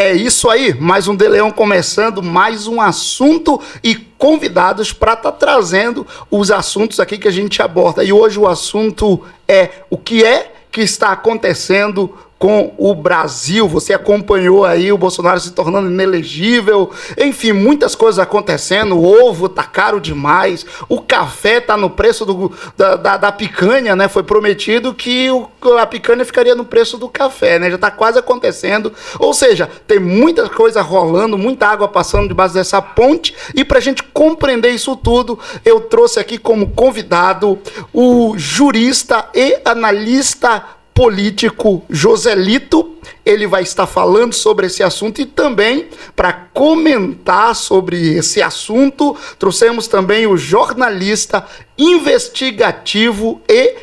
É isso aí, mais um De Leão começando, mais um assunto e convidados para estar trazendo os assuntos aqui que a gente aborda. E hoje o assunto é o que está acontecendo com o Brasil. Você acompanhou aí o Bolsonaro se tornando inelegível, enfim, muitas coisas acontecendo. O ovo tá caro demais, o café tá no preço da picanha, né? Foi prometido que a picanha ficaria no preço do café, né? Já tá quase acontecendo. Ou seja, tem muita coisa rolando, muita água passando debaixo dessa ponte. E pra gente compreender isso tudo, eu trouxe aqui como convidado o jurista e analista político Joselito. Ele vai estar falando sobre esse assunto e também para comentar sobre esse assunto trouxemos também o jornalista investigativo e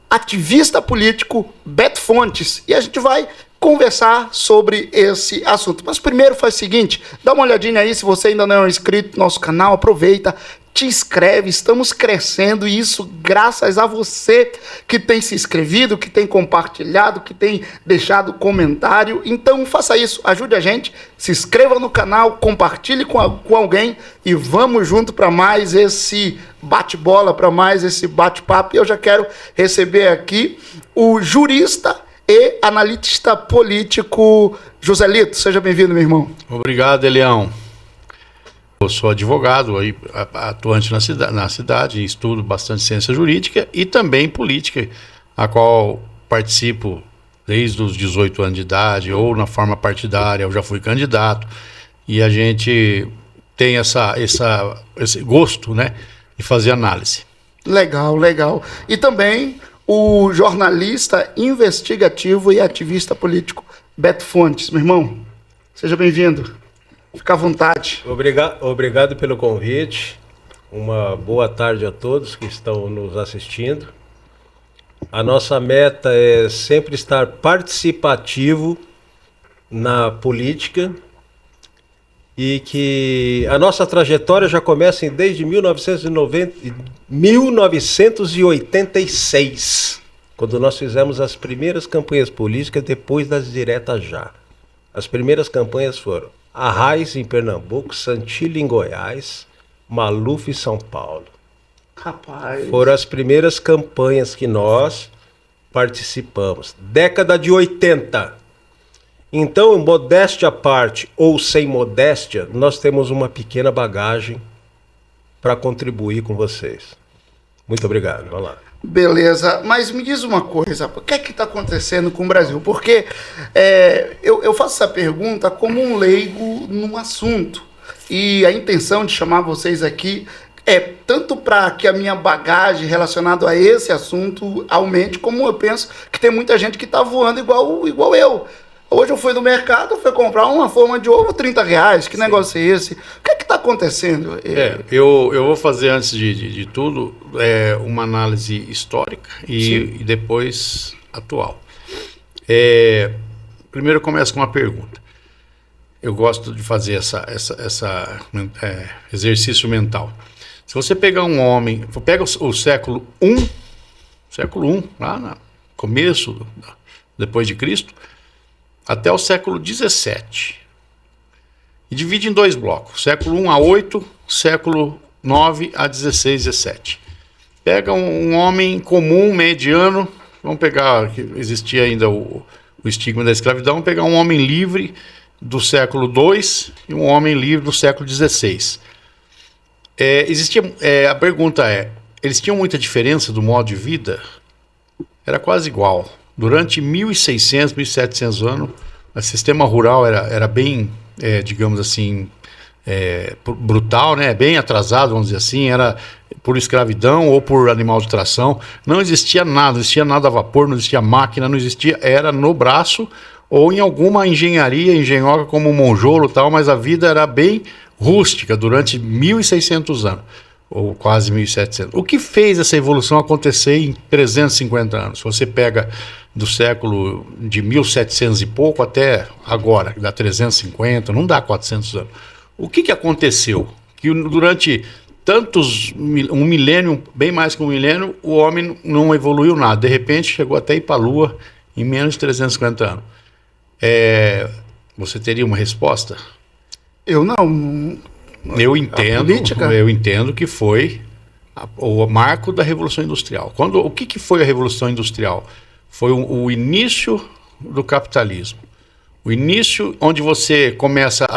ativista político Beto Fontes, e a gente vai conversar sobre esse assunto. Mas primeiro faz o seguinte, dá uma olhadinha aí, se você ainda não é inscrito no nosso canal, aproveita, te inscreve, estamos crescendo, e isso graças a você que tem se inscrevido, que tem compartilhado, que tem deixado comentário. Então faça isso, ajude a gente, se inscreva no canal, compartilhe com alguém e vamos junto para mais esse bate-bola, para mais esse bate-papo. E eu já quero receber aqui o jurista e analista político Joselito. Seja bem-vindo, meu irmão. Obrigado, Elião. Eu sou advogado, aí, atuante na cidade, estudo bastante ciência jurídica e também política, a qual participo desde os 18 anos de idade, ou na forma partidária, eu já fui candidato, e a gente tem esse gosto, né, de fazer análise. Legal, legal. E também o jornalista investigativo e ativista político Beto Fontes. Meu irmão, seja bem-vindo. Fica à vontade. Obrigado pelo convite. Uma boa tarde a todos que estão nos assistindo. A nossa meta é sempre estar participativo na política e que a nossa trajetória já começa desde 1986, quando nós fizemos as primeiras campanhas políticas depois das diretas já. As primeiras campanhas foram Arraiz em Pernambuco, Santilli em Goiás, Maluf em São Paulo. Rapaz. Foram as primeiras campanhas que nós participamos. Década de 80. Então, modéstia à parte ou sem modéstia, nós temos uma pequena bagagem para contribuir com vocês. Muito obrigado. Vamos lá. Beleza, mas me diz uma coisa, o que é que está acontecendo com o Brasil? Porque eu faço essa pergunta como um leigo num assunto, e a intenção de chamar vocês aqui é tanto para que a minha bagagem relacionada a esse assunto aumente, como eu penso que tem muita gente que está voando igual eu. Hoje eu fui no mercado, fui comprar uma forma de ovo, R$30. Que Sim. Negócio é esse? O que é que está acontecendo? Eu vou fazer, antes de tudo, uma análise histórica e depois atual. Primeiro eu começo com uma pergunta. Eu gosto de fazer essa exercício mental. Se você pegar um homem, pega o século I, lá no começo, depois de Cristo, até o século XVII. E divide em dois blocos, século I a 8, século IX a 16, 17. Pega um homem comum, mediano, vamos pegar, que existia ainda o estigma da escravidão, vamos pegar um homem livre do século II e um homem livre do século XVI. A pergunta eles tinham muita diferença do modo de vida? Era quase igual. Durante 1.600, 1.700 anos, o sistema rural era bem, digamos assim, brutal, né? Bem atrasado, vamos dizer assim, era por escravidão ou por animal de tração. Não existia nada a vapor, não existia máquina, não existia, era no braço ou em alguma engenhoca como o monjolo e tal, mas a vida era bem rústica durante 1.600 anos. Ou quase 1.700. O que fez essa evolução acontecer em 350 anos? Se você pega do século de 1700 e pouco até agora, que dá 350, não dá 400 anos. O que aconteceu? Que durante um milênio, bem mais que um milênio, o homem não evoluiu nada. De repente chegou até ir para a Lua em menos de 350 anos. você teria uma resposta? Eu não. Eu entendo que foi o marco da Revolução Industrial. O que foi a Revolução Industrial? Foi o início do capitalismo. O início onde você começa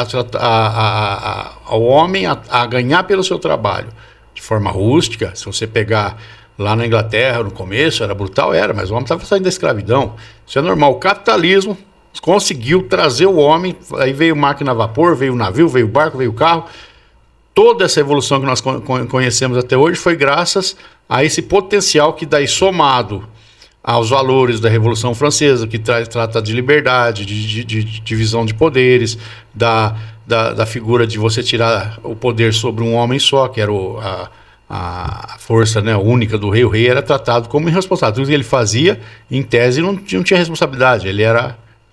o homem a ganhar pelo seu trabalho de forma rústica. Se você pegar lá na Inglaterra, no começo, era brutal, mas o homem estava saindo da escravidão. Isso é normal. O capitalismo conseguiu trazer o homem, aí veio máquina a vapor, veio o navio, veio o barco, veio o carro. Toda essa evolução que nós conhecemos até hoje foi graças a esse potencial que daí somado aos valores da Revolução Francesa, que trata de liberdade, de divisão de poderes, da figura de você tirar o poder sobre um homem só, que era a força, né, única do rei. O rei era tratado como irresponsável. Tudo que ele fazia, em tese, não tinha responsabilidade.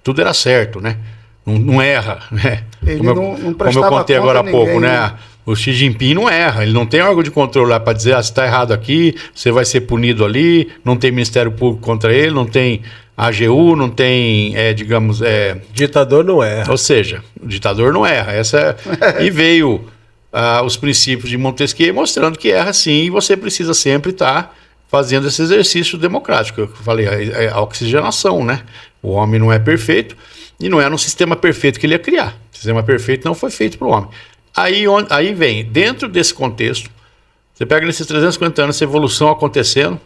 Tudo era certo, né? Não erra, né? Ele não como eu contei agora há pouco, né? O Xi Jinping não erra, ele não tem órgão de controle lá para dizer, se está errado aqui, você vai ser punido ali, não tem Ministério Público contra ele, não tem AGU, não tem, Ditador não erra. Ou seja, o ditador não erra. E veio os princípios de Montesquieu mostrando que erra sim, e você precisa sempre estar fazendo esse exercício democrático. Eu falei, a oxigenação, né? O homem não é perfeito, e não era um sistema perfeito que ele ia criar. O sistema perfeito não foi feito para o homem. Aí vem, dentro desse contexto, você pega nesses 350 anos essa evolução acontecendo,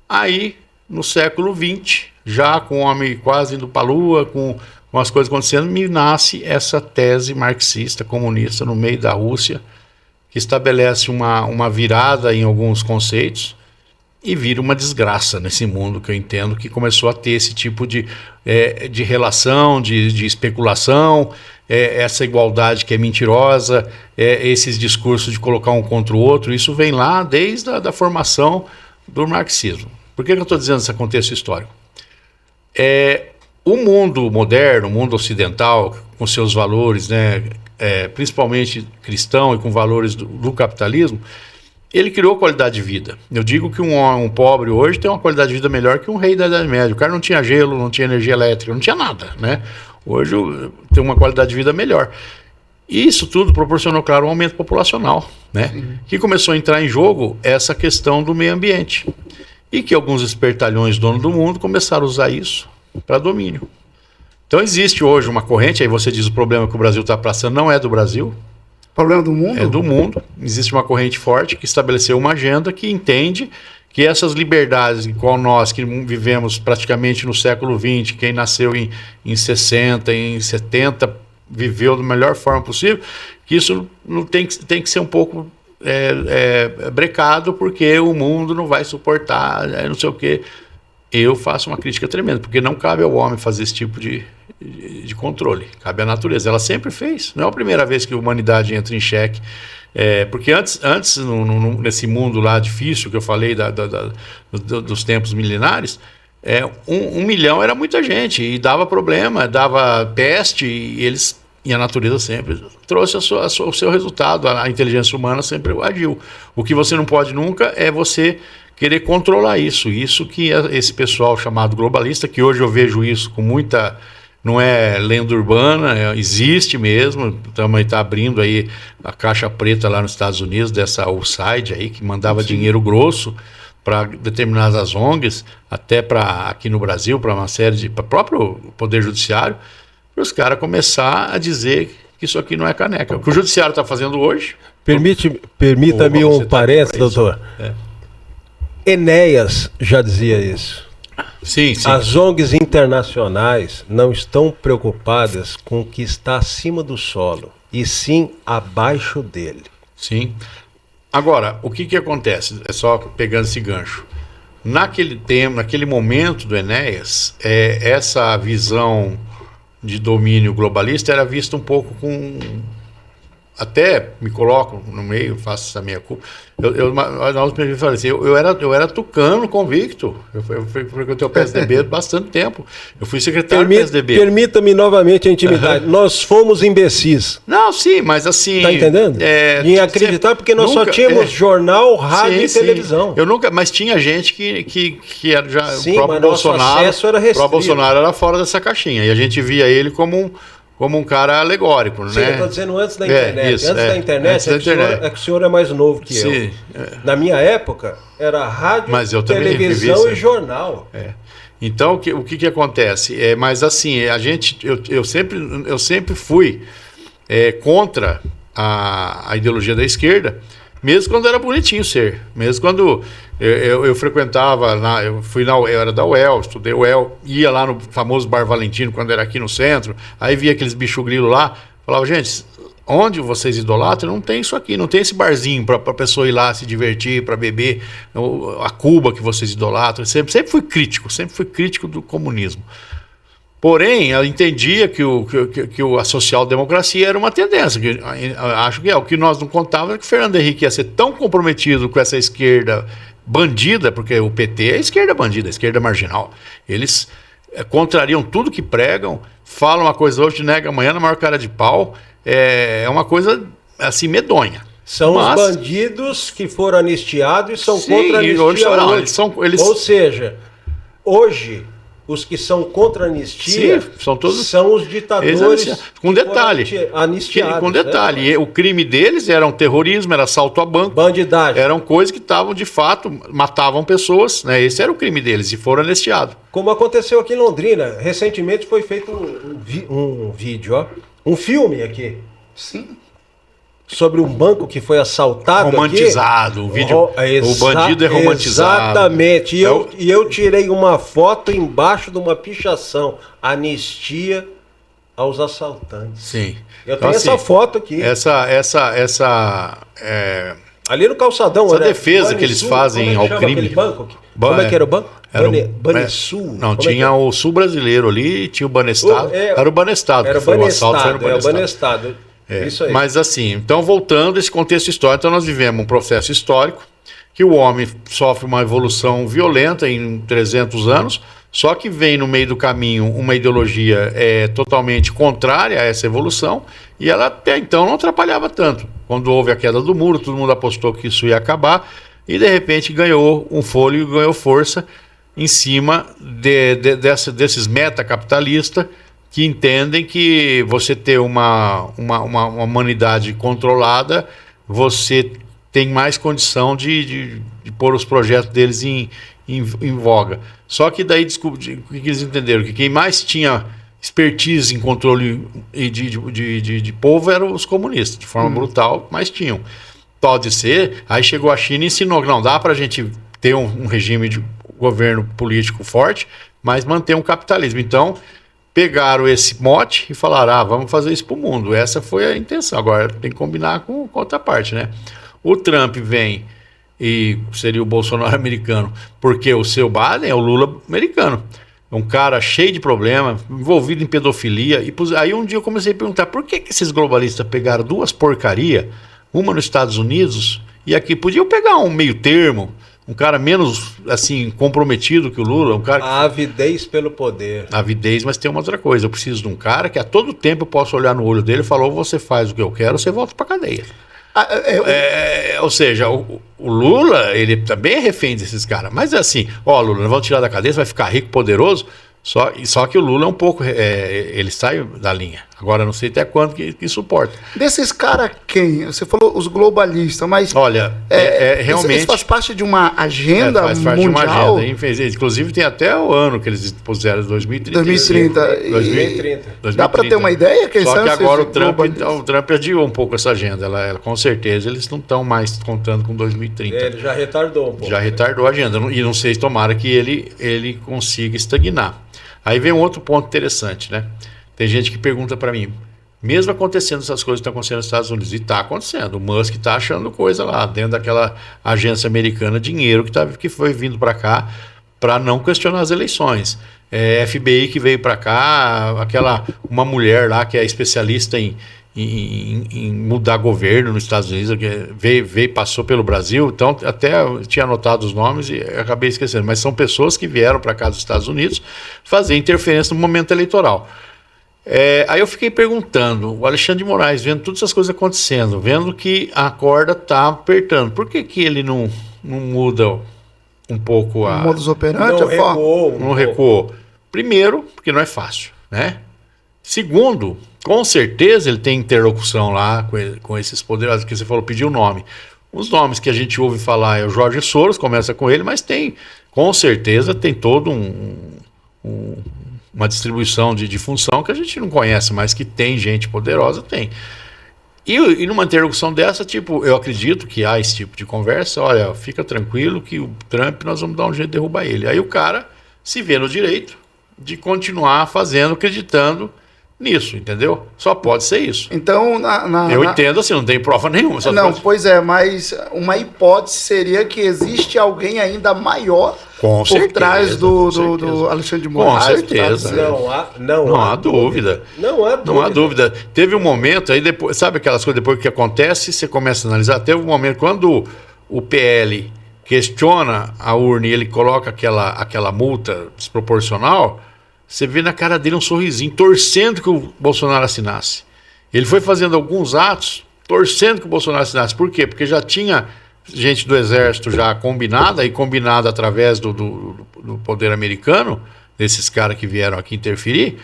aí no século XX, já com o homem quase indo para a Lua, com as coisas acontecendo, me nasce essa tese marxista, comunista no meio da Rússia, que estabelece uma virada em alguns conceitos e vira uma desgraça nesse mundo que eu entendo que começou a ter esse tipo de relação, de especulação, essa igualdade que é mentirosa, esses discursos de colocar um contra o outro. Isso vem lá desde a formação do marxismo. Por que eu estou dizendo esse contexto histórico? O mundo moderno, o mundo ocidental, com seus valores, né, principalmente cristão e com valores do capitalismo, ele criou qualidade de vida. Eu digo que um pobre hoje tem uma qualidade de vida melhor que um rei da Idade Média. O cara não tinha gelo, não tinha energia elétrica, não tinha nada, né? Hoje tem uma qualidade de vida melhor. E isso tudo proporcionou, claro, um aumento populacional, né? Sim. Que começou a entrar em jogo essa questão do meio ambiente. E que alguns espertalhões donos do mundo começaram a usar isso para domínio. Então existe hoje uma corrente, aí você diz o problema que o Brasil está passando não é do Brasil. Problema do mundo? É do mundo. Existe uma corrente forte que estabeleceu uma agenda que entende que essas liberdades, igual nós que vivemos praticamente no século XX, quem nasceu em 60, em 70, viveu da melhor forma possível, que isso não tem que ser um pouco brecado, porque o mundo não vai suportar, não sei o quê. Eu faço uma crítica tremenda, porque não cabe ao homem fazer esse tipo de controle, cabe à natureza. Ela sempre fez, não é a primeira vez que a humanidade entra em xeque, porque antes nesse mundo lá difícil que eu falei dos tempos milenares, 1 milhão era muita gente e dava problema, dava peste, e a natureza sempre trouxe o seu resultado, a inteligência humana sempre agiu. O que você não pode nunca é você querer controlar isso que esse pessoal chamado globalista, que hoje eu vejo isso com muita... Não é lenda urbana, existe mesmo. Também está abrindo aí a caixa preta lá nos Estados Unidos, dessa USAID aí, que mandava dinheiro grosso para determinadas ONGs, até para aqui no Brasil, para uma série para o próprio Poder Judiciário, para os caras começar a dizer que isso aqui não é caneca. O que o Judiciário está fazendo hoje... Permita-me um parênteses, doutor. Enéas já dizia isso. Sim. As ONGs internacionais não estão preocupadas com o que está acima do solo, e sim abaixo dele. Sim. Agora, o que acontece? É só pegando esse gancho. Naquele tempo, naquele momento do Enéas, essa visão de domínio globalista era vista um pouco com... Até me coloco no meio, faço essa minha culpa. Eu falei assim, eu era tucano convicto. Eu frequentei o PSDB bastante tempo. Eu fui secretário do PSDB. Permita-me novamente a intimidade. Nós fomos imbecis. Não, sim, mas assim... Tá entendendo? Em acreditar, porque nós só tínhamos jornal, rádio e televisão. Eu nunca, mas tinha gente que era já... Sim, mas nosso acesso era restrito. O Bolsonaro era fora dessa caixinha. E a gente via ele como como um cara alegórico, Sim, né? eu estou dizendo antes da internet. Isso, antes da internet, antes da internet. É que o senhor é mais novo que Sim, eu. Na minha época, era rádio, Mas eu também televisão vivi e isso. jornal. Então, o que acontece? Mas assim, eu sempre fui contra a ideologia da esquerda, mesmo quando era bonitinho ser. Mesmo quando eu frequentava, eu era da UEL, estudei UEL, ia lá no famoso Bar Valentino, quando era aqui no centro, aí via aqueles bicho grilo lá, falava, gente, onde vocês idolatram, não tem isso aqui, não tem esse barzinho para a pessoa ir lá se divertir, para beber, a Cuba que vocês idolatram. Sempre fui crítico do comunismo. Porém, eu entendia que a social-democracia era uma tendência. Acho que o que nós não contávamos é que o Fernando Henrique ia ser tão comprometido com essa esquerda bandida, porque o PT é a esquerda bandida, a esquerda marginal. Eles contrariam tudo que pregam, falam uma coisa hoje, negam amanhã na maior cara de pau. É uma coisa assim medonha. São os bandidos que foram anistiados e são contra a anistia hoje. Ou seja, hoje os que são contra a anistia são os ditadores com detalhe. Anistiados. Com detalhe. O crime deles era um terrorismo, era assalto a banco. Bandidagem. Eram coisas que estavam, de fato, matavam pessoas. Né? Esse era o crime deles e foram anistiados. Como aconteceu aqui em Londrina. Recentemente foi feito um vídeo, ó. Um filme aqui. Sim. Sobre um banco que foi assaltado. Romantizado. Aqui. O vídeo. O bandido é romantizado. Exatamente. E eu tirei uma foto embaixo de uma pichação. Anistia aos assaltantes. Sim. Eu tenho essa foto aqui. Ali no calçadão. Essa defesa que eles fazem ao crime. Banco? Como é que era o banco? Banesul. Não, tinha o Sul Brasileiro ali, tinha o Banestado. Era o Banestado que foi o assalto. Foi no Banestado. Isso aí. Mas assim, então voltando a esse contexto histórico, então nós vivemos um processo histórico que o homem sofre uma evolução violenta em 300 anos, só que vem no meio do caminho uma ideologia totalmente contrária a essa evolução, e ela até então não atrapalhava tanto. Quando houve a queda do muro, todo mundo apostou que isso ia acabar, e de repente ganhou um fôlego, ganhou força em cima desses metacapitalistas que entendem que você ter uma humanidade controlada, você tem mais condição de pôr os projetos deles em voga. Só que daí o que eles entenderam? Que quem mais tinha expertise em controle de povo eram os comunistas, de forma brutal, mas tinham. Pode ser, aí chegou a China e ensinou que não dá para a gente ter um regime de governo político forte, mas manter um capitalismo. Então, pegaram esse mote e falaram, vamos fazer isso para o mundo. Essa foi a intenção. Agora tem que combinar com outra parte, né? O Trump vem e seria o Bolsonaro americano, porque o seu Biden é o Lula americano. É um cara cheio de problema, envolvido em pedofilia. Aí um dia eu comecei a perguntar, por que esses globalistas pegaram duas porcarias, uma nos Estados Unidos e aqui? Podiam pegar um meio termo, um cara menos, assim, comprometido que o Lula. A avidez pelo poder. Avidez, mas tem uma outra coisa. Eu preciso de um cara que a todo tempo eu posso olhar no olho dele e falar, ou você faz o que eu quero, ou você volta pra cadeia. Ou seja, o Lula, ele também é refém desses caras. Mas é assim, Lula, nós vamos tirar da cadeia, você vai ficar rico, poderoso. Só que o Lula é um pouco, ele sai da linha. Agora, não sei até quando que suporta. Desses caras quem? Você falou os globalistas, mas... Olha, realmente... Isso faz parte de uma agenda mundial? Faz parte de uma agenda. Inclusive, tem até o ano que eles puseram, 2030. 2030. Dá para ter uma ideia? Só que agora o Trump adiou um pouco essa agenda. Com certeza, eles não estão mais contando com 2030. Ele já retardou um pouco. Já retardou a agenda. E não sei, tomara que ele consiga estagnar. Aí vem um outro ponto interessante, né? Tem gente que pergunta para mim, mesmo acontecendo essas coisas que estão acontecendo nos Estados Unidos, e está acontecendo, o Musk está achando coisa lá, dentro daquela agência americana, dinheiro que foi vindo para cá para não questionar as eleições. FBI que veio para cá, uma mulher lá que é especialista em mudar governo nos Estados Unidos, que passou pelo Brasil, então até eu tinha anotado os nomes e acabei esquecendo, mas são pessoas que vieram para cá dos Estados Unidos fazer interferência no momento eleitoral. Aí eu fiquei perguntando, o Alexandre de Moraes, vendo todas essas coisas acontecendo, vendo que a corda está apertando, por que ele não muda um pouco a... O modus operandi? Não recuou. Primeiro, porque não é fácil, né? Segundo, Com certeza ele tem interlocução lá com esses poderosos, que você falou, pediu o nome. Os nomes que a gente ouve falar é o Jorge Soros, começa com ele, mas com certeza tem todo uma distribuição de função que a gente não conhece, mas que tem gente poderosa, tem. E numa interlocução dessa, tipo, eu acredito que há esse tipo de conversa, olha, fica tranquilo que o Trump, nós vamos dar um jeito de derrubar ele. Aí o cara se vê no direito de continuar fazendo, acreditando nisso, entendeu? Só pode ser isso. Então, eu entendo assim, não tem prova nenhuma. Não, pois é, mas uma hipótese seria que existe alguém ainda maior por trás do Alexandre de Moraes. Com certeza. Não há dúvida. Não há dúvida. Teve um momento, aí depois, sabe aquelas coisas, depois que acontece, você começa a analisar, teve um momento quando o PL questiona a urna e ele coloca aquela multa desproporcional, você vê na cara dele um sorrisinho, torcendo que o Bolsonaro assinasse. Ele foi fazendo alguns atos, torcendo que o Bolsonaro assinasse. Por quê? Porque já tinha gente do Exército já combinada através do poder americano, desses caras que vieram aqui interferir,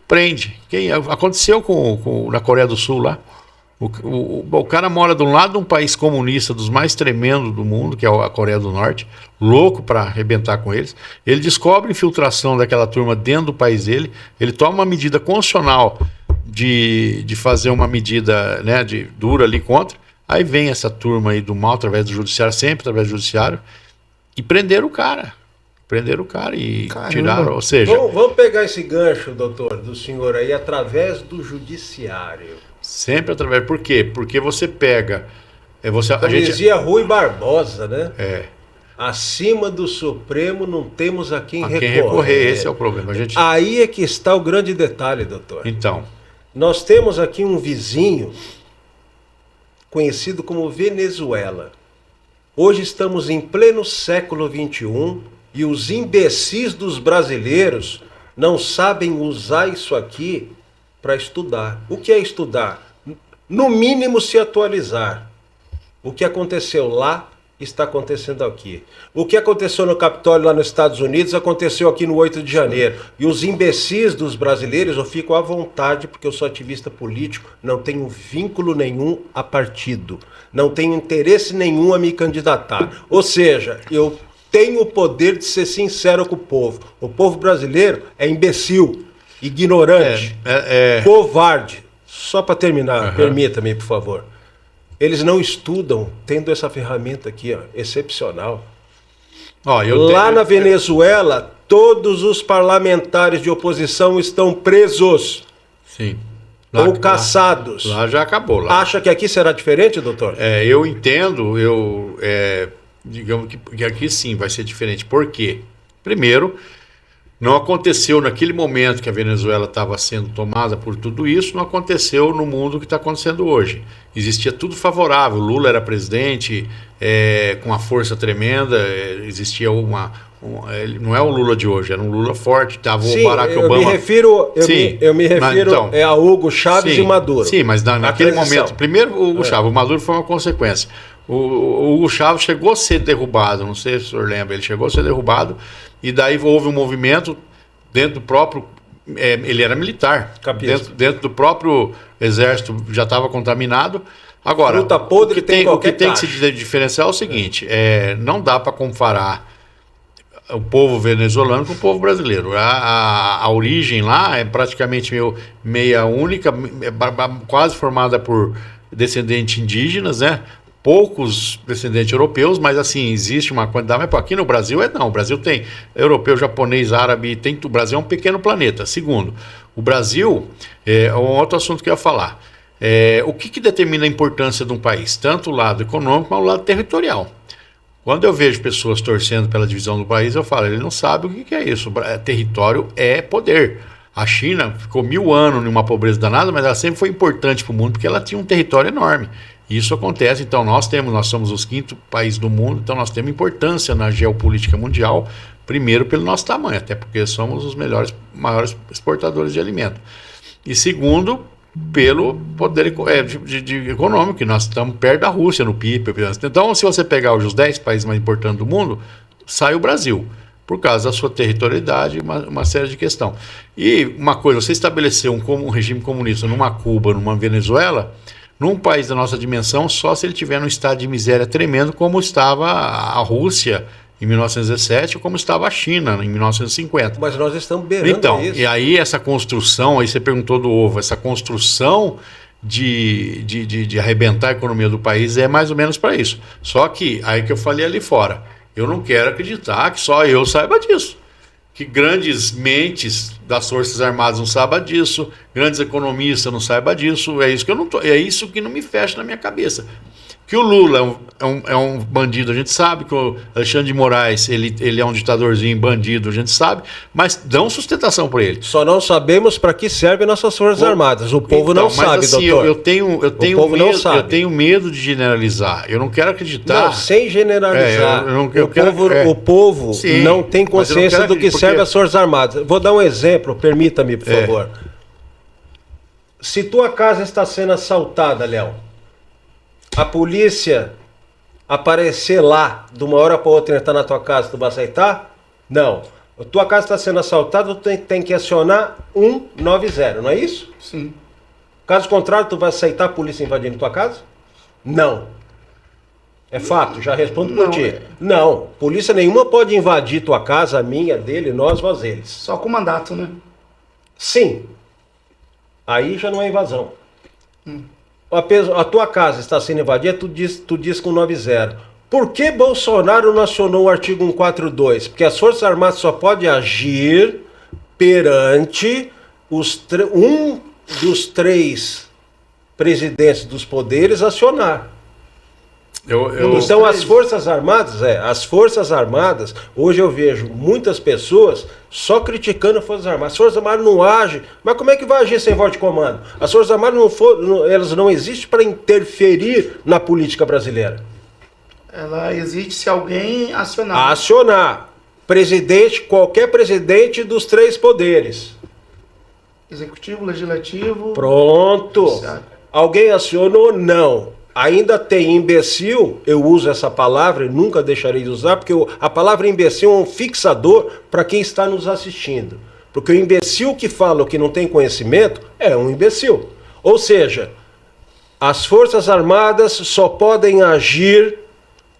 prende. Aconteceu na Coreia do Sul lá. O cara mora do lado de um país comunista dos mais tremendos do mundo, que é a Coreia do Norte, louco para arrebentar com eles. Ele descobre infiltração daquela turma dentro do país dele, ele toma uma medida constitucional de fazer uma medida, né, dura ali contra, aí vem essa turma aí do mal através do judiciário, sempre através do judiciário, e prenderam o cara. E Caramba. tiraram, ou seja... Vamos pegar esse gancho, doutor, do senhor aí, através do judiciário. Sempre através. Por quê? Porque você pega. Dizia Rui Barbosa, né? Acima do Supremo não temos a quem recorrer. Quem recorrer, esse é o problema. Aí é que está o grande detalhe, doutor. Então. Nós temos aqui um vizinho conhecido como Venezuela. Hoje estamos em pleno século XXI e os imbecis dos brasileiros não sabem usar isso aqui para estudar. O que é estudar? No mínimo se atualizar. O que aconteceu lá está acontecendo aqui. O que aconteceu no Capitólio lá nos Estados Unidos aconteceu aqui no 8 de janeiro. E os imbecis dos brasileiros, eu fico à vontade porque eu sou ativista político, não tenho vínculo nenhum a partido, não tenho interesse nenhum a me candidatar. Ou seja, eu tenho o poder de ser sincero com o povo. O povo brasileiro é imbecil, ignorante, covarde. Só para terminar, permita-me, por favor. Eles não estudam tendo essa ferramenta aqui, ó, excepcional. Lá na Venezuela, todos os parlamentares de oposição estão presos. Sim. Ou caçados. Lá já acabou. Lá. Acha que aqui será diferente, doutor? Eu entendo, digamos que aqui sim vai ser diferente. Por quê? Primeiro, não aconteceu naquele momento que a Venezuela estava sendo tomada por tudo isso, não aconteceu no mundo que está acontecendo hoje. Existia tudo favorável, Lula era presidente, com uma força tremenda, existia não é o Lula de hoje, era um Lula forte, estava o Barack Obama... Eu me refiro a Hugo Chávez e Maduro. Sim, mas naquele momento, primeiro o Hugo Chávez, o Maduro foi uma consequência. O Hugo Chávez chegou a ser derrubado, não sei se o senhor lembra, ele chegou a ser derrubado, e daí houve um movimento dentro do próprio... ele era militar, dentro do próprio exército já estava contaminado. Agora, fruta podre o que tem que se diferenciar é o seguinte, não dá para comparar o povo venezuelano com o povo brasileiro. A origem lá é praticamente meia única, quase formada por descendentes indígenas, né? Poucos descendentes europeus, mas assim, existe uma quantidade, mas aqui no Brasil não, o Brasil tem europeu, japonês, árabe, o Brasil é um pequeno planeta. Segundo, o Brasil, um outro assunto que eu ia falar, o que determina a importância de um país? Tanto o lado econômico, mas o lado territorial. Quando eu vejo pessoas torcendo pela divisão do país, eu falo, ele não sabe o que é isso, território é poder. A China ficou 1000 anos numa pobreza danada, mas ela sempre foi importante para o mundo, porque ela tinha um território enorme. Isso acontece, então nós somos os 5º país do mundo, então nós temos importância na geopolítica mundial, primeiro pelo nosso tamanho, até porque somos os maiores exportadores de alimento. E segundo, pelo poder econômico, que nós estamos perto da Rússia no PIB. Então, se você pegar hoje os 10 países mais importantes do mundo, sai o Brasil. por causa da sua territorialidade, uma série de questões. E uma coisa, você estabelecer um regime comunista numa Cuba, numa Venezuela, num país da nossa dimensão, só se ele tiver num estado de miséria tremendo, como estava a Rússia em 1917, ou como estava a China em 1950. Mas nós estamos beirando então, isso. E aí essa construção, aí você perguntou do ovo, essa construção de arrebentar a economia do país é mais ou menos para isso. Só que, aí que eu falei ali fora, eu não quero acreditar que só eu saiba disso. Que grandes mentes das Forças Armadas não saibam disso, grandes economistas não saibam disso, é isso que não me fecha na minha cabeça. Que o Lula é um bandido, a gente sabe, que o Alexandre de Moraes ele é um ditadorzinho, bandido, a gente sabe, mas dão sustentação para ele. Só não sabemos para que servem nossas Forças Armadas. O povo não sabe, assim, doutor. Eu tenho medo de generalizar. Eu não quero acreditar. Não, sem generalizar. O povo Sim, não tem consciência do que serve as Forças Armadas. Vou dar um exemplo, permita-me, por favor. Se tua casa está sendo assaltada, Léo, a polícia aparecer lá de uma hora para outra e entrar na tua casa, tu vai aceitar? Não. A tua casa está sendo assaltada, tu tem que acionar 190, não é isso? Sim. Caso contrário, tu vai aceitar a polícia invadindo tua casa? Não. É fato, já respondo por ti. Não, polícia nenhuma pode invadir tua casa, a minha, dele, nós, eles. Só com mandato, né? Sim. Aí já não é invasão. A tua casa está sendo invadida, tu diz com 90. Por que Bolsonaro não acionou o artigo 142? Porque as Forças Armadas só podem agir perante um dos 3 presidentes dos poderes acionar. Então as Forças Armadas, hoje eu vejo muitas pessoas só criticando as Forças Armadas. As Forças Armadas não agem, mas como é que vai agir sem voz de comando? As Forças Armadas elas não existem para interferir na política brasileira. Ela existe se alguém acionar. Acionar. Qualquer presidente dos 3 poderes. Executivo, legislativo. Pronto. Alguém acionou? Não. Ainda tem imbecil, eu uso essa palavra e nunca deixarei de usar, porque a palavra imbecil é um fixador para quem está nos assistindo. Porque o imbecil que fala o que não tem conhecimento é um imbecil. Ou seja, as Forças Armadas só podem agir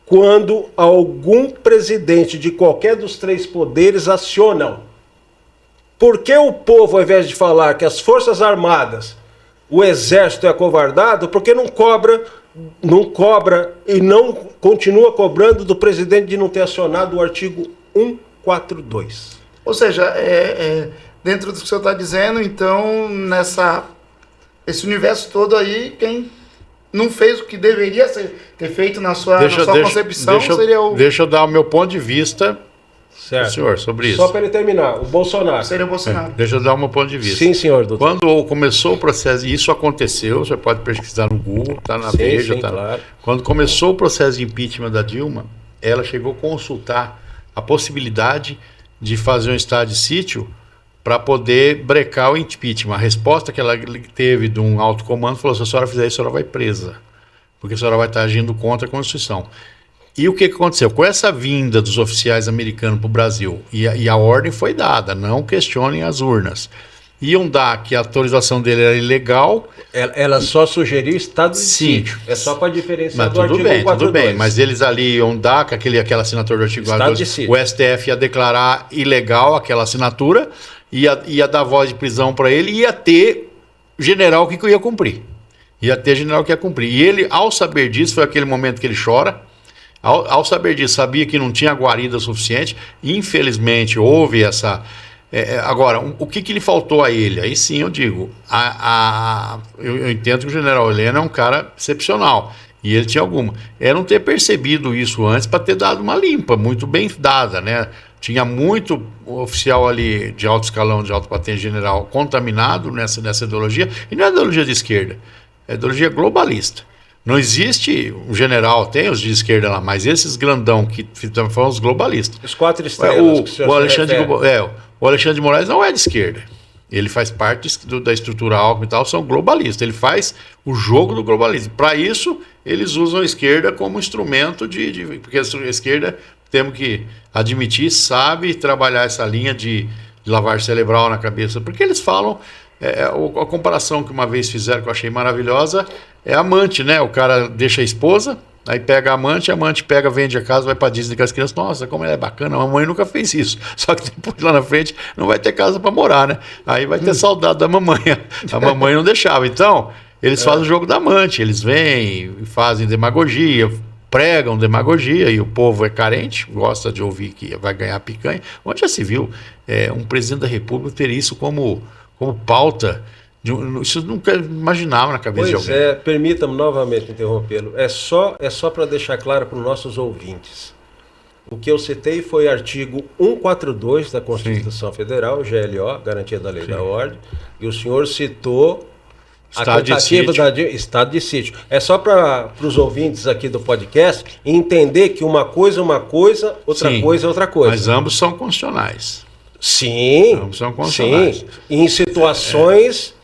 quando algum presidente de qualquer dos 3 poderes acionam. Por que o povo, ao invés de falar que as Forças Armadas, o Exército é acovardado, porque não cobra e não continua cobrando do presidente de não ter acionado o artigo 142? Ou seja, dentro do que o senhor está dizendo, então, esse universo todo aí, quem não fez o que deveria ter feito na sua concepção seria o... Deixa eu dar o meu ponto de vista, certo, senhor, sobre isso. Só para ele terminar, o Bolsonaro. Seria o Bolsonaro. Deixa eu dar o meu ponto de vista. Sim, senhor, doutor. Quando começou o processo, e isso aconteceu, você pode pesquisar no Google, está na Veja. Sim, claro. Quando começou o processo de impeachment da Dilma, ela chegou a consultar a possibilidade de fazer um estado de sítio para poder brecar o impeachment. A resposta que ela teve de um alto comando falou: se a senhora fizer isso, a senhora vai presa, porque a senhora vai estar agindo contra a Constituição. E o que aconteceu? Com essa vinda dos oficiais americanos para o Brasil, e a ordem foi dada, não questionem as urnas. Iam dar que a autorização dele era ilegal. Ela só sugeriu estado de sítio. É só para diferenciar do artigo 142. Tudo bem, mas eles ali iam dar com aquela assinatura do artigo 142. O STF ia declarar ilegal aquela assinatura, ia dar voz de prisão para ele, e ia ter general que ia cumprir. E ele, ao saber disso, foi aquele momento que ele chora. Ao saber disso, sabia que não tinha guarida suficiente. Infelizmente, houve essa... agora, o que lhe faltou a ele? Aí sim eu digo, eu entendo que o general Heleno é um cara excepcional, e ele tinha alguma. É não ter percebido isso antes para ter dado uma limpa, muito bem dada, né? Tinha muito oficial ali de alto escalão, de alto patente general, contaminado nessa ideologia, e não é ideologia de esquerda, é ideologia globalista. Não existe um general, tem os de esquerda lá, mas esses grandão que foram os globalistas. Os 4 estrelas. O Alexandre de Moraes não é de esquerda. Ele faz parte da estrutura Alckmin e tal, são globalistas. Ele faz o jogo do globalismo. Para isso, eles usam a esquerda como instrumento porque a esquerda temos que admitir, sabe trabalhar essa linha de lavagem cerebral na cabeça. Porque eles falam, a comparação que uma vez fizeram, que eu achei maravilhosa, é amante, né? O cara deixa a esposa, aí pega a amante pega, vende a casa, vai pra Disney com as crianças. Nossa, como ela é bacana, a mamãe nunca fez isso. Só que depois lá na frente não vai ter casa para morar, né? Aí vai ter saudade da mamãe. A mamãe não deixava. Então, eles fazem o jogo da amante. Eles vêm e fazem demagogia, pregam demagogia, e o povo é carente, gosta de ouvir que vai ganhar picanha. Onde já se viu um presidente da República ter isso como pauta? Isso eu nunca imaginava na cabeça de alguém. Pois é, permita-me novamente interrompê-lo. É só para deixar claro para os nossos ouvintes. O que eu citei foi artigo 142 da Constituição Federal, GLO, Garantia da Lei e da Ordem, e o senhor citou Estado de sítio. Estado de sítio. É só para os ouvintes aqui do podcast entender que uma coisa é uma coisa, outra coisa é outra coisa. Mas ambos são constitucionais. Sim, ambos são constitucionais. Sim, em situações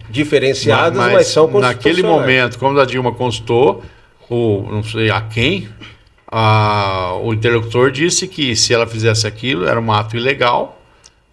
diferenciadas, mas são constitucionais. Naquele momento, quando a Dilma consultou, não sei a quem, o interlocutor disse que se ela fizesse aquilo, era um ato ilegal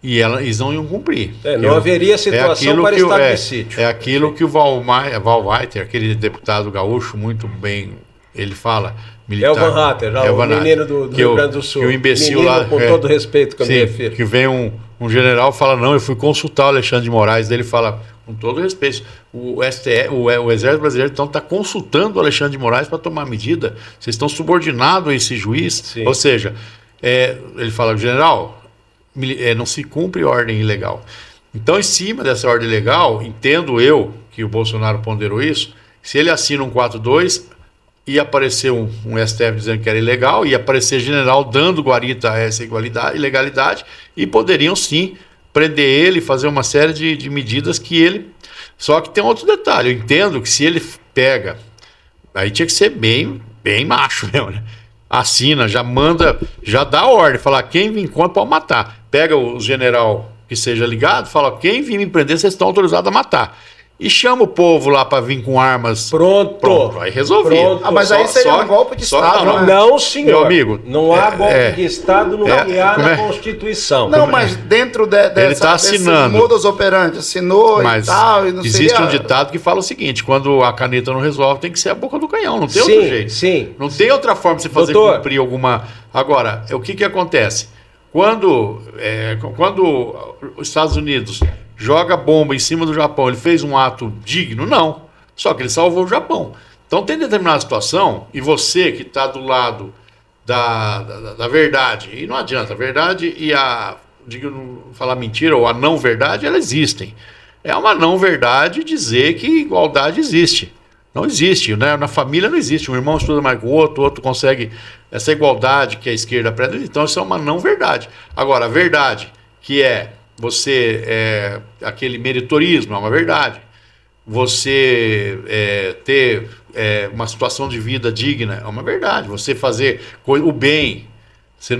e eles não iam cumprir. Não haveria situação para estado de sítio. É aquilo que o Val Walter, aquele deputado gaúcho, muito bem, ele fala... Militar, Van Hatter, o menino do Rio Grande do Sul. Que o imbecil menino, lá... com todo respeito que eu me refiro. Que vem um general e fala, não, eu fui consultar o Alexandre de Moraes, daí ele fala, com todo respeito, o Exército Brasileiro então está consultando o Alexandre de Moraes para tomar medida, vocês estão subordinados a esse juiz, Sim. Ou seja, ele fala, general, não se cumpre ordem ilegal. Então, em cima dessa ordem ilegal, entendo eu que o Bolsonaro ponderou isso, se ele assina um 4.2, ia aparecer um STF dizendo que era ilegal, ia aparecer general dando guarita a essa ilegalidade, e poderiam sim prender ele, fazer uma série de medidas que ele... Só que tem outro detalhe, eu entendo que se ele pega, aí tinha que ser bem macho mesmo, né? Assina, já manda, já dá ordem, fala, quem vir contra pode matar. Pega o general que seja ligado, fala, quem vir me prender, vocês estão autorizados a matar. E chama o povo lá para vir com armas. Pronto. Aí resolvia. Mas aí seria um golpe de Estado. Não, senhor. Meu amigo. Não há golpe de Estado no que há na Constituição. Não, mas dentro ele está assinando. Modus operandi, assinou mas e tal. E não existe um ditado que fala o seguinte, quando a caneta não resolve, tem que ser a boca do canhão. Não tem outro jeito. Sim. Não tem outra forma de você fazer cumprir alguma... Agora, o que acontece? Quando os Estados Unidos... joga bomba em cima do Japão, ele fez um ato digno? Não. Só que ele salvou o Japão. Então tem determinada situação, e você que está do lado da verdade, e não adianta, a verdade e falar mentira ou a não verdade, elas existem. É uma não verdade dizer que igualdade existe. Não existe, né? Na família não existe. Um irmão estuda mais que o outro consegue essa igualdade que a esquerda prega. Então isso é uma não verdade. Agora, a verdade que aquele meritorismo, é uma verdade. Você ter uma situação de vida digna, é uma verdade. Você fazer o bem, você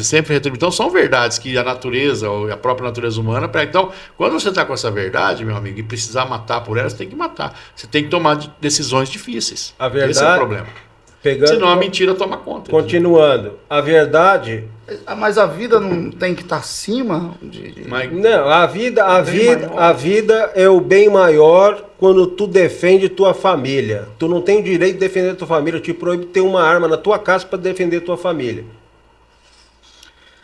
sempre retribui. Então, são verdades que a natureza, ou a própria natureza humana prega. Então, quando você está com essa verdade, meu amigo, e precisar matar por ela, você tem que matar. Você tem que tomar decisões difíceis. A verdade, esse é o problema. Senão a mentira toma conta. Continuando, a verdade... Mas a vida não tem que estar acima Não, a vida é o bem maior quando tu defende tua família. Tu não tem o direito de defender tua família, te proíbe ter uma arma na tua casa para defender tua família.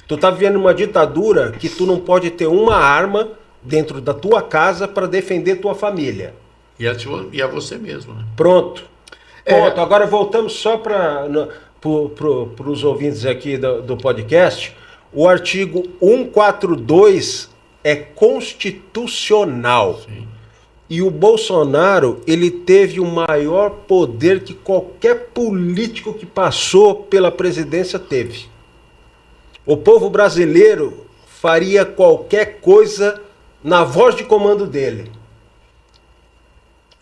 Tu tá vivendo uma ditadura que tu não pode ter uma arma dentro da tua casa para defender tua família. E a você mesmo, né? Pronto. Agora voltamos só para os ouvintes aqui do podcast. O artigo 142 é constitucional. Sim. E o Bolsonaro, ele teve o maior poder que qualquer político que passou pela presidência teve. O povo brasileiro faria qualquer coisa na voz de comando dele.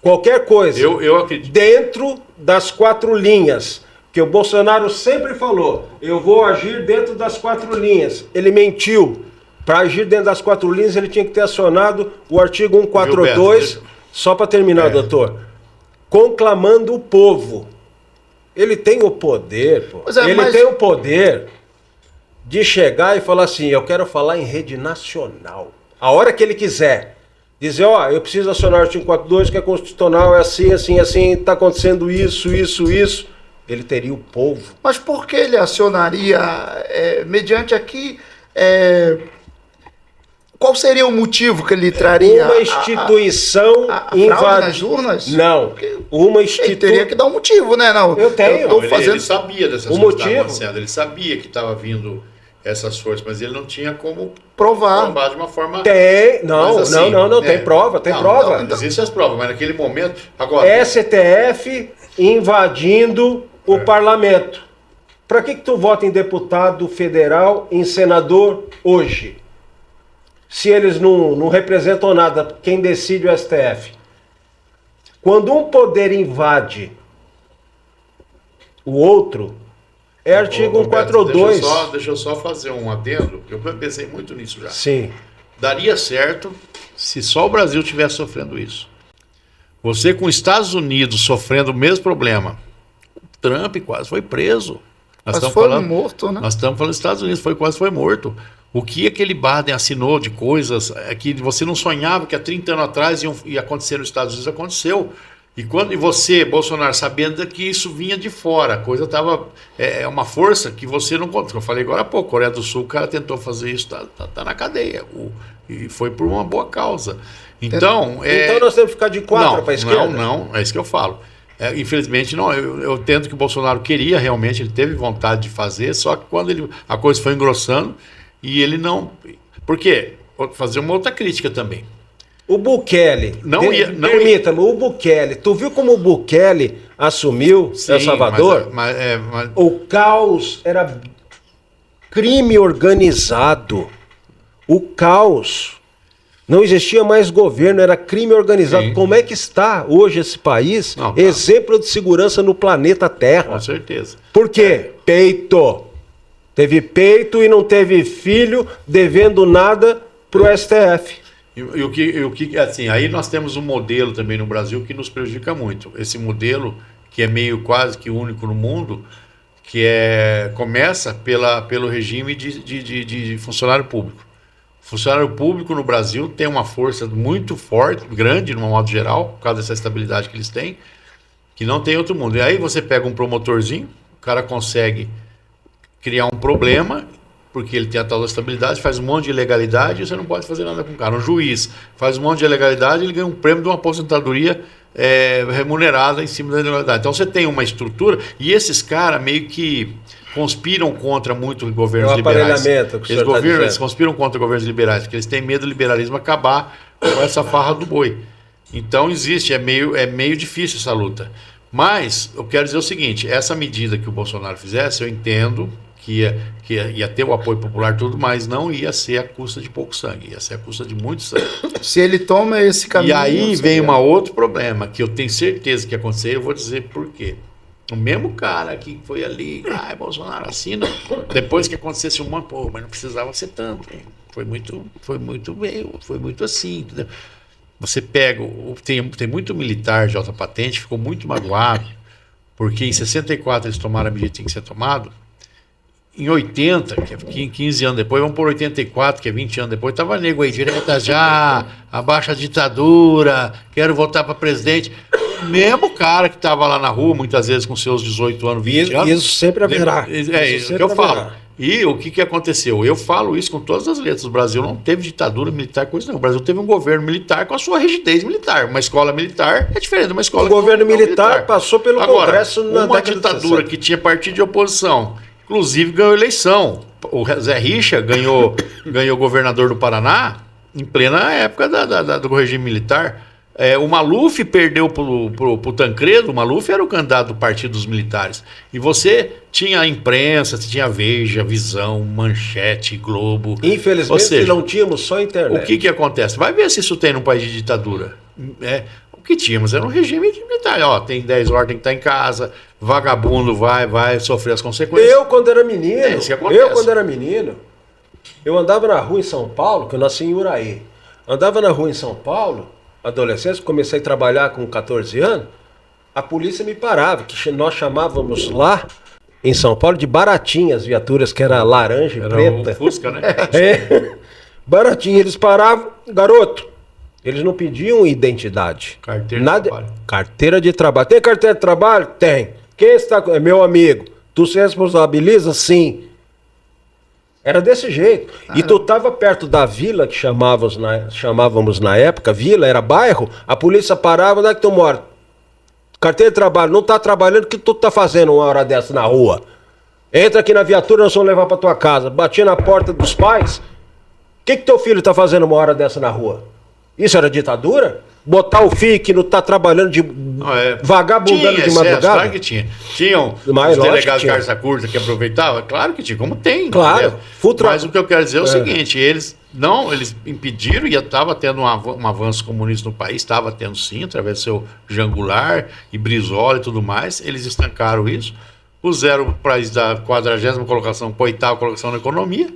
Qualquer coisa. Eu acredito. Dentro das 4 linhas. Que o Bolsonaro sempre falou, eu vou agir dentro das 4 linhas. Ele mentiu. Para agir dentro das 4 linhas, ele tinha que ter acionado o artigo 142, só para terminar, doutor. Conclamando o povo. Ele tem o poder, pô. Pois é, Ele mas- tem o poder de chegar e falar assim, eu quero falar em rede nacional. A hora que ele quiser. Dizer, ó, eu preciso acionar o artigo 542, que é constitucional, é assim, assim, assim, tá acontecendo isso, isso, isso. Ele teria o povo. Mas por que ele acionaria, mediante aqui, qual seria o motivo que ele traria? Uma instituição a fraude nas urnas? Não, uma Ele instituição... teria que dar um motivo, né? Não, Eu tenho. tô Ele fazendo... sabia dessas O coisas que estavam motivo? acontecendo. Ele sabia que estava vindo essas forças, mas ele não tinha como provar. provar de uma forma... Tem, não, Mas assim, não, tem prova, tem não, prova. Não, existem as provas, mas naquele momento... Agora, STF invadindo o parlamento. Para que tu vota em deputado federal, em senador hoje? Se eles não representam nada, quem decide é o STF. Quando um poder invade o outro, é artigo Roberto, 142. Deixa eu só fazer um adendo, eu pensei muito nisso já. Sim. Daria certo se só o Brasil estivesse sofrendo isso. Você com os Estados Unidos sofrendo o mesmo problema. Trump quase foi preso. Mas foi morto, né? Nós estamos falando dos Estados Unidos, quase foi morto. O que aquele Biden assinou de coisas que você não sonhava que há 30 anos atrás ia acontecer nos Estados Unidos, aconteceu. E você, Bolsonaro, sabendo que isso vinha de fora, a coisa estava... É uma força que você não conta. Eu falei agora há pouco, Coreia do Sul, o cara tentou fazer isso, tá na cadeia. E foi por uma boa causa. Então... Então nós temos que ficar de quatro para a esquerda? Não, é isso que eu falo. Infelizmente, não. Eu tento que o Bolsonaro queria realmente, ele teve vontade de fazer, só que quando a coisa foi engrossando e ele não... Por quê? Vou fazer uma outra crítica também. O Bukele, permita-me, o Bukele, tu viu como o Bukele assumiu El Salvador? Mas O caos era crime organizado. O caos. Não existia mais governo, era crime organizado. Sim. Como é que está hoje esse país? Não, tá. Exemplo de segurança no planeta Terra. com certeza. Por quê? Peito. Teve peito e não teve filho devendo nada pro STF. E o que assim, aí nós temos um modelo também no Brasil que nos prejudica muito. Esse modelo, que é meio quase que único no mundo, que começa pelo regime de funcionário público. O funcionário público no Brasil tem uma força muito forte, grande, no modo geral, por causa dessa estabilidade que eles têm, que não tem outro mundo. E aí você pega um promotorzinho, o cara consegue criar um problema, porque ele tem a tal da estabilidade, faz um monte de ilegalidade e você não pode fazer nada com o cara. Um juiz faz um monte de ilegalidade, ele ganha um prêmio de uma aposentadoria remunerada em cima da ilegalidade. Então você tem uma estrutura, e esses caras meio que conspiram contra muito governos liberais. Eles conspiram contra governos liberais, porque eles têm medo do liberalismo acabar com essa farra do boi. Então existe, é meio difícil essa luta. Mas eu quero dizer o seguinte, essa medida que o Bolsonaro fizesse, eu entendo que ia ter o apoio popular e tudo, mas não ia ser a custa de pouco sangue, ia ser a custa de muito sangue. Se ele toma esse caminho... E aí vem um outro problema, que eu tenho certeza que ia acontecer, eu vou dizer por quê. O mesmo cara que foi ali, Bolsonaro assina, depois que acontecesse uma, mas não precisava ser tanto, hein? Foi muito assim, entendeu? Você pega, tem muito militar de alta patente, ficou muito magoado, porque em 64 eles tomaram a medida que tinha que ser tomado. Em 80, que é 15 anos depois, vamos por 84, que é 20 anos depois, estava nego aí, direta já, abaixa a ditadura, quero voltar para presidente. Mesmo cara que estava lá na rua, muitas vezes com seus 18 anos, 20 anos. Isso sempre haverá. É isso que eu falo. E o que aconteceu? Eu falo isso com todas as letras. O Brasil não teve ditadura militar, coisa não. O Brasil teve um governo militar com a sua rigidez militar. Uma escola militar é diferente de uma escola... O governo militar passou pelo Congresso na uma ditadura que tinha partido de oposição, inclusive ganhou eleição. O Zé Richa ganhou governador do Paraná em plena época do regime militar. O Maluf perdeu pro Tancredo. O Maluf era o candidato do Partido dos Militares. E você tinha a imprensa, você tinha a Veja, Visão, Manchete, Globo. Infelizmente não tínhamos só internet. O que acontece? Vai ver se isso tem num país de ditadura. O que tínhamos era um regime militar. Tem 10 horas, tem que estar em casa, vagabundo vai sofrer as consequências. Eu, quando era menino, eu andava na rua em São Paulo, que eu nasci em Uraí. Andava na rua em São Paulo, adolescente, comecei a trabalhar com 14 anos, a polícia me parava, que nós chamávamos lá em São Paulo de baratinha as viaturas, que era laranja e Era preta. o Fusca, né? Baratinha, eles paravam, garoto, eles não pediam identidade. Carteira de trabalho. Carteira de trabalho. Tem carteira de trabalho? Tem. Quem está com... É meu amigo. Tu se responsabiliza? Sim. Era desse jeito. E tu tava perto da vila, que chamávamos na época, vila, era bairro, a polícia parava, onde é que tu mora? Carteira de trabalho, não tá trabalhando, o que tu tá fazendo uma hora dessa na rua? Entra aqui na viatura, nós vamos levar pra tua casa. Batia na porta dos pais. O que teu filho tá fazendo uma hora dessa na rua? Isso era ditadura? Botar o filho que não tá trabalhando de vagabundando de madrugada? Claro que tinha. Tinham os delegados de carça curta que aproveitavam? Claro que tinha, como tem. Claro. Mas o que eu quero dizer é o seguinte, eles impediram e estava tendo um avanço comunista no país, estava tendo sim, através do seu Jangular e Brizola e tudo mais, eles estancaram isso, puseram o país da 40ª colocação para a 8ª colocação na economia,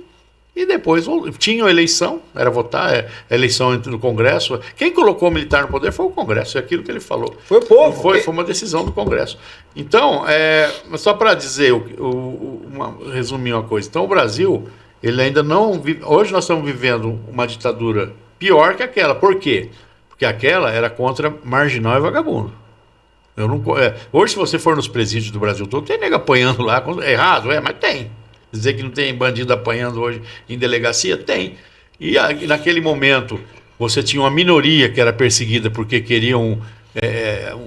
e depois tinham eleição, era votar, eleição no Congresso. Quem colocou o militar no poder foi o Congresso, é aquilo que ele falou. Foi o povo. Foi uma decisão do Congresso. Então, só para dizer, resumir uma coisa. Então, o Brasil, ele ainda não vive. Hoje nós estamos vivendo uma ditadura pior que aquela. Por quê? Porque aquela era contra marginal e vagabundo. Hoje, se você for nos presídios do Brasil todo, tem nego apanhando lá. É errado, mas tem. Dizer que não tem bandido apanhando hoje em delegacia? Tem. E naquele momento, você tinha uma minoria que era perseguida porque queriam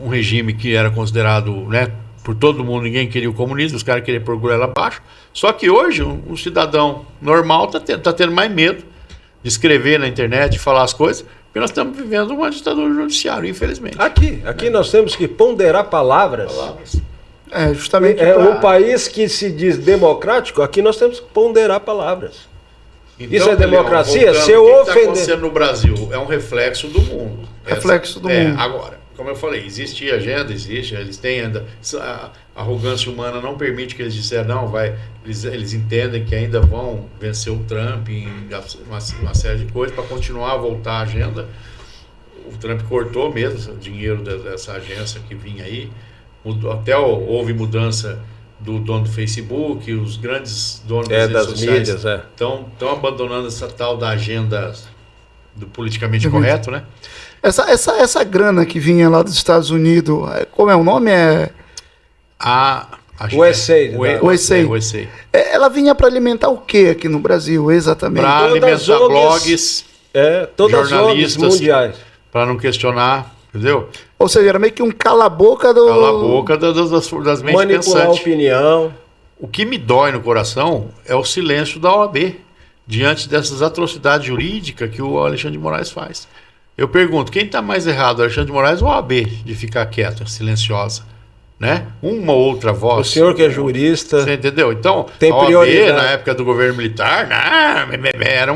um regime que era considerado, né, por todo mundo, ninguém queria o comunismo, os caras queriam pôr goela abaixo. Só que hoje, um cidadão normal está tendo mais medo de escrever na internet, de falar as coisas, porque nós estamos vivendo uma ditadura judiciária, infelizmente. Aqui nós temos que ponderar palavras. Justamente. Um país que se diz democrático, aqui nós temos que ponderar palavras. Então, isso é democracia? Voltando, se eu o que ofender. está acontecendo no Brasil é um reflexo do mundo. Reflexo do mundo. Agora, como eu falei, existe agenda, eles têm ainda. A arrogância humana não permite que eles disseram, não, eles entendem que ainda vão vencer o Trump em uma série de coisas para continuar a voltar a agenda. O Trump cortou mesmo o dinheiro dessa agência que vinha aí. Até houve mudança do dono do Facebook, os grandes donos das redes sociais estão abandonando essa tal da agenda do politicamente correto, né? Essa grana que vinha lá dos Estados Unidos, como é o nome? USA. Ela vinha para alimentar o que aqui no Brasil, exatamente? Para alimentar blogs, todas jornalistas, as mundiais. Para não questionar, entendeu? Ou seja, era meio que um cala-boca das mentes manipular pensantes. a opinião. O que me dói no coração é o silêncio da OAB diante dessas atrocidades jurídicas que o Alexandre de Moraes faz. Eu pergunto, quem está mais errado, Alexandre de Moraes ou a OAB, de ficar quieta, silenciosa? Né? Uma ou outra voz. O senhor que é jurista... Você entendeu? Então, tem a OAB, prioridade. na época do governo militar, era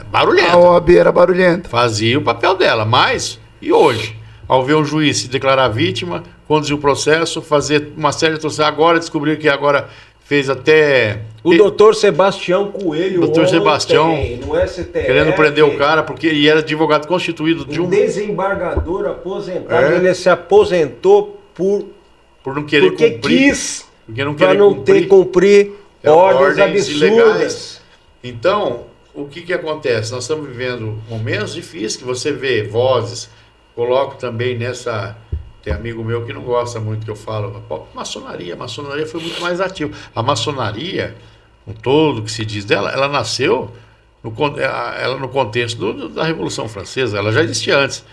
barulhenta. A OAB era barulhenta. Fazia o papel dela, mas... E hoje? Ao ver um juiz se declarar vítima, conduzir o processo, fazer uma série de atrocidades, agora descobriu que agora fez até... O doutor Sebastião Coelho, doutor Sebastião, no STF, querendo prender o cara, porque ele era advogado constituído de um... desembargador aposentado, ele se aposentou por não querer porque cumprir. Quis, porque não para querer não ter cumprir ordens absurdas. Ilegais. Então, o que acontece? Nós estamos vivendo momentos difíceis que você vê vozes. Coloco também nessa... Tem amigo meu que não gosta muito que eu falo. Maçonaria. A maçonaria foi muito mais ativa. A maçonaria, com todo o que se diz dela, ela nasceu no contexto da Revolução Francesa. Ela já existia antes.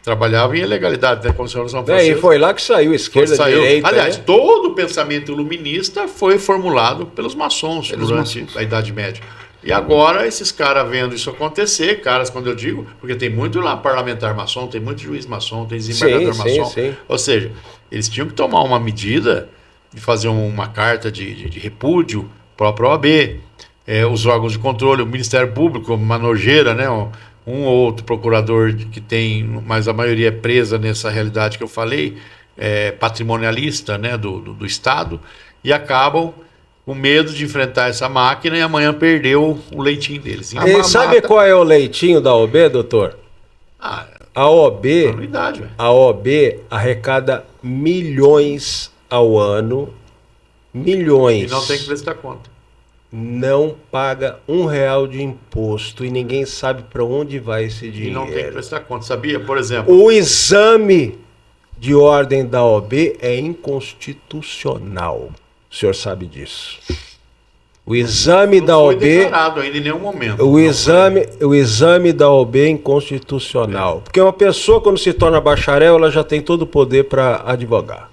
Trabalhava em ilegalidade, né? Como a Revolução Francesa. E foi lá que saiu esquerda, direita. Aliás, todo o pensamento iluminista foi formulado pelos maçons durante a Idade Média. E agora, esses caras vendo isso acontecer, quando eu digo, porque tem muito lá parlamentar maçom, tem muito juiz maçom, tem desembargador maçom. Sim. Ou seja, eles tinham que tomar uma medida de fazer uma carta de repúdio próprio OAB, os órgãos de controle, o Ministério Público, uma nojeira, né? Um ou outro procurador que tem, mas a maioria é presa nessa realidade que eu falei, patrimonialista, né? do Estado, e acabam com medo de enfrentar essa máquina e amanhã perdeu o leitinho deles. E sabe qual é o leitinho da OAB, doutor? Anuidade, velho. A OAB arrecada milhões ao ano. Milhões. E não tem que prestar conta. Não paga R$1 de imposto e ninguém sabe para onde vai esse E dinheiro. não tem que prestar conta. Sabia? Por exemplo... O exame de ordem da OAB é inconstitucional. O senhor sabe disso. O exame da Não foi OAB... declarado ainda em nenhum momento. O exame da OAB é inconstitucional. Porque uma pessoa, quando se torna bacharel, ela já tem todo o poder para advogar.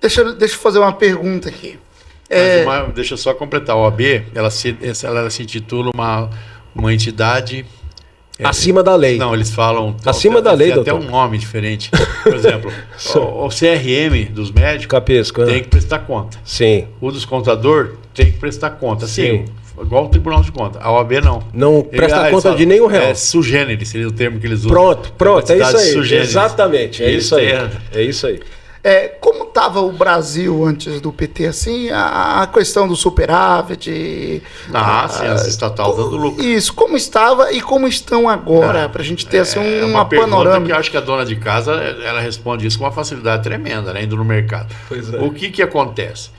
Deixa eu fazer uma pergunta aqui. Deixa eu só completar. A OAB, ela se intitula uma entidade... Acima da lei. Não, eles falam... Acima da lei, tem até doutor. um nome diferente. Por exemplo, o CRM dos médicos Capesco, tem que prestar conta. Sim. O dos contadores tem que prestar conta. Sim. Igual o Tribunal de Contas. A OAB não. Não presta eles conta falam, de nenhum real. É sugênere, seria o termo que eles usam. Pronto, é isso aí. Sugêneres. Exatamente, é isso aí. É. É isso aí. Como estava o Brasil antes do PT, assim, a questão do superávit? Sim, as estatal dando lucro. Isso, como estava e como estão agora, para a gente ter assim, uma pergunta panorâmica. que eu acho que a dona de casa, ela responde isso com uma facilidade tremenda, né, indo no mercado. Pois é. O que acontece?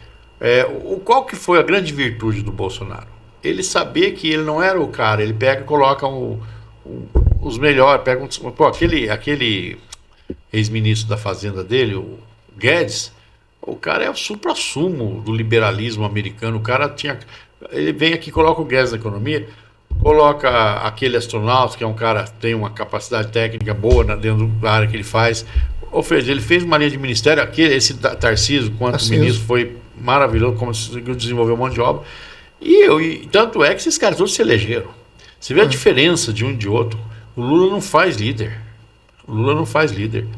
Qual que foi a grande virtude do Bolsonaro? Ele sabia que ele não era o cara, ele pega e coloca os melhores, aquele ex-ministro da fazenda dele, o Guedes, o cara é o supra-sumo do liberalismo americano. O cara ele vem aqui, coloca o Guedes na economia, coloca aquele astronauta, que é um cara que tem uma capacidade técnica boa dentro da área que ele faz. Ele fez uma linha de ministério, esse Tarcísio, quanto ministro, foi maravilhoso, como conseguiu desenvolver um monte de obra. E tanto é que esses caras todos se elegeram. Você vê a diferença de um e de outro. O Lula não faz líder.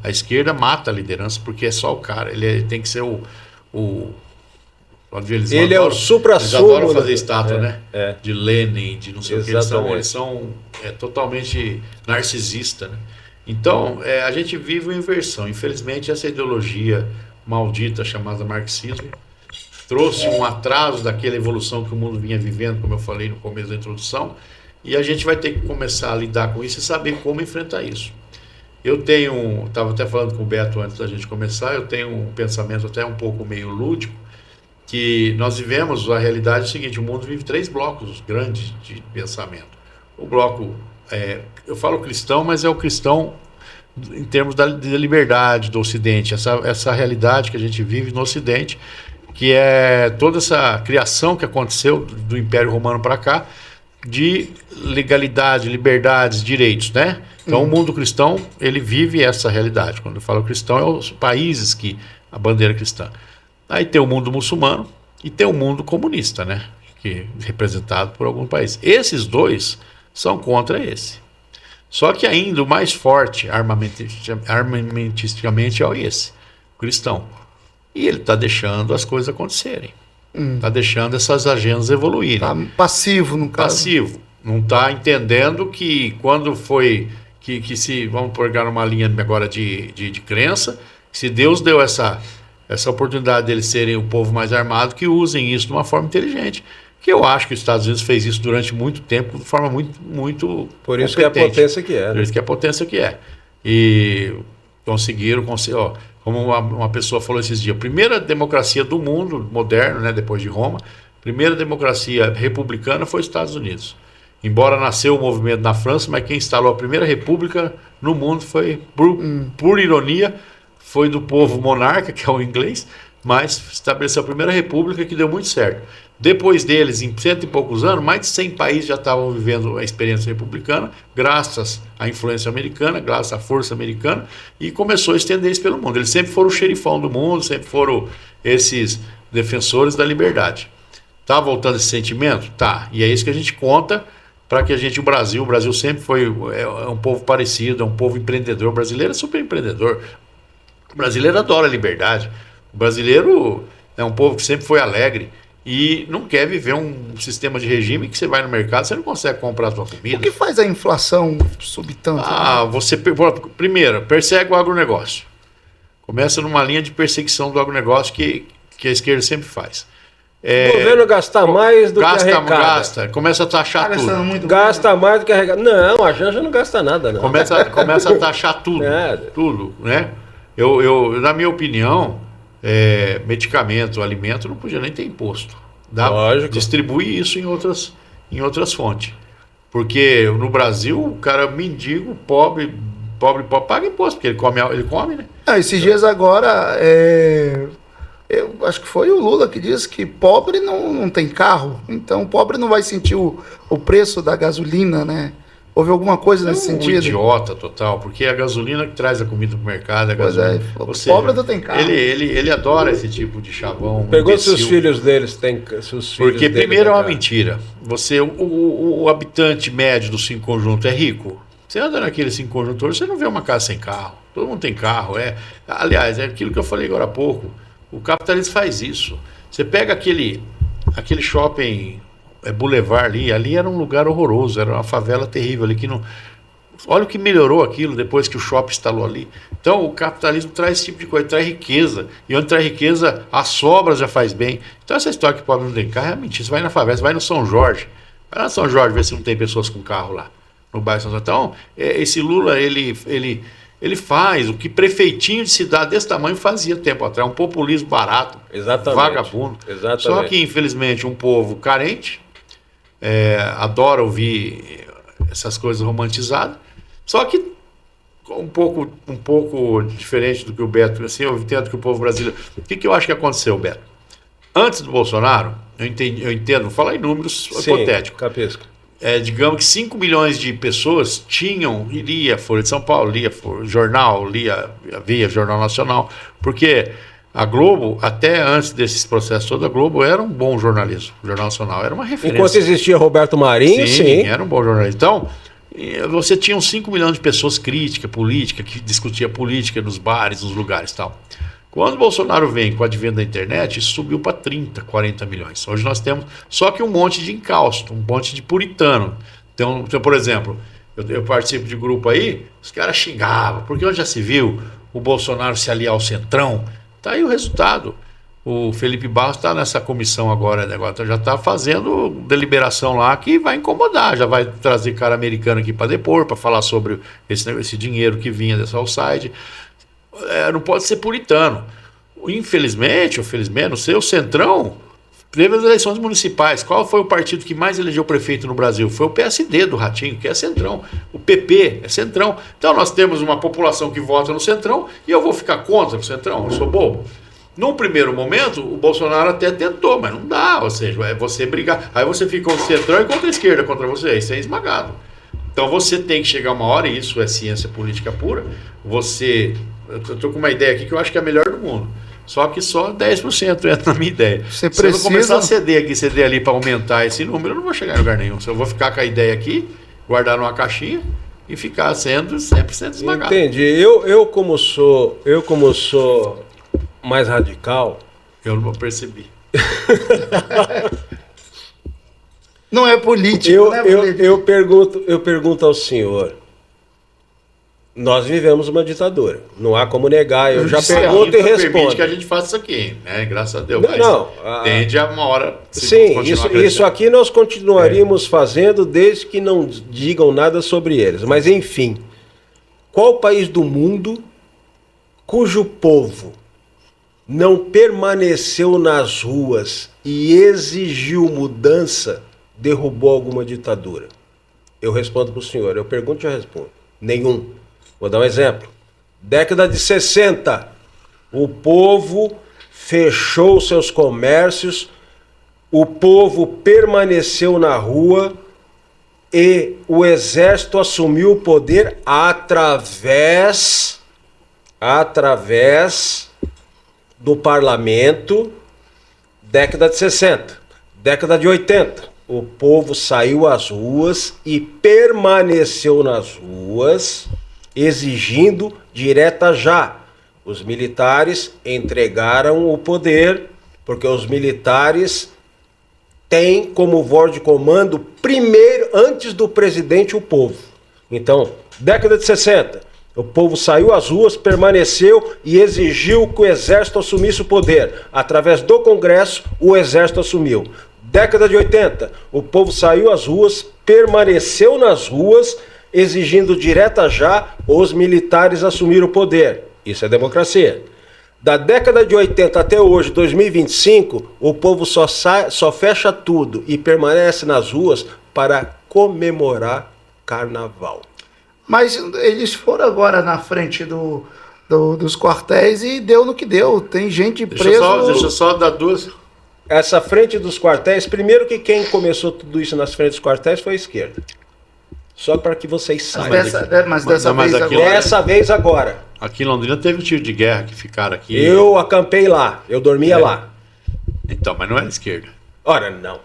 A esquerda mata a liderança porque é só o cara. Ele tem que ser Ele é o supra-sumo. Eles adoram fazer estátua, né? De Lenin, de não sei o que. Eles são totalmente narcisistas, né? Então, a gente vive uma inversão. Infelizmente, essa ideologia maldita chamada marxismo trouxe um atraso daquela evolução que o mundo vinha vivendo, como eu falei no começo da introdução, e a gente vai ter que começar a lidar com isso e saber como enfrentar isso. Estava até falando com o Beto antes da gente começar, eu tenho um pensamento até um pouco meio lúdico, que nós vivemos, a realidade é o seguinte: o mundo vive 3 blocos grandes de pensamento. O bloco, eu falo cristão, mas é o cristão em termos da liberdade do Ocidente, essa realidade que a gente vive no Ocidente, que é toda essa criação que aconteceu do Império Romano para cá, de legalidade, liberdades, direitos, né? Então, o mundo cristão, ele vive essa realidade. Quando eu falo cristão, é os países que a bandeira cristã. Aí tem o mundo muçulmano e tem o mundo comunista, né? Que é representado por alguns países. Esses dois são contra esse. Só que ainda o mais forte armamentisticamente é esse, o cristão. E ele está deixando as coisas acontecerem. Está deixando essas agendas evoluírem. Tá passivo, no caso. Passivo. Não está entendendo que quando foi... Que se, vamos pegar uma linha agora de crença, se Deus deu essa oportunidade deles serem o povo mais armado, que usem isso de uma forma inteligente. Que eu acho que os Estados Unidos fez isso durante muito tempo, de forma muito Por isso competente. Que é a potência que é. Por isso que é a potência que é. E conseguiram, como uma pessoa falou esses dias, a primeira democracia do mundo moderno, né, depois de Roma, a primeira democracia republicana foi os Estados Unidos. Embora nasceu o movimento na França, mas quem instalou a primeira república no mundo foi, por ironia, foi do povo monarca, que é o inglês, mas estabeleceu a primeira república, que deu muito certo. Depois deles, em 100 e poucos anos, mais de 100 países já estavam vivendo a experiência republicana, graças à influência americana, graças à força americana, e começou a estender isso pelo mundo. Eles sempre foram o xerifão do mundo, sempre foram esses defensores da liberdade. Tá voltando esse sentimento? Tá. E é isso que a gente conta para que o Brasil sempre foi um povo parecido, é um povo empreendedor. O brasileiro é super empreendedor. O brasileiro adora a liberdade. O brasileiro é um povo que sempre foi alegre e não quer viver um sistema de regime que você vai no mercado, você não consegue comprar a sua comida. O que faz a inflação subir tanto? Primeiro, persegue o agronegócio. Começa numa linha de perseguição do agronegócio que a esquerda sempre faz. O governo gasta mais do que arrecada. Gasta, começa a taxar tudo. Gasta mais do que arrecada. Não, a Janja não gasta nada, não. Começa a taxar tudo. Tudo, né? Na minha opinião, medicamento, alimento, não podia nem ter imposto. Lógico. Distribui isso em outras fontes. Porque no Brasil, o cara mendigo, pobre, paga imposto, porque ele come, né? Esses dias agora, eu acho que foi o Lula que disse que pobre não tem carro, então pobre não vai sentir o preço da gasolina, né? Houve alguma coisa nesse sentido? Idiota total, porque é a gasolina que traz a comida pro mercado, a gasolina. Pobre não tem carro. Ele adora esse tipo de chavão. Pegou se os filhos deles têm. Porque primeiro é uma mentira. O habitante médio do 5 conjunto é rico. Você anda naquele 5 conjunto, você não vê uma casa sem carro. Todo mundo tem carro. Aliás, é aquilo que eu falei agora há pouco. O capitalismo faz isso. Você pega aquele shopping Boulevard ali era um lugar horroroso, era uma favela terrível ali que não. Olha o que melhorou aquilo depois que o shopping instalou ali. Então o capitalismo traz esse tipo de coisa, traz riqueza. E onde traz riqueza, as sobras já faz bem. Então essa história que o pobre não tem carro é mentira. Você vai na favela, você vai no São Jorge. Vai na São Jorge ver se não tem pessoas com carro lá. No bairro São Jorge. Então, esse Lula, ele faz o que prefeitinho de cidade desse tamanho fazia tempo atrás. Um populismo barato. Exatamente. Vagabundo. Exatamente. Só que, infelizmente, um povo carente adora ouvir essas coisas romantizadas. Só que um pouco diferente do que o Beto, assim, eu entendo que o povo brasileiro... O que eu acho que aconteceu, Beto? Antes do Bolsonaro, eu entendo, vou falar em números hipotéticos. Capisco. Digamos que 5 milhões de pessoas lia Folha de São Paulo, lia jornal, via Jornal Nacional, porque a Globo, até antes desses processos todos, a Globo era um bom jornalismo. O Jornal Nacional era uma referência. Enquanto existia Roberto Marinho, sim. Era um bom jornalismo. Então, você tinha uns 5 milhões de pessoas críticas, política, que discutia política nos bares, nos lugares e tal. Quando o Bolsonaro vem com o advento da internet, isso subiu para 30, 40 milhões. Hoje nós temos só que um monte de encausto, um monte de puritano. Então, por exemplo, eu participo de grupo aí, os caras xingavam, porque onde já se viu o Bolsonaro se aliar ao Centrão. Está aí o resultado. O Felipe Barros está nessa comissão agora, já está fazendo deliberação lá que vai incomodar, já vai trazer cara americano aqui para depor, para falar sobre esse dinheiro que vinha dessa outside. Não pode ser puritano. Infelizmente, ou felizmente, não sei, o Centrão teve as eleições municipais. Qual foi o partido que mais elegeu prefeito no Brasil? Foi o PSD do Ratinho, que é Centrão. O PP é Centrão. Então nós temos uma população que vota no Centrão e eu vou ficar contra o Centrão? Eu sou bobo? Num primeiro momento, o Bolsonaro até tentou, mas não dá. Ou seja, é você brigar. Aí você fica o Centrão e contra a esquerda contra você. Aí você é esmagado. Então você tem que chegar uma hora, e isso é ciência política pura, eu estou com uma ideia aqui que eu acho que é a melhor do mundo. Só que só 10% entra na minha ideha. Se eu não começar a ceder aqui, ceder ali para aumentar esse número, eu não vou chegar em lugar nenhum. Se eu vou ficar com a ideia aqui, guardar numa caixinha e ficar sendo sempre esmagado. Entendi. Eu como sou mais radical... Eu não percebi. Não é político, eu pergunto ao senhor. Nós vivemos uma ditadura. Não há como negar. Eu já pergunto e respondo. Permite que a gente faça isso aqui, né? Graças a Deus. Tende a uma hora. Sim, isso aqui nós continuaríamos fazendo desde que não digam nada sobre eles. Mas enfim, qual país do mundo cujo povo não permaneceu nas ruas e exigiu mudança derrubou alguma ditadura? Eu respondo para o senhor. Eu pergunto e já respondo. Nenhum. Vou dar um exemplo. Década de 60, o povo fechou seus comércios, o povo permaneceu na rua e o exército assumiu o poder através do parlamento. Década de 60, década de 80, o povo saiu às ruas e permaneceu nas ruas exigindo direta já. Os militares entregaram o poder, porque os militares têm como voz de comando primeiro, antes do presidente, o povo. Então, década de 60, O povo saiu às ruas, permaneceu e exigiu que o Exército assumisse o poder. Através do Congresso, o Exército assumiu. Década de 80, o povo saiu às ruas, permaneceu nas ruas, exigindo direta já os militares assumirem o poder. Isso é democracia. Da década de 80 até hoje, 2025, o povo só fecha tudo e permanece nas ruas para comemorar carnaval. Mas eles foram agora na frente dos quartéis e deu no que deu. Tem gente presa. Deixa eu só dar duas. Essa frente dos quartéis, primeiro que quem começou tudo isso nas frentes dos quartéis foi a esquerda. Só para que vocês saibam. Mas dessa vez aqui, agora. Dessa vez agora. Aqui em Londrina teve um tiro de guerra que ficaram aqui. Eu acampei lá, eu dormia lá. Então, mas não era esquerda. Ora, não.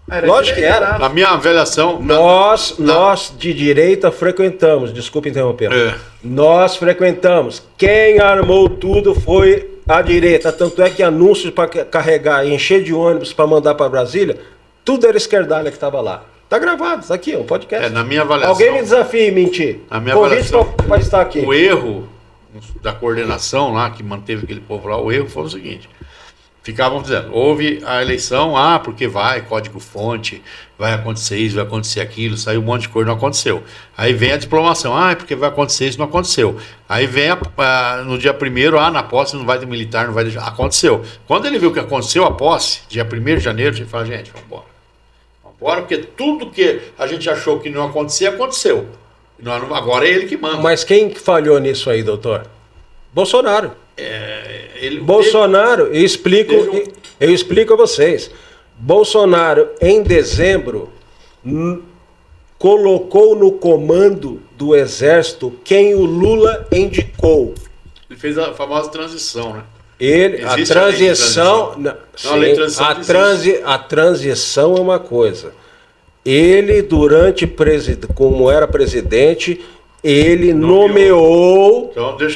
Era Lógico que era. Na minha avaliação... Nós de direita frequentamos, desculpa interromper. Nós frequentamos. Quem armou tudo foi a direita. Tanto é que anúncios para carregar, encher de ônibus para mandar para Brasília, tudo era esquerdalha que estava lá. Tá gravado, tá aqui, um podcast. Na minha avaliação... Alguém me desafie mentir. Na minha Convite avaliação, para estar aqui. O erro da coordenação lá, que manteve aquele povo lá, o erro foi o seguinte: ficavam dizendo, houve a eleição, porque vai, código-fonte, vai acontecer isso, vai acontecer aquilo, saiu um monte de coisa, não aconteceu. Aí vem a diplomação, porque vai acontecer isso, não aconteceu. Aí vem no dia 1º, na posse não vai ter militar, não vai deixar. Aconteceu. Quando ele viu que aconteceu a posse, dia 1º de janeiro, ele fala, gente, vamos embora. Porque tudo que a gente achou que não acontecia, aconteceu. Agora é ele que manda. Mas quem falhou nisso aí, doutor? Bolsonaro. Bolsonaro, eu explico a vocês. Bolsonaro, em dezembro, colocou no comando do Exército quem o Lula indicou. Ele fez a famosa transição, né? A transição é uma coisa. Ele, como era presidente, ele nomeou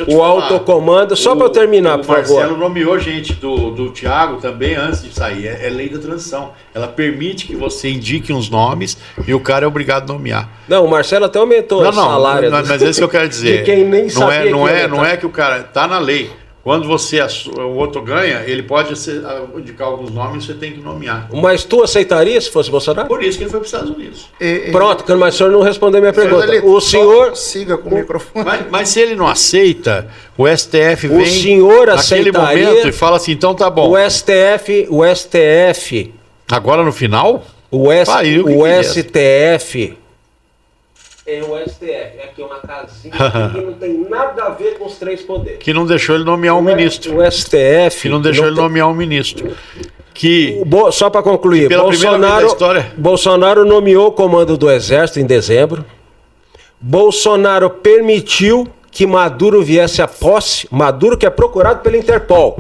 o autocomando. Só para eu terminar, por favor. O Marcelo nomeou gente do Thiago também antes de sair. É lei da transição. Ela permite que você indique uns nomes e o cara é obrigado a nomear. Não, o Marcelo até aumentou o salário. Mas é isso que eu quero dizer. De quem nem sabia não é que o cara está na lei. Quando o outro ganha, ele pode indicar alguns nomes e você tem que nomear. Mas tu aceitaria se fosse Bolsonaro? Por isso que ele foi para os Estados Unidos. Pronto, mas o senhor não respondeu minha pergunta. O senhor... Siga com o microfone. Mas se ele não aceita, o STF vem naquele momento e fala assim, então tá bom. O STF... Agora no final? O STF... É o STF, é aqui uma casinha que não tem nada a ver com os três poderes. Que não deixou ele nomear um ministro. O STF... Que não deixou ele nomear um ministro. Só para concluir, Bolsonaro nomeou o comando do Exército em dezembro. Bolsonaro permitiu que Maduro viesse à posse. Maduro, que é procurado pela Interpol.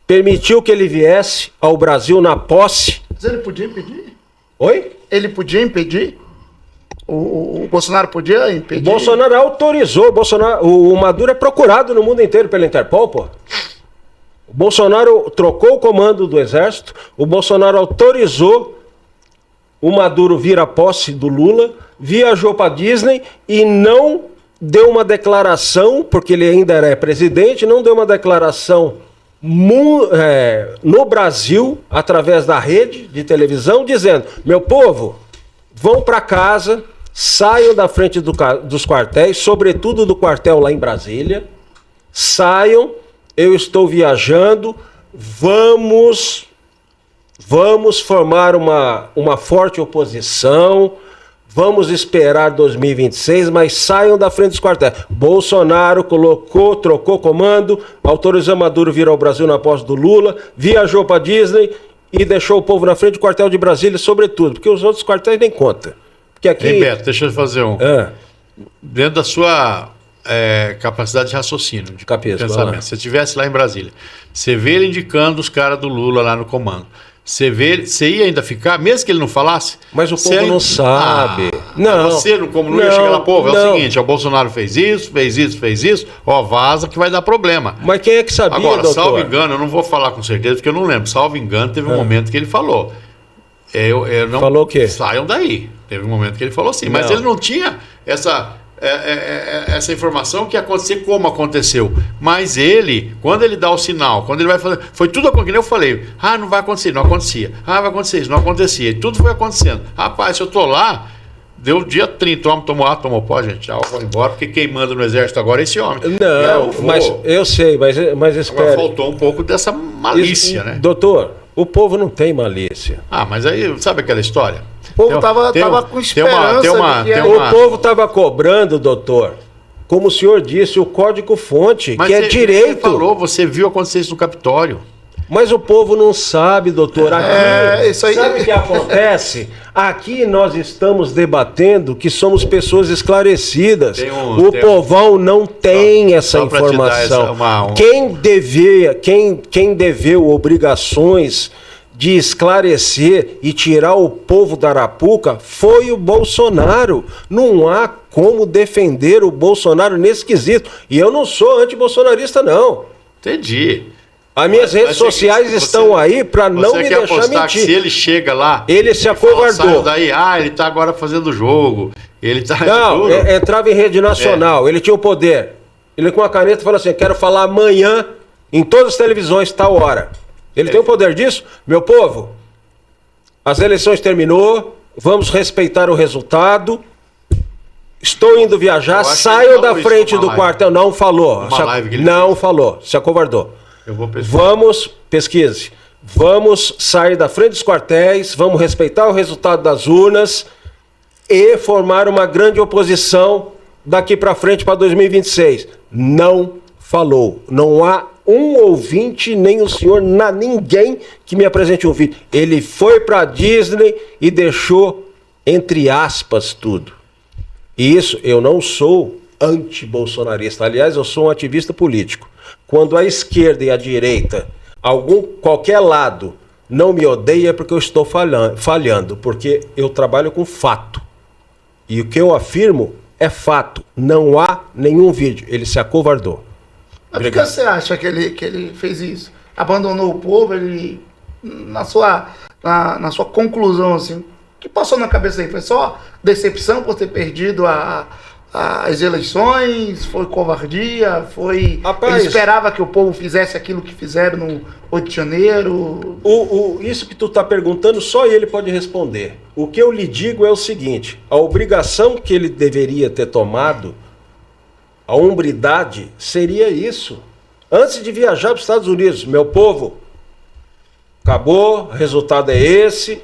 Permitiu que ele viesse ao Brasil na posse. Mas ele podia impedir? Oi? Ele podia impedir? O Bolsonaro podia impedir? O Bolsonaro autorizou. O Maduro é procurado no mundo inteiro pela Interpol, pô. O Bolsonaro trocou o comando do Exército. O Bolsonaro autorizou o Maduro vir à posse do Lula. Viajou para Disney e não deu uma declaração, porque ele ainda era presidente, não deu uma declaração no Brasil, através da rede de televisão, dizendo: meu povo, vão para casa, saiam da frente dos quartéis, sobretudo do quartel lá em Brasília, saiam, eu estou viajando, vamos formar uma forte oposição, vamos esperar 2026, mas saiam da frente dos quartéis. Bolsonaro trocou comando, autorizou Maduro vir ao Brasil na posse do Lula, viajou para Disney e deixou o povo na frente do quartel de Brasília, sobretudo, porque os outros quartéis nem contam. Porque aqui... Ei, Beto, deixa eu fazer dentro da sua capacidade de raciocínio, de pensamento. Se você estivesse lá em Brasília, você vê ele indicando os caras do Lula lá no comando. Você ia ainda ficar, mesmo que ele não falasse? Mas o povo não sabe. Você, como não ia chegar lá, povo, é o seguinte, o Bolsonaro fez isso, vaza que vai dar problema. Mas quem é que sabia, agora, doutor? salvo engano, eu não vou falar com certeza, porque eu não lembro, salvo engano, teve um momento que ele falou. Falou o quê? Saiam daí. Teve um momento que ele falou assim, mas ele não tinha essa informação que ia acontecer como aconteceu. Mas ele, quando ele dá o sinal, quando ele vai fazer, foi tudo como eu falei. Não vai acontecer, não acontecia. Vai acontecer isso, não acontecia. E tudo foi acontecendo. Rapaz, se eu tô lá, deu dia 30, o homem tomou pó, gente. Já vou embora, porque quem manda no exército agora é esse homem. Não, mas eu sei, mas espera. Agora faltou um pouco dessa malícia, né? Doutor, o povo não tem malícia. Mas aí, sabe aquela história? O povo tava com esperança O povo estava cobrando, doutor, como o senhor disse, o código-fonte, que é direito. Você falou, você viu acontecer isso no Capitólio. Mas o povo não sabe, doutor. Aqui, isso aí... Sabe o que acontece? Aqui nós estamos debatendo que somos pessoas esclarecidas. O povão não tem essa informação. Quem deveu obrigações de esclarecer e tirar o povo da arapuca foi o Bolsonaro. Não há como defender o Bolsonaro nesse quesito. E eu não sou antibolsonarista, não. Entendi. As minhas redes sociais estão aí para não me deixar mentir. Que se ele chega lá, ele se acovardou. Daí, ele tá agora fazendo jogo. Ele tá. Não, entrava em rede nacional. Ele tinha o poder. Ele com a caneta falou assim: quero falar amanhã em todas as televisões, tal hora. Ele tem o poder disso? Meu povo, as eleições terminou, vamos respeitar o resultado. Estou indo viajar, saio da frente do quartel. Não falou. Não falou, se acovardou. Eu vou pesquisar. Vamos, pesquise. Vamos sair da frente dos quartéis, vamos respeitar o resultado das urnas e formar uma grande oposição daqui para frente para 2026. Não falou. Não há um ouvinte, nem o senhor, ninguém que me apresente um vídeo. Ele foi para a Disney e deixou, entre aspas, tudo. E isso, eu não sou anti-bolsonarista. Aliás, eu sou um ativista político. Quando a esquerda e a direita, qualquer lado, não me odeia é porque eu estou falhando, porque eu trabalho com fato. E o que eu afirmo é fato. Não há nenhum vídeo. Ele se acovardou. Mas por que você acha que ele fez isso? Abandonou o povo, ele... Na sua conclusão, assim, o que passou na cabeça aí? Foi só decepção por ter perdido as eleições? Foi covardia? Rapaz, ele esperava que o povo fizesse aquilo que fizeram no 8 de janeiro? Isso que tu está perguntando, só ele pode responder. O que eu lhe digo é o seguinte: a obrigação que ele deveria ter tomado, a hombridade, seria isso. Antes de viajar para os Estados Unidos, meu povo, acabou, o resultado é esse,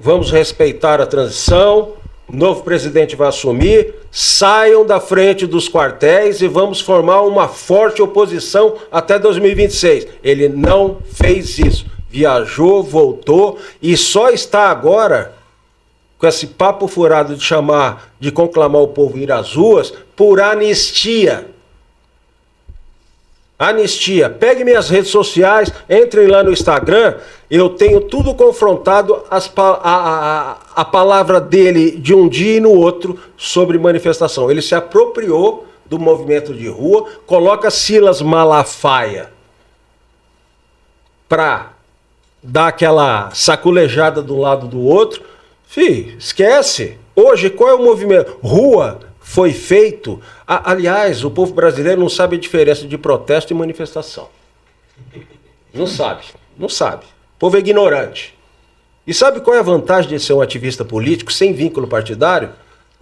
vamos respeitar a transição, o novo presidente vai assumir, saiam da frente dos quartéis e vamos formar uma forte oposição até 2026. Ele não fez isso. Viajou, voltou e só está agora com esse papo furado de conclamar o povo a ir às ruas por anistia. Anistia. Pegue minhas redes sociais, entrem lá no Instagram, eu tenho tudo confrontado, a palavra dele de um dia e no outro sobre manifestação. Ele se apropriou do movimento de rua, coloca Silas Malafaia para dar aquela saculejada de um lado do outro. Esquece. Hoje, qual é o movimento? Rua foi feito... Aliás, o povo brasileiro não sabe a diferença de protesto e manifestação. Não sabe. O povo é ignorante. E sabe qual é a vantagem de ser um ativista político sem vínculo partidário?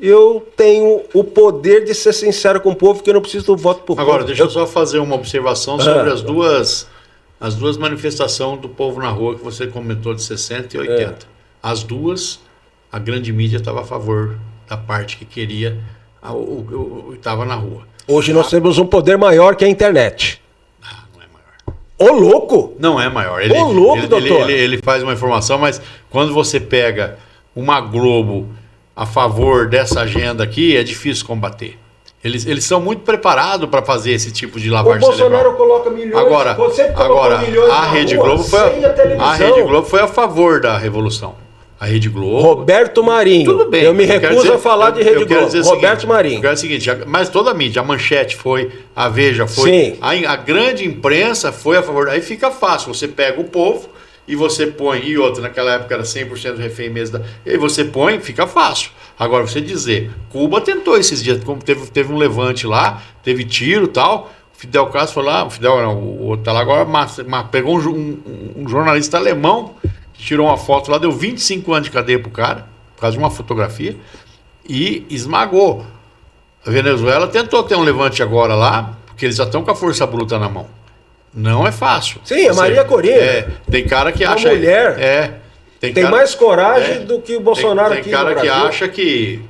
Eu tenho o poder de ser sincero com o povo, porque eu não preciso do voto por povo. Agora, deixa eu só fazer uma observação sobre as duas manifestações do povo na rua que você comentou de 60 e 80. As duas, a grande mídia estava a favor da parte que queria, estava na rua. Hoje nós temos um poder maior que a internet. Não é maior. Ô, louco! Não é maior. Doutor! Ele faz uma informação, mas quando você pega uma Globo a favor dessa agenda aqui, é difícil combater. Eles são muito preparados para fazer esse tipo de lavagem cerebral. O Bolsonaro coloca milhões... Agora a Rede Globo foi a favor da revolução. A Rede Globo... Roberto Marinho. Tudo bem. Eu me recuso a falar de Rede Globo. Roberto Marinho. Eu quero dizer o seguinte, mas toda a mídia, a Manchete foi, a Veja foi, sim. A grande imprensa foi a favor. Aí fica fácil, você pega o povo e você põe, e outra, naquela época era 100% refém mesmo, e aí você põe, fica fácil. Agora, você dizer, Cuba tentou esses dias, como teve um levante lá, teve tiro e tal, o Fidel Castro foi lá, o Fidel não, o outro tá lá agora, pegou um jornalista alemão, que tirou uma foto lá, deu 25 anos de cadeia pro cara, por causa de uma fotografia, e esmagou. A Venezuela tentou ter um levante agora lá, porque eles já estão com a força bruta na mão. Não é fácil. Sim, a Maria Corina. Tem cara que uma acha... mulher. Tem cara, mais coragem do que o Bolsonaro aqui no Brasil. Tem cara que acha que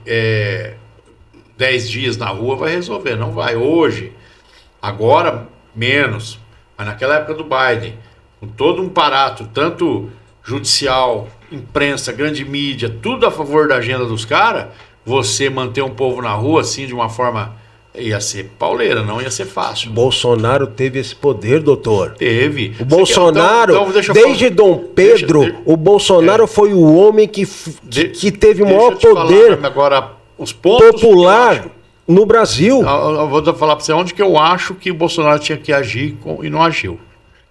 10 dias na rua vai resolver. Não vai. Hoje, agora, menos. Mas naquela época do Biden, com todo um aparato, tanto judicial, imprensa, grande mídia, tudo a favor da agenda dos caras, você manter um povo na rua assim, de uma forma... Ia ser pauleira, não ia ser fácil. Bolsonaro teve esse poder, doutor. Teve. O Bolsonaro, desde Dom Pedro, o Bolsonaro foi o homem que teve o maior poder agora, os pontos popular no Brasil. Eu vou falar para você onde que eu acho que o Bolsonaro tinha que agir e não agiu.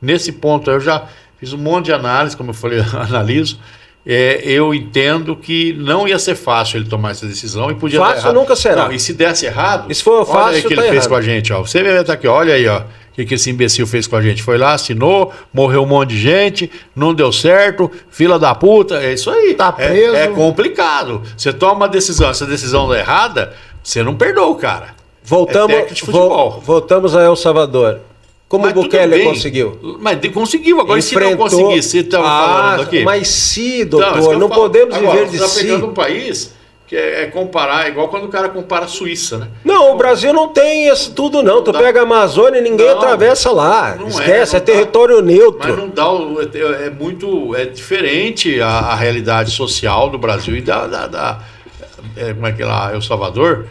Nesse ponto, eu já fiz um monte de análise, como eu falei, analiso. Eu entendo que não ia ser fácil ele tomar essa decisão e podia fácil dar errado. Nunca será. Não, e se desse errado, isso foi fácil, olha aí o que ele fez com a gente. Ó. Você vai estar aqui, olha aí, ó, o que esse imbecil fez com a gente. Foi lá, assinou, morreu um monte de gente, não deu certo, fila da puta, é isso aí. Tá preso. É complicado. Você toma uma decisão, essa decisão é errada, você não perdoa o cara. Voltamos a El Salvador. Como o Bukele conseguiu? Mas conseguiu, agora enfrentou... se não conseguir, você estava falando aqui. Mas se, doutor, não podemos viver de si. Você está pegando um país que é comparar, igual quando o cara compara a Suíça, né? Não, o Brasil não tem isso tudo não. Tu pega a Amazônia e ninguém atravessa lá. Esquece, é território neutro. Mas não dá, é diferente a realidade social do Brasil e como é que é lá, El Salvador.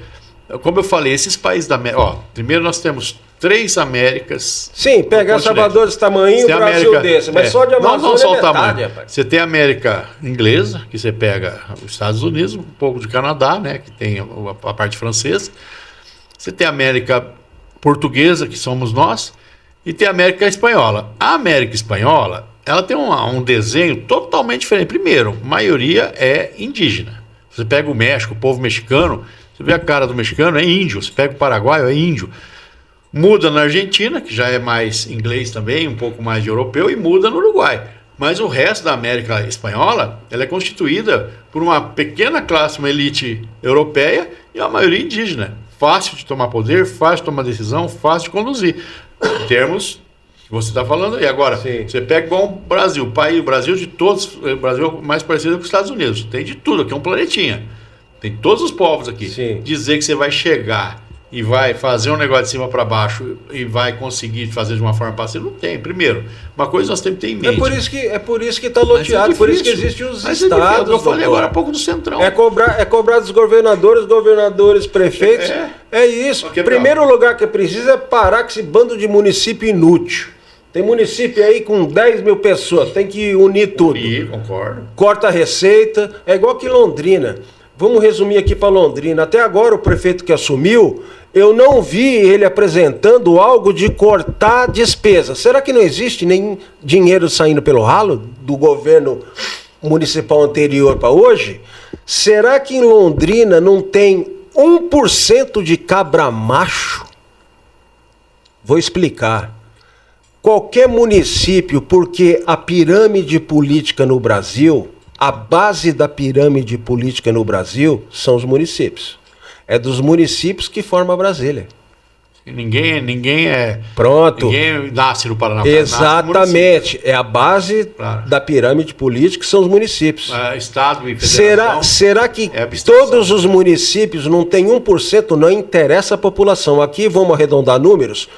Como eu falei, esses países da América, primeiro nós temos 3 Américas. Sim, pegar Salvador desse tamanho e o Brasil América, desse, mas só de Amazônia não só é metade, rapaz. Você tem a América Inglesa, que você pega os Estados Unidos, um pouco de Canadá, né, que tem a parte francesa. Você tem a América Portuguesa, que somos nós, e tem a América Espanhola. A América Espanhola, ela tem um desenho totalmente diferente. Primeiro, a maioria é indígena. Você pega o México, o povo mexicano, você vê a cara do mexicano, é índio. Você pega o paraguaio, é índio. Muda na Argentina, que já é mais inglês também, um pouco mais de europeu, e muda no Uruguai. Mas o resto da América Espanhola, ela é constituída por uma pequena classe, uma elite europeia e a maioria indígena. Fácil de tomar poder, fácil de tomar decisão, fácil de conduzir. Em termos que você está falando aí. Agora, sim, você pega igual o Brasil, o Brasil de todos, o Brasil é mais parecido com os Estados Unidos. Tem de tudo, aqui é um planetinha. Tem todos os povos aqui. Sim. Dizer que você vai chegar e vai fazer um negócio de cima para baixo e vai conseguir fazer de uma forma passiva, não tem. Primeiro, uma coisa nós temos que ter em mente. É por isso que está loteado, por isso que existem os estados. Eu falei agora há pouco do Centrão. É cobrar dos governadores, prefeitos. É isso. Primeiro lugar que precisa é parar com esse bando de município inútil. Tem município aí com 10 mil pessoas, tem que unir tudo. Concordo. Corta a receita, é igual que Londrina. Vamos resumir aqui para Londrina. Até agora o prefeito que assumiu, eu não vi ele apresentando algo de cortar despesa. Será que não existe nenhum dinheiro saindo pelo ralo do governo municipal anterior para hoje? Será que em Londrina não tem 1% de cabra macho? Vou explicar. Qualquer município, porque a pirâmide política no Brasil, a base da pirâmide política no Brasil são os municípios. É dos municípios que forma Brasília. Ninguém é... Pronto. Ninguém nasce no Paraná. Exatamente. É a base da pirâmide política, são os municípios. Estado e federação. Será que todos os municípios não tem 1%? Não interessa a população. Aqui, vamos arredondar números.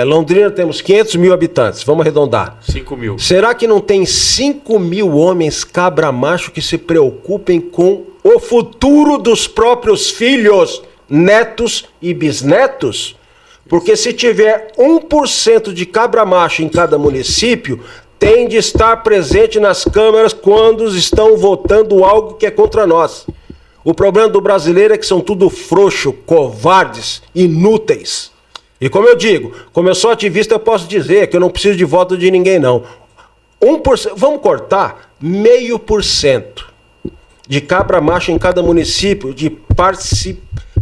Londrina temos 500 mil habitantes, vamos arredondar. 5 mil. Será que não tem 5 mil homens cabra-macho que se preocupem com o futuro dos próprios filhos, netos e bisnetos? Porque se tiver 1% de cabra-macho em cada município, tem de estar presente nas câmaras quando estão votando algo que é contra nós. O problema do brasileiro é que são tudo frouxo, covardes, inúteis. E como eu digo, como eu sou ativista, eu posso dizer que eu não preciso de voto de ninguém, não. 1%, vamos cortar 0,5% de cabra macho em cada município de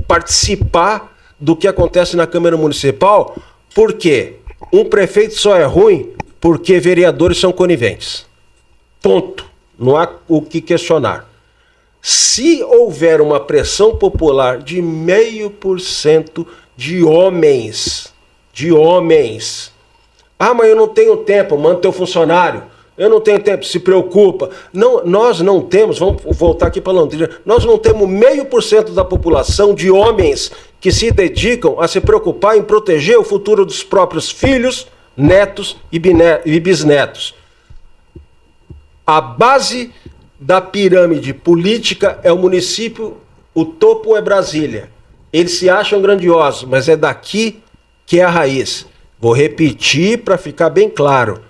participar do que acontece na Câmara Municipal. Por quê? Um prefeito só é ruim porque vereadores são coniventes. Ponto. Não há o que questionar. Se houver uma pressão popular de 0,5% de homens, ah, mas eu não tenho tempo, manda teu funcionário. Eu não tenho tempo, se preocupa. Não, nós não temos, vamos voltar aqui para Londrina, nós não temos 0,5% da população de homens que se dedicam a se preocupar em proteger o futuro dos próprios filhos, netos e bisnetos. A base da pirâmide política é o município, o topo é Brasília. Eles se acham grandiosos, mas é daqui que é a raiz. Vou repetir para ficar bem claro.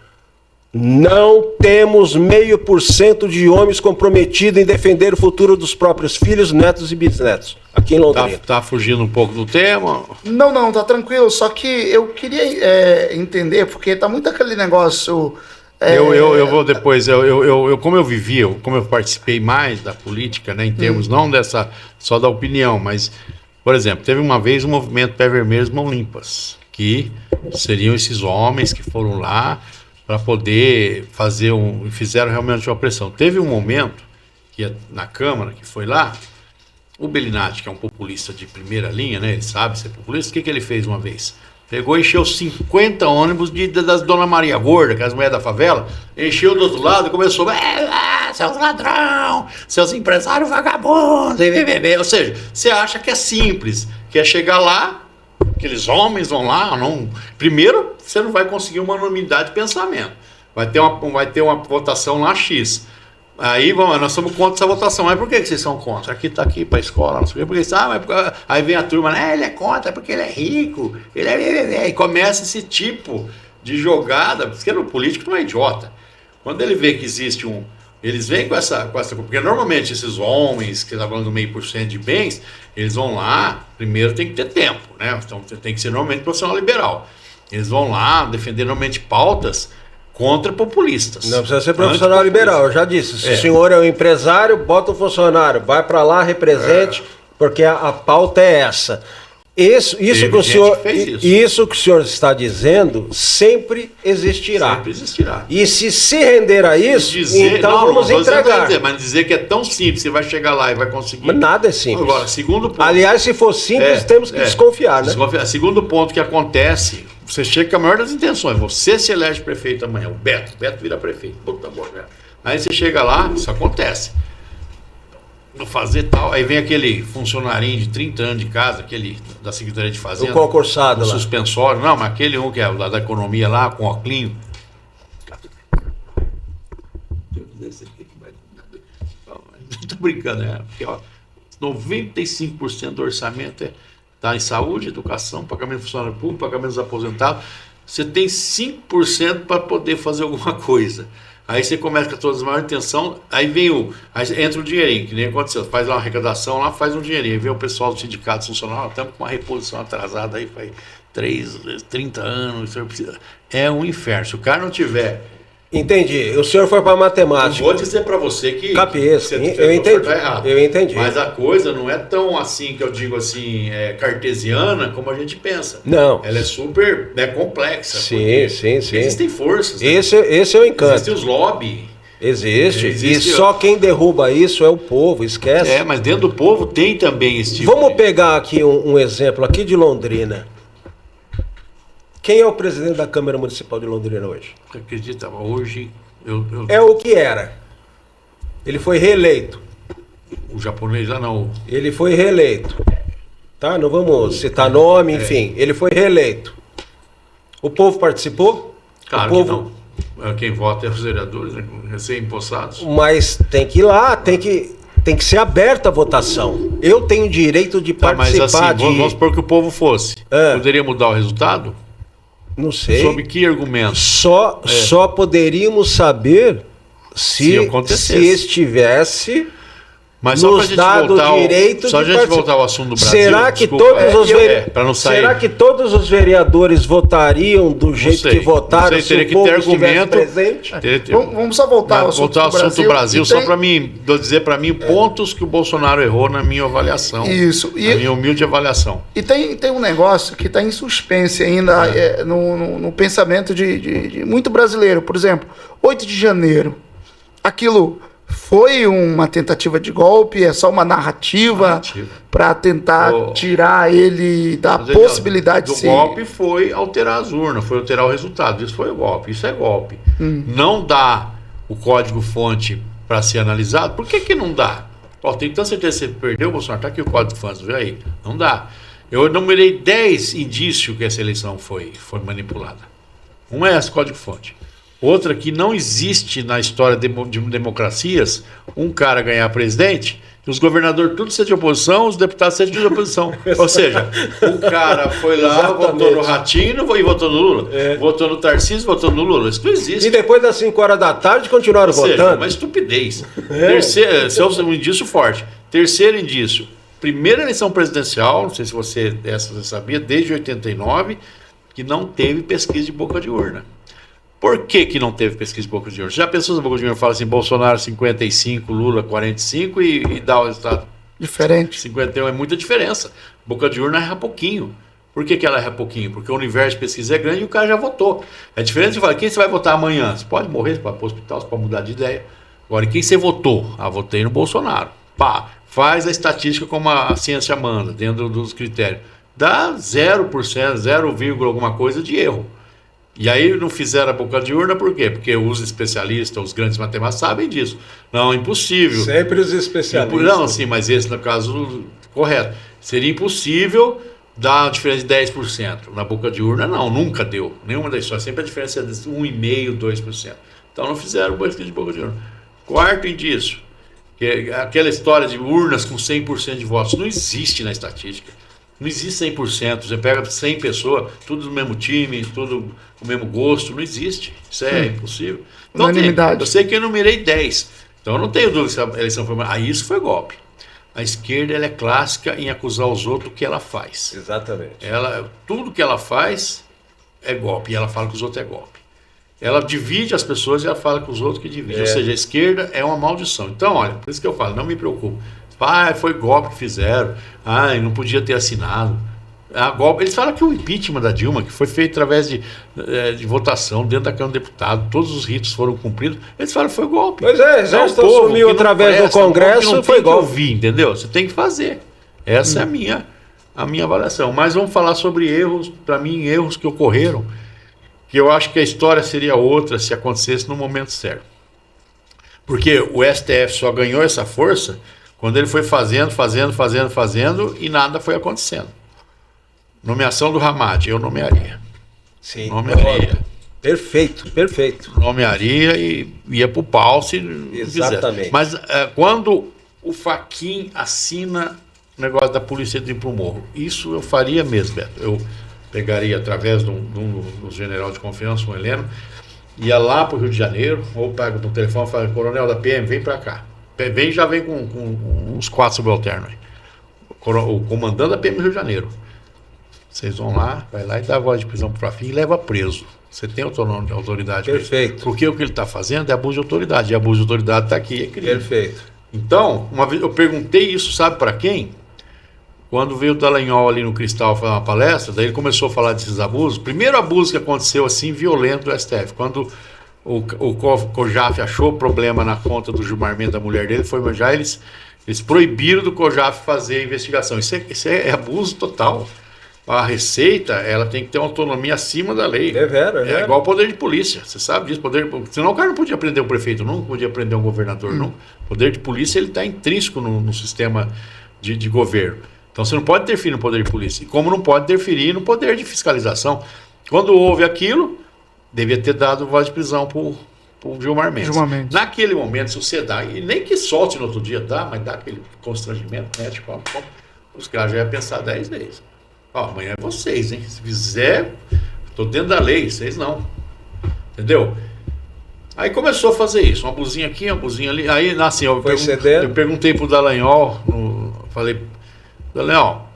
Não temos 0,5% de homens comprometidos em defender o futuro dos próprios filhos, netos e bisnetos. Aqui em Londrina. Tá fugindo um pouco do tema? Não, tá tranquilo. Só que eu queria entender, porque tá muito aquele negócio... Eu vou depois, como eu vivi, como eu participei mais da política, né, em termos não dessa, só da opinião, mas, por exemplo, teve uma vez um movimento Pé Vermelhos Mão Limpas, que seriam esses homens que foram lá para poder fazer fizeram realmente uma pressão. Teve um momento que na Câmara, que foi lá, o Bellinati, que é um populista de primeira linha, né, ele sabe ser populista, o que ele fez uma vez? Pegou e encheu 50 ônibus das Dona Maria Gorda, que é as mulheres da favela, encheu do outro lado e começou, seus ladrão, seus empresários vagabundos, ou seja, você acha que é simples, que é chegar lá, aqueles homens vão lá, primeiro, você não vai conseguir uma unanimidade de pensamento, vai ter uma votação lá X. Aí nós somos contra essa votação. Mas por que vocês são contra? Aqui tá aqui para a escola, não sei o quê. Porque, aí vem a turma, né? Ele é contra porque ele é rico, e começa esse tipo de jogada, porque o político não é idiota. Quando ele vê que existe eles vêm com essa. Porque normalmente esses homens que estão falando do 0,5% de bens, eles vão lá, primeiro tem que ter tempo, né? Então tem que ser normalmente profissional liberal. Eles vão lá defender normalmente pautas contra populistas. Não precisa ser profissional liberal, eu já disse. Se o senhor é um empresário, bota um funcionário, vai para lá, represente, porque a pauta é essa. Isso que o senhor está dizendo sempre existirá. Sempre existirá. E se render a isso, então vamos entregar. Mas dizer que é tão simples, você vai chegar lá e vai conseguir. Mas nada é simples. Agora, segundo ponto. Aliás, se for simples, temos que desconfiar, né? Segundo ponto que acontece, você chega com a maior das intenções, você se elege prefeito amanhã, o Beto vira prefeito. Puta bom, né? Aí você chega lá, isso acontece. Vou fazer tal, aí vem aquele funcionarinho de 30 anos de casa, aquele da Secretaria de Fazenda. O concursado lá. Suspensório. Não, mas aquele que é da economia lá, com óculos. Tô brincando, né? Porque, 95% do orçamento está em saúde, educação, pagamento de funcionário público, pagamento dos aposentados. Você tem 5% para poder fazer alguma coisa. Aí você começa com todas as maiores intenções, aí entra o dinheirinho, que nem aconteceu, faz uma arrecadação lá, faz um dinheirinho, aí vem o pessoal do sindicato funcional, estamos com uma reposição atrasada aí, faz 30 anos, é um inferno. Se o cara não tiver... Entendi, o senhor foi para matemática. Eu vou dizer para você que... Cabeça, eu entendi, tá errado. eu entendi. Mas a coisa não é tão assim, que eu digo assim, cartesiana, como a gente pensa. Não. Ela é super complexa. Sim. Existem forças. Né? Esse é o encanto. Existem os lobbies. Existe. E só quem derruba isso é o povo, esquece. Mas dentro do povo tem também esse tipo. Vamos pegar aqui um exemplo aqui de Londrina. Quem é o presidente da Câmara Municipal de Londrina hoje? Você acredita? Hoje... É o que era. Ele foi reeleito. O japonês lá não. Ele foi reeleito. Tá? Não vamos citar nome, enfim. Ele foi reeleito. O povo participou? Claro que não. Quem vota é os vereadores, né? Recém-impossados. Mas tem que ir lá, tem que ser aberta a votação. Eu tenho direito de participar. Mas assim, vamos supor que o povo fosse. Poderia mudar o resultado? Não sei. Sob que argumento? Só poderíamos saber se estivesse Mas só pra nos gente dado voltar o direito só a de gente participar. voltar ao assunto do Brasil. Será que desculpa, todos os pra não sair. Será que todos os vereadores votariam do jeito que votaram não sei, teria se que o povo ter estivesse argumento. presente? Vamos só voltar ao assunto do Brasil. Só para mim dizer para mim pontos que o Bolsonaro errou na minha avaliação. Isso. Na minha humilde avaliação. E tem um negócio que está em suspense ainda no pensamento de muito brasileiro. Por exemplo, 8 de janeiro. Aquilo foi uma tentativa de golpe? É só uma narrativa para tentar tirar ele da possibilidade de ser... O golpe foi alterar as urnas, foi alterar o resultado. Isso foi o golpe. Isso é golpe. Não dá o código-fonte para ser analisado. Por que não dá? Tenho tanta certeza que você perdeu, Bolsonaro. Está aqui o código-fonte, vê aí. Não dá. Eu enumerei 10 indícios que essa eleição foi manipulada. Um é esse código-fonte. Outra que não existe na história de democracias um cara ganhar presidente e os governadores tudo ser de oposição, os deputados serem de oposição. Ou seja, o cara foi lá, votou no Ratinho e votou no Lula. Votou no Tarcísio, votou no Lula. Isso não existe. E depois das 5 horas da tarde continuaram votando. Seja, uma estupidez. Terceiro, esse é um indício forte. Terceiro indício. Primeira eleição presidencial, não sei se você sabia, desde 89, que não teve pesquisa de boca de urna. Por que não teve pesquisa de boca de urna? Já pensou se a boca de urna fala assim, Bolsonaro 55, Lula 45 e dá o resultado? Diferente. 51 é muita diferença. Boca de urna erra pouquinho. Por que ela erra pouquinho? Porque o universo de pesquisa é grande e o cara já votou. É diferente de falar, quem você vai votar amanhã? Você pode morrer, você pode ir para o hospital, você pode mudar de ideia. Agora, quem você votou? Votei no Bolsonaro. Pá, faz a estatística como a ciência manda, dentro dos critérios. Dá 0%, 0, alguma coisa de erro. E aí não fizeram a boca de urna por quê? Porque os especialistas, os grandes matemáticos sabem disso. Não, impossível. Sempre os especialistas. Não, sim, mas esse no caso correto. Seria impossível dar uma diferença de 10%. Na boca de urna não, nunca deu. Nenhuma das histórias. Sempre a diferença é de 1,5%, 2%. Então não fizeram pesquisa de boca de urna. Quarto indício, que aquela história de urnas com 100% de votos não existe na estatística. Não existe 100%. Você pega 100 pessoas, tudo do mesmo time, tudo com o mesmo gosto. Não existe. Isso é impossível. Então, eu sei que eu enumerei 10. Então eu não tenho dúvida se a eleição foi... isso foi golpe. A esquerda ela é clássica em acusar os outros do que ela faz. Exatamente. Tudo que ela faz é golpe. E ela fala que os outros é golpe. Ela divide as pessoas e ela fala com os outros que dividem. Ou seja, a esquerda é uma maldição. Então, olha, por isso que eu falo, não me preocupo. Foi golpe que fizeram. Não podia ter assinado. Golpe. Eles falam que o impeachment da Dilma, que foi feito através de votação dentro da Câmara de Deputados, todos os ritos foram cumpridos. Eles falam que foi golpe. Pois é, exército assumiu através do Congresso, não foi golpe. Ouvir, entendeu? Você tem que fazer. Essa é a minha avaliação. Mas vamos falar sobre erros, para mim, erros que ocorreram, que eu acho que a história seria outra se acontecesse no momento certo. Porque o STF só ganhou essa força quando ele foi fazendo e nada foi acontecendo. Nomeação do Ramad, eu nomearia. Sim. Nomearia. Perfeito. Nomearia e ia pro pau se Exatamente. Fizesse. Mas quando o Fachin assina o negócio da polícia de ir pro morro, isso eu faria mesmo, Beto. Eu pegaria através de um general de confiança, um Heleno, ia lá pro Rio de Janeiro, ou pega no telefone e fala, coronel da PM, vem pra cá. Já vem com uns 4 subalternos aí. O comandante da PM do Rio de Janeiro. Vocês vão lá, vai lá e dá a voz de prisão pro Fachin e leva preso. Você tem autoridade. Perfeito. Porque o que ele está fazendo é abuso de autoridade. E abuso de autoridade está aqui. Perfeito. Então, uma vez eu perguntei isso, sabe para quem? Quando veio o Dallagnol ali no Cristal fazer uma palestra, daí ele começou a falar desses abusos. Primeiro abuso que aconteceu assim, violento do STF. Quando o COJAF achou problema na conta do Gilmar Mendes, da mulher dele, foi já eles proibiram do COJAF fazer a investigação. Isso é abuso total. A Receita, ela tem que ter uma autonomia acima da lei. É igual ao poder de polícia. Você sabe disso. Senão o cara não podia prender um prefeito, não podia prender um governador, não. O poder de polícia ele está intrínseco no sistema de governo. Então você não pode interferir no poder de polícia. E como não pode interferir no poder de fiscalização. Quando houve aquilo, devia ter dado voz de prisão para o Gilmar Mendes. Naquele momento, se você dá, e nem que solte no outro dia, mas dá aquele constrangimento, né? Os caras já iam pensar 10 vezes. Amanhã é vocês, hein? Se fizer, estou dentro da lei, vocês não. Entendeu? Aí começou a fazer isso, uma blusinha aqui, uma blusinha ali. Aí, assim, eu perguntei pro Dallagnol, falei, Dallagnol,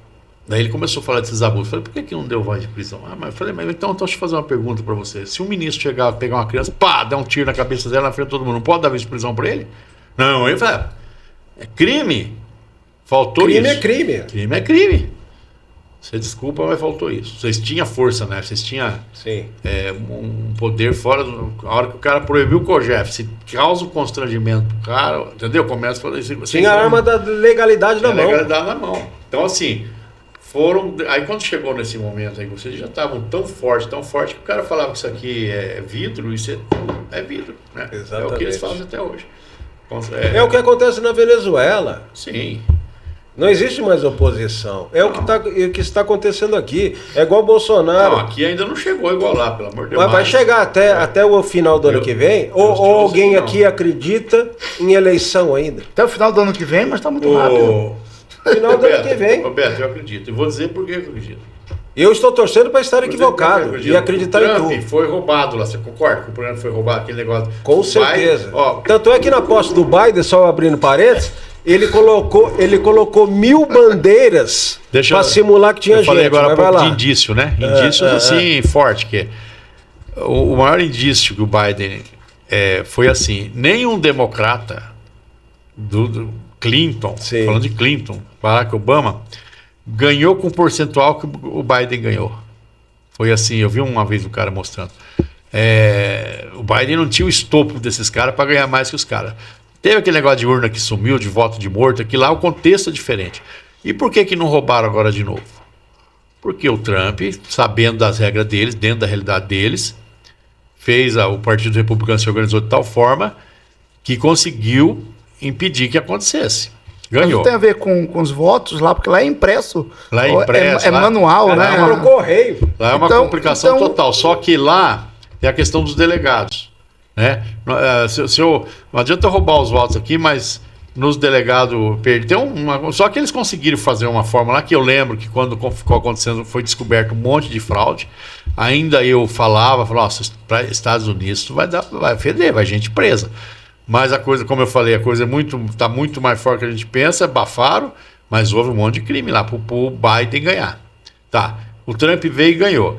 daí ele começou a falar desses abusos. Falei, por que não deu voz de prisão? Mas eu falei, mas então deixa eu fazer uma pergunta para você. Se um ministro chegar, pegar uma criança, pá, dar um tiro na cabeça dela na frente de todo mundo, não pode dar voz de prisão para ele? Não, ele fala, é crime. Faltou crime isso. Crime é crime. Crime é crime. Você desculpa, mas faltou isso. Vocês tinham força, né? Vocês tinham um poder fora. A hora que o cara proibiu o COGEF, se causa um constrangimento pro cara, entendeu? Começa a falar isso. Tinha a arma da legalidade na mão. Legalidade na mão. Então, assim, foram. Aí quando chegou nesse momento aí, vocês já estavam tão forte que o cara falava que isso aqui é vidro, isso é vidro, né? Exatamente. É o que eles fazem até hoje. É o que acontece na Venezuela. Sim. Não existe mais oposição. É o que está acontecendo aqui. É igual o Bolsonaro. Não, aqui ainda não chegou igual lá, pelo amor de Deus. Mas vai chegar até o final do ano que vem? Ou alguém aqui acredita em eleição ainda? Até o final do ano que vem, mas está muito rápido. Final do ano que vem. Roberto, eu acredito. E vou dizer por que eu acredito. Eu estou torcendo para estar equivocado e acreditar em tudo. O Trump foi roubado lá, você concorda que o programa foi roubado, aquele negócio? Com certeza. Tanto é que na posse do Biden, só abrindo parênteses, ele colocou 1.000 bandeiras para simular que tinha gente. Eu falei agora há pouco de indício, né? Indícios assim, forte. Que o maior indício que o Biden foi assim, nenhum democrata do Clinton, falando de Clinton, Barack Obama, ganhou com o percentual que o Biden ganhou. Foi assim, eu vi uma vez o cara mostrando. O Biden não tinha o estopro desses caras para ganhar mais que os caras. Teve aquele negócio de urna que sumiu, de voto de morto, que lá o contexto é diferente. E por que não roubaram agora de novo? Porque o Trump, sabendo das regras deles, dentro da realidade deles, o Partido Republicano se organizou de tal forma que conseguiu impedir que acontecesse. Ganhou. Mas não tem a ver com os votos lá, porque lá é impresso. Lá é impresso. É manual, né? É pro correio. Lá é uma complicação total. Só que lá tem a questão dos delegados. Né? Não adianta roubar os votos aqui, mas nos delegados só que eles conseguiram fazer uma forma lá que eu lembro que quando ficou acontecendo foi descoberto um monte de fraude. Ainda eu falava, nossa, para Estados Unidos vai feder, vai gente presa. Mas a coisa, como eu falei, a coisa está muito mais forte que a gente pensa, abafaram, mas houve um monte de crime lá para o Biden ganhar. Tá, o Trump veio e ganhou.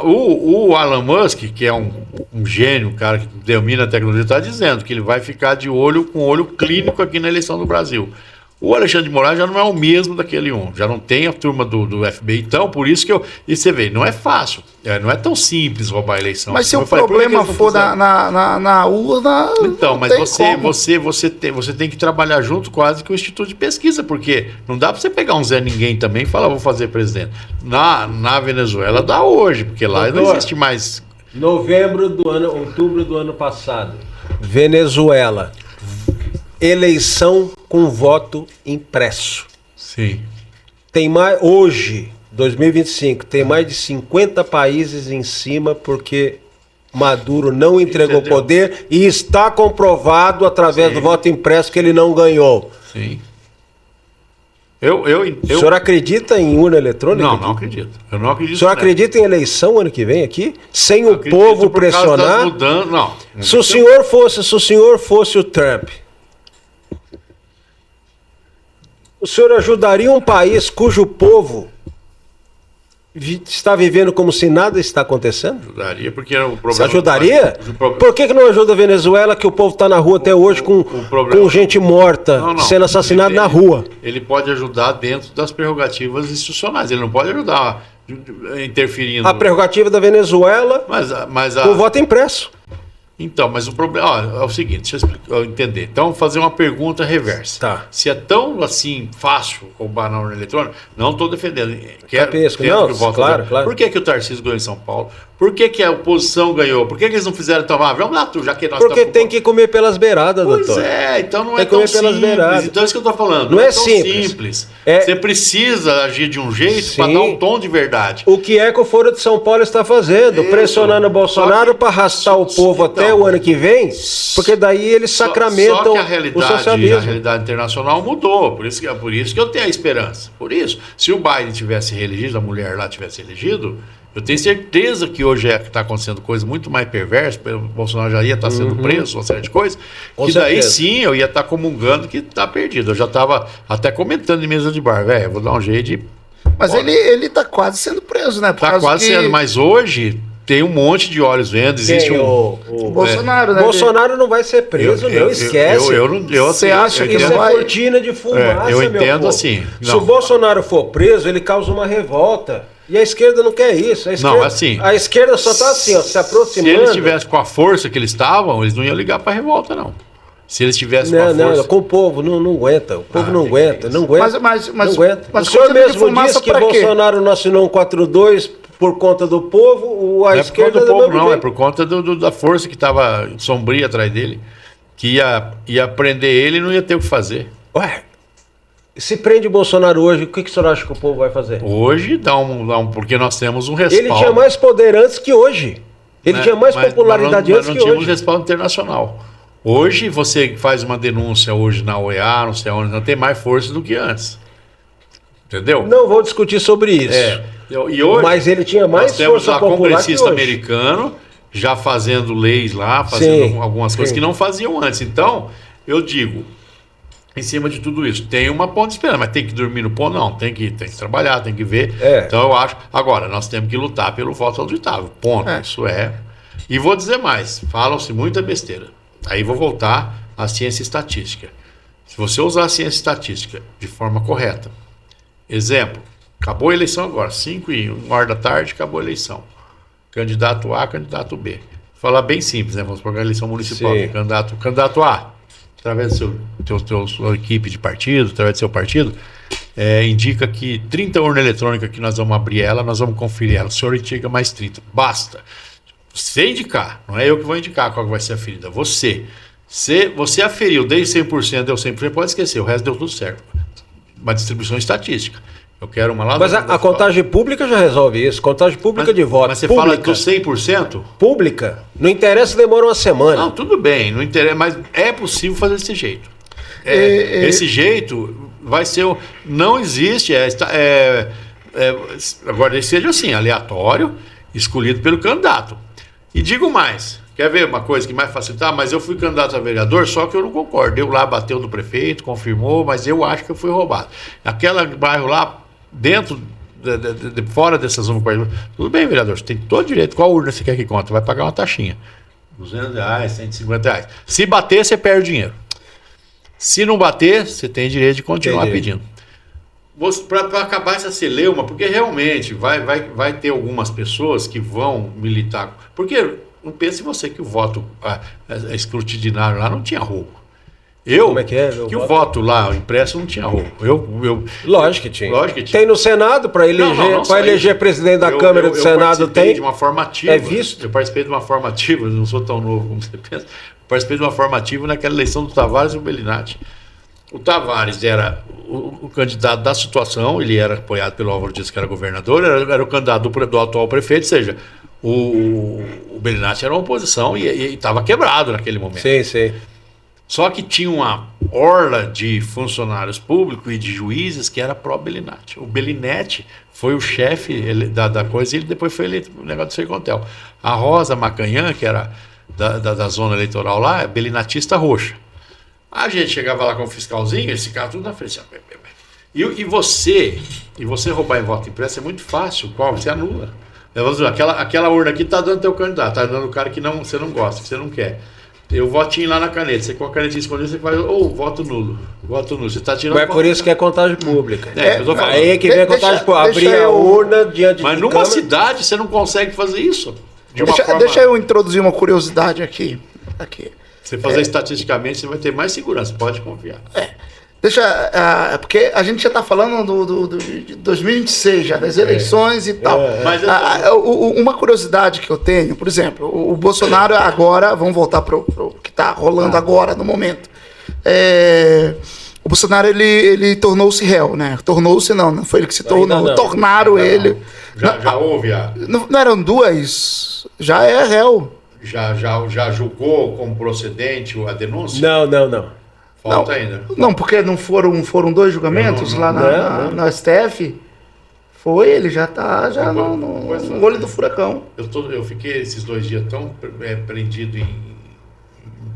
O Elon Musk, que é um gênio, um cara que domina a tecnologia, está dizendo que ele vai ficar de olho com olho clínico aqui na eleição do Brasil. O Alexandre de Moraes já não é o mesmo daquele já não tem a turma do FBI, então por isso que e você vê, não é fácil, não é tão simples roubar a eleição. Mas se o problema for na urna, então, mas você tem que trabalhar junto quase com o Instituto de Pesquisa, porque não dá para você pegar um Zé Ninguém também e falar, vou fazer presidente. Na Venezuela dá hoje, porque lá não existe mais. Outubro do ano passado, Venezuela. Eleição com voto impresso. Sim. Tem hoje, 2025, tem mais de 50 países em cima porque Maduro não entregou poder e está comprovado através do voto impresso que ele não ganhou. Sim. O senhor acredita em urna eletrônica? Não acredito. Eu não acredito. O senhor acredita em eleição ano que vem aqui? Sem o povo pressionar? Não. Se o senhor fosse o Trump, o senhor ajudaria um país cujo povo está vivendo como se nada está acontecendo? Ajudaria, porque o problema... Você ajudaria? Por que não ajuda a Venezuela, que o povo está na rua até hoje com gente morta, sendo assassinada na rua? Ele pode ajudar dentro das prerrogativas institucionais, ele não pode ajudar interferindo... A prerrogativa da Venezuela com voto impresso. Então, mas o problema é o seguinte, deixa eu entender. Então, fazer uma pergunta reversa. Tá. Se é tão assim fácil roubar na urna eletrônica, não estou defendendo. Claro. Por que o Tarcísio ganhou em São Paulo? Por que a oposição ganhou? Por que eles não fizeram tomar? Vamos lá, já que nós porque tem que comer pelas beiradas, doutor. Pois então não é tão simples. Beiradas. Então é isso que eu estou falando. Não é tão simples. Você precisa agir de um jeito para dar um tom de verdade. O que o Foro de São Paulo está fazendo? Pressionando o Bolsonaro para arrastar o povo até o ano que vem, porque daí eles sacramentam o socialismo. A realidade internacional mudou, por isso que eu tenho a esperança. Por isso, se o Biden tivesse reelegido, a mulher lá tivesse elegido, Eu tenho certeza que hoje está acontecendo coisa muito mais perversa, o Bolsonaro já ia estar sendo preso, uma série de coisas, Com que daí certeza. sim eu ia estar comungando que está perdido. Eu já estava até comentando em mesa de bar, velho, vou dar um jeito de... Mas ele tá quase sendo preso, né? Por Está causa quase que sendo, mas hoje tem um monte de olhos vendo, existe Quem? o Bolsonaro, né? Bolsonaro não vai ser preso, não esquece. Você acha que Isso não é vai? cortina de fumaça, eu meu entendo povo. assim, Se não. o Bolsonaro for preso, ele causa uma revolta. E a esquerda não quer isso. A esquerda, Não, assim, a esquerda só está assim, ó, se Se aproximando. eles estivessem com a força que eles estavam, eles não iam ligar para revolta, não. Se eles estivessem com a Não, força... com o povo, não aguenta. O povo não que aguenta, isso. não aguenta. Mas não aguenta. mas O senhor cortina de mesmo fumaça disse que pra quê? Bolsonaro não assinou um 4-2 por conta do povo, a Não é por conta esquerda do povo, mesmo não. É jeito. por conta da força que estava sombria atrás dele. Que ia prender ele e não ia ter o que fazer. Ué, se prende o Bolsonaro hoje, o que o senhor acha que o povo vai fazer? Hoje dá um porque nós temos um respaldo. Ele tinha mais poder antes que hoje. Ele né? tinha mais Mas popularidade não, antes não que tínhamos hoje. respaldo internacional. Hoje você faz uma denúncia hoje na OEA, não sei onde, não tem mais força do que antes. Entendeu? Não vou discutir sobre isso. E hoje, Mas ele tinha mais nós temos força lá popular congressista que hoje. americano já fazendo leis lá, fazendo Sim, algumas coisas sim. que não faziam antes. Então, eu digo, em cima de tudo isso, tem uma ponta de esperança, mas tem que dormir no pão? Não, tem que trabalhar, tem que ver. É. Então, eu acho. Agora, nós temos que lutar pelo voto auditável. Ponto. Isso é. E vou dizer mais: falam-se muita besteira. Aí vou voltar à ciência estatística. Se você usar a ciência estatística de forma correta, exemplo, acabou a eleição agora, 5h01 da tarde, acabou a eleição. Candidato A, candidato B. Vou falar bem simples, né? Vamos pegar a eleição municipal. Sim. Candidato A, através da sua equipe de partido, através do seu partido, indica que 30 urnas eletrônicas que nós vamos abrir ela, nós vamos conferir ela. O senhor indica mais 30. Basta. Você indicar, não é eu que vou indicar qual que vai ser a ferida. Você. Se você aferiu, dei 100%, deu 100%, pode esquecer, o resto deu tudo certo. Uma distribuição estatística. Eu quero uma lá... Mas a contagem pública já resolve isso. Contagem pública de voto. Mas você pública. fala do 100%? Pública. Não interessa, demora uma semana. Não, tudo bem, não interessa, mas é possível fazer desse jeito. Esse jeito vai ser... Não existe, agora ele seja assim, aleatório, escolhido pelo candidato. E digo mais, quer ver uma coisa que mais facilitar? Mas eu fui candidato a vereador, só que eu não concordo. Eu lá bateu do prefeito, confirmou, mas eu acho que eu fui roubado. Naquele bairro lá, dentro, fora dessas urnas, tudo bem, vereador, você tem todo direito. Qual urna você quer que conta? Vai pagar uma taxinha. R$200, R$150. Se bater, você perde dinheiro. Se não bater, você tem direito de continuar pedindo. Para acabar essa celeuma, porque realmente vai ter algumas pessoas que vão militar. Porque não pense você que o voto escrutinário lá não tinha roubo. Como é que é? O voto lá, o impresso, não tinha roubo. Lógico que tinha. Lógico que tinha. Tem no Senado, para eleger, só eleger isso. presidente da Câmara do Senado, tem. De uma formativa. É visto? Eu participei de uma formativa, não sou tão novo como você pensa. Participei de uma formativa naquela eleição do Tavares e o Bellinati. O Tavares era o candidato da situação, ele era apoiado pelo Álvaro Dias, que era governador, era o candidato do atual prefeito, ou seja, o Bellinati era uma oposição e estava quebrado naquele momento. Sim, sim. Só que tinha uma orla de funcionários públicos e de juízes que era pró-Bellinati. O Bellinati foi o chefe da coisa e ele depois foi eleito no negócio do Sercontel. A Rosa Macanhã, que era da zona eleitoral lá, é belinatista roxa. A gente chegava lá com o fiscalzinho, eles ficavam tudo na frente. E você roubar em voto impresso é muito fácil. Qual? Você anula. Vamos dizer, aquela urna aqui está dando teu candidato, está dando o cara que você não gosta, que você não quer. Eu votinho lá na caneta. Você com a canetinha escondida, você faz, voto nulo. Voto nulo. Você está tirando. Mas é por isso que é contagem pública. Eu tô falando. Aí é que vem a contagem pública. Abrir a urna diante Mas de numa câmera. cidade você não consegue fazer isso. Deixa eu introduzir uma curiosidade aqui. Você fazer estatisticamente, você vai ter mais segurança. Pode confiar. Porque a gente já está falando de 2026, já, das eleições e tal. Mas uma curiosidade que eu tenho, por exemplo, o Bolsonaro agora, vamos voltar para o que está rolando agora, no momento. O Bolsonaro, ele tornou-se réu, né? Tornou-se não foi ele que se tornou, não. Tornaram ele. Já houve Não eram duas? Já é réu. Já julgou como procedente a denúncia? Não. Falta ainda. Não, porque não foram dois julgamentos Não. lá na STF? Foi, ele já tá no olho do furacão. Eu fiquei esses 2 dias tão prendido em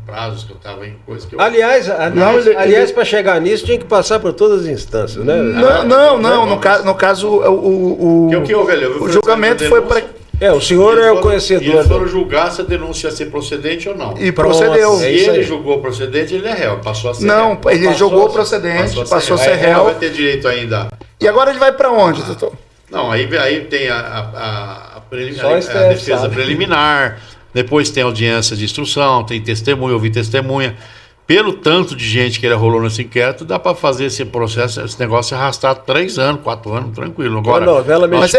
prazos que eu estava em coisa que eu... Aliás, para chegar nisso, tinha que passar por todas as instâncias, né? Não. No caso, o que houve ali? o julgamento foi para... o senhor é o conhecedor. E eles foram julgar se a denúncia ia ser procedente ou não. E procedeu. Se ele julgou procedente, ele é réu, passou a ser réu. Não, ele julgou procedente, passou a ser réu. Vai ter direito ainda. E agora ele vai para onde, doutor? Não, aí tem a defesa preliminar, depois tem audiência de instrução, tem testemunha, ouvir testemunha. Pelo tanto de gente que ele rolou nesse inquérito, dá para fazer esse processo, esse negócio arrastar 3 anos, 4 anos, tranquilo. Agora,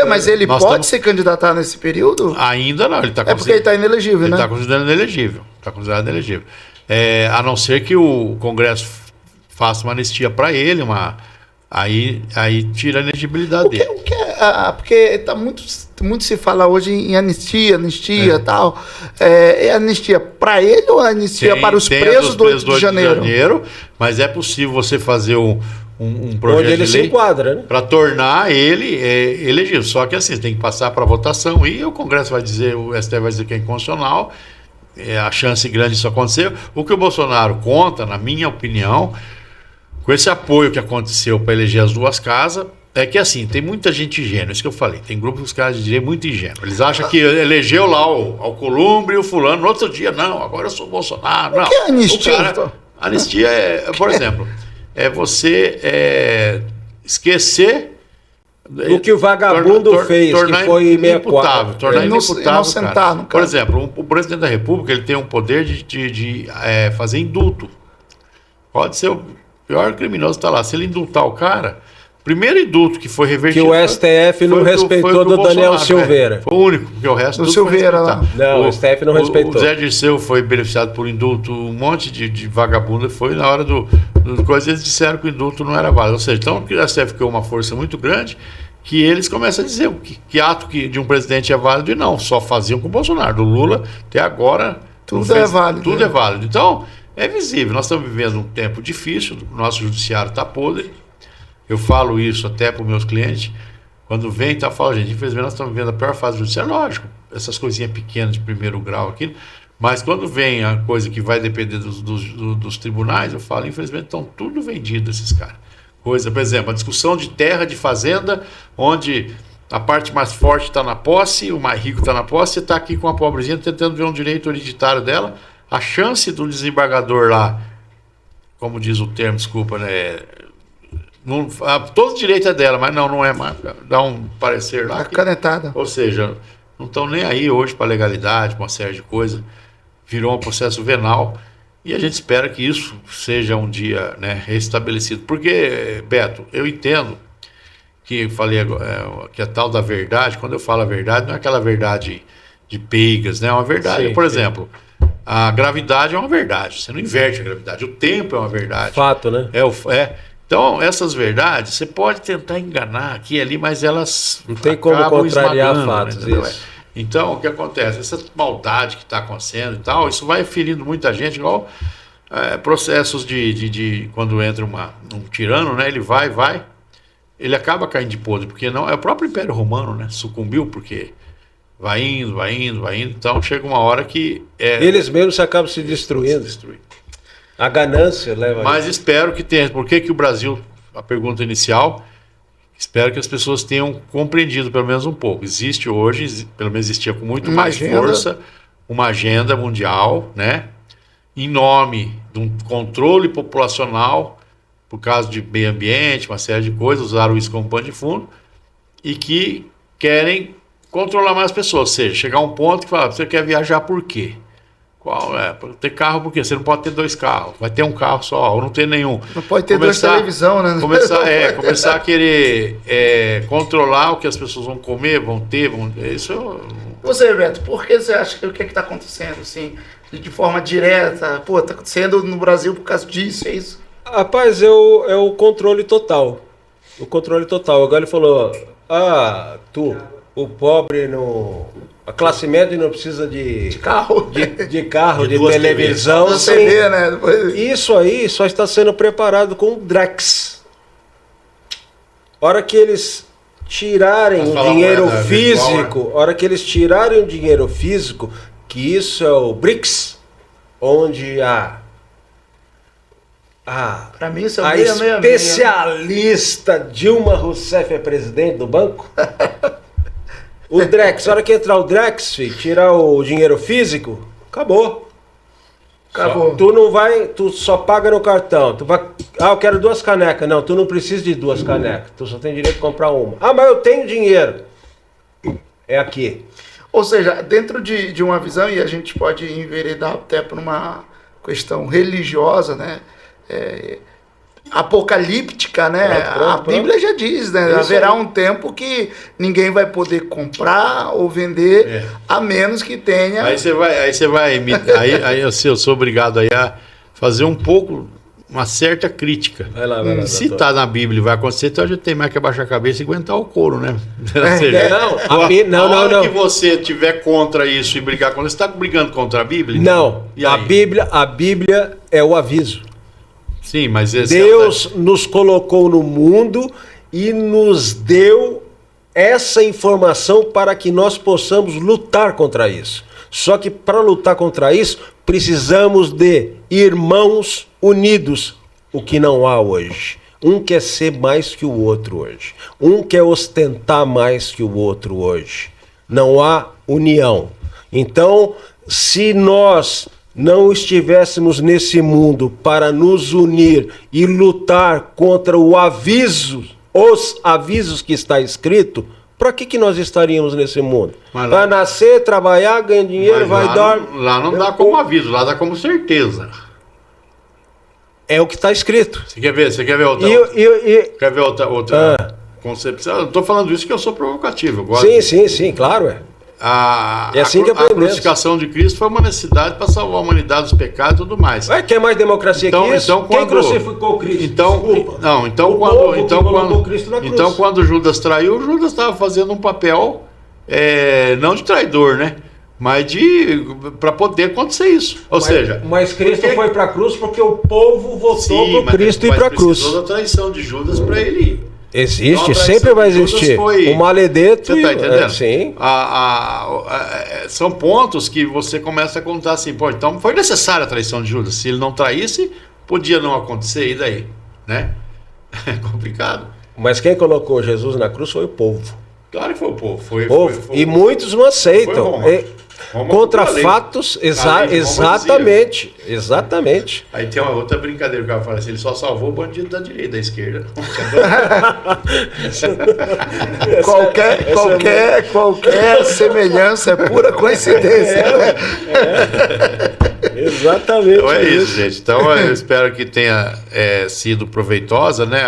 mas ele pode se candidatar nesse período? Ainda não, ele está porque ele está inelegível, né? Ele está considerado inelegível. A não ser que o Congresso faça uma anistia para ele, aí tira a elegibilidade dele. Porque tá muito se fala hoje em anistia e tal. É anistia para ele ou anistia para os presos do 8 de janeiro? Mas é possível você fazer um projeto onde ele de lei se enquadra, né? Para tornar ele elegível. Só que assim, tem que passar para votação e o Congresso vai dizer, o STF vai dizer que é inconstitucional. A chance grande disso acontecer. O que o Bolsonaro conta, na minha opinião, com esse apoio que aconteceu para eleger as 2 casas, é que assim, tem muita gente ingênua, isso que eu falei, tem grupos dos caras de direita muito ingênuos. Eles acham que elegeu lá o Alcolumbre e o fulano, no outro dia, não, agora eu sou o Bolsonaro. Não. O que é anistia? Anistia por exemplo, é você esquecer o que o vagabundo fez, que foi imputável, tornar imputável, cara. Por exemplo, o presidente da República ele tem um poder de fazer indulto. Pode ser o pior criminoso está lá. Se ele indultar o cara, primeiro indulto que foi revertido... Que o STF não respeitou do Daniel Silveira. Foi o único, porque o resto... Do Silveira lá. Não, o STF não respeitou. O Zé Dirceu foi beneficiado por indulto, um monte de vagabundo foi na hora do coisa, eles disseram que o indulto não era válido. Ou seja, então o STF ficou uma força muito grande que eles começam a dizer que ato de um presidente é válido e não, só faziam com o Bolsonaro. Do Lula, até agora... Tudo é válido. Tudo é válido. Então, é visível. Nós estamos vivendo um tempo difícil, o nosso judiciário está podre. Eu falo isso até para os meus clientes. Quando vem, eu falo, gente, infelizmente nós estamos vivendo a pior fase do judiciário. Lógico, essas coisinhas pequenas de primeiro grau aqui. Mas quando vem a coisa que vai depender dos tribunais, eu falo, infelizmente estão tudo vendido esses caras. Coisa, por exemplo, a discussão de terra, de fazenda, onde a parte mais forte está na posse, o mais rico está na posse, e está aqui com a pobrezinha tentando ver um direito hereditário dela. A chance do desembargador lá, como diz o termo, desculpa, né? Todo direito é dela, mas não é mais. Dá um parecer lá. Canetada. Ou seja, não estão nem aí hoje para legalidade, para uma série de coisas. Virou um processo venal. E a gente espera que isso seja um dia, né, restabelecido. Porque, Beto, eu entendo que eu falei que a tal da verdade, quando eu falo a verdade, não é aquela verdade de peigas, né? É uma verdade. Sim, por exemplo, a gravidade é uma verdade. Você não inverte a gravidade. O tempo é uma verdade. Fato, né? Então, essas verdades, você pode tentar enganar aqui e ali, mas elas não tem como contrariar fatos. Né, então, o que acontece? Essa maldade que está acontecendo e tal, isso vai ferindo muita gente, igual processos de quando entra um tirano, né? Ele vai, ele acaba caindo de podre, porque não é o próprio Império Romano, né? Sucumbiu, porque vai indo, então chega uma hora que... eles mesmos se acabam se destruindo. A ganância leva... Mas espero que tenha... Por que o Brasil... A pergunta inicial... Espero que as pessoas tenham compreendido pelo menos um pouco. Existe hoje, pelo menos existia com muito mais força, uma agenda mundial, né? Em nome de um controle populacional, por causa de meio ambiente, uma série de coisas, usaram isso como pano de fundo, e que querem controlar mais as pessoas. Ou seja, chegar a um ponto que fala, você quer viajar por quê? Ter carro por quê? Você não pode ter 2 carros, vai ter um carro só, ou não ter nenhum. Não pode ter 2 televisão, né? Começar a querer controlar o que as pessoas vão comer, vão ter, isso... Você, Beto, por que você acha que o que está acontecendo, assim, de forma direta? Pô, está acontecendo no Brasil por causa disso, é isso? Rapaz, é o controle total. O controle total. Agora ele falou, o pobre não... A classe média não precisa de carro, de televisão. Você vê, né? Isso aí só está sendo preparado com o Drex. Hora que eles tirarem Mas o fala dinheiro moeda físico, virtual, a hora que eles tirarem o dinheiro físico, que isso é o BRICS, onde Pra mim isso é a 666. especialista Dilma Rousseff é presidente do banco. O Drex, a hora que entrar o Drex, filho, tirar o dinheiro físico, acabou. Acabou. Tu não vai, tu só paga no cartão. Tu vai, eu quero 2 canecas. Não, tu não precisa de 2 canecas. Tu só tem direito de comprar uma. Mas eu tenho dinheiro. É aqui. Ou seja, dentro de uma visão, e a gente pode enveredar até por uma questão religiosa, né? Apocalíptica, né? Pronto. A Bíblia já diz, né? Isso Haverá aí. um tempo que ninguém vai poder comprar ou vender, a menos que tenha... Aí eu sou obrigado aí a fazer uma certa crítica. Vai lá, Se doutor. tá na Bíblia e vai acontecer, então a gente tem mais que abaixar a cabeça e aguentar o couro, né? Não, a hora não. que você tiver contra isso e brigar contra, você está brigando contra a Bíblia? Não, E a aí? Bíblia é o aviso. Sim, mas esse Deus nos colocou no mundo e nos deu essa informação para que nós possamos lutar contra isso. Só que para lutar contra isso, precisamos de irmãos unidos, o que não há hoje. Um quer ser mais que o outro hoje. Um quer ostentar mais que o outro hoje. Não há união. Então, se nós não estivéssemos nesse mundo para nos unir e lutar contra os avisos que está escrito, para que nós estaríamos nesse mundo? Mas Para lá- nascer, trabalhar, ganhar dinheiro, vai dar... Lá não dá como aviso, lá dá como certeza. É o que está escrito. Você quer ver outra? Quer ver outra concepção? Eu estou falando isso que eu sou provocativo. Eu gosto Sim, claro. É assim que a aprendemos. crucificação de Cristo foi uma necessidade para salvar a humanidade dos pecados e tudo mais. Quer mais democracia que isso? Quem crucificou Cristo? Então, quando Judas traiu, Judas estava fazendo um papel não de traidor, né? Mas para poder acontecer isso. Mas Cristo foi para a cruz porque o povo votou para Cristo ir para a cruz. Precisou da traição de Judas para ele ir. Existe, Então, a sempre vai traição de Judas existir. foi- O maledeto. Você está entendendo? Sim. São pontos que você começa a contar assim, pô, então foi necessária a traição de Judas. Se ele não traísse, podia não acontecer, e daí? Né? É complicado. Mas quem colocou Jesus na cruz foi o povo. Claro que foi o povo. E muitos não aceitam. Roma. Roma Contra cumpriu a lei. fatos, A lei de Roma exatamente. Aí tem uma outra brincadeira que o cara fala assim, ele só salvou o bandido da direita, da esquerda. Qualquer semelhança é pura coincidência. Exatamente. Então é isso, gente. Então eu espero que tenha sido proveitosa, né?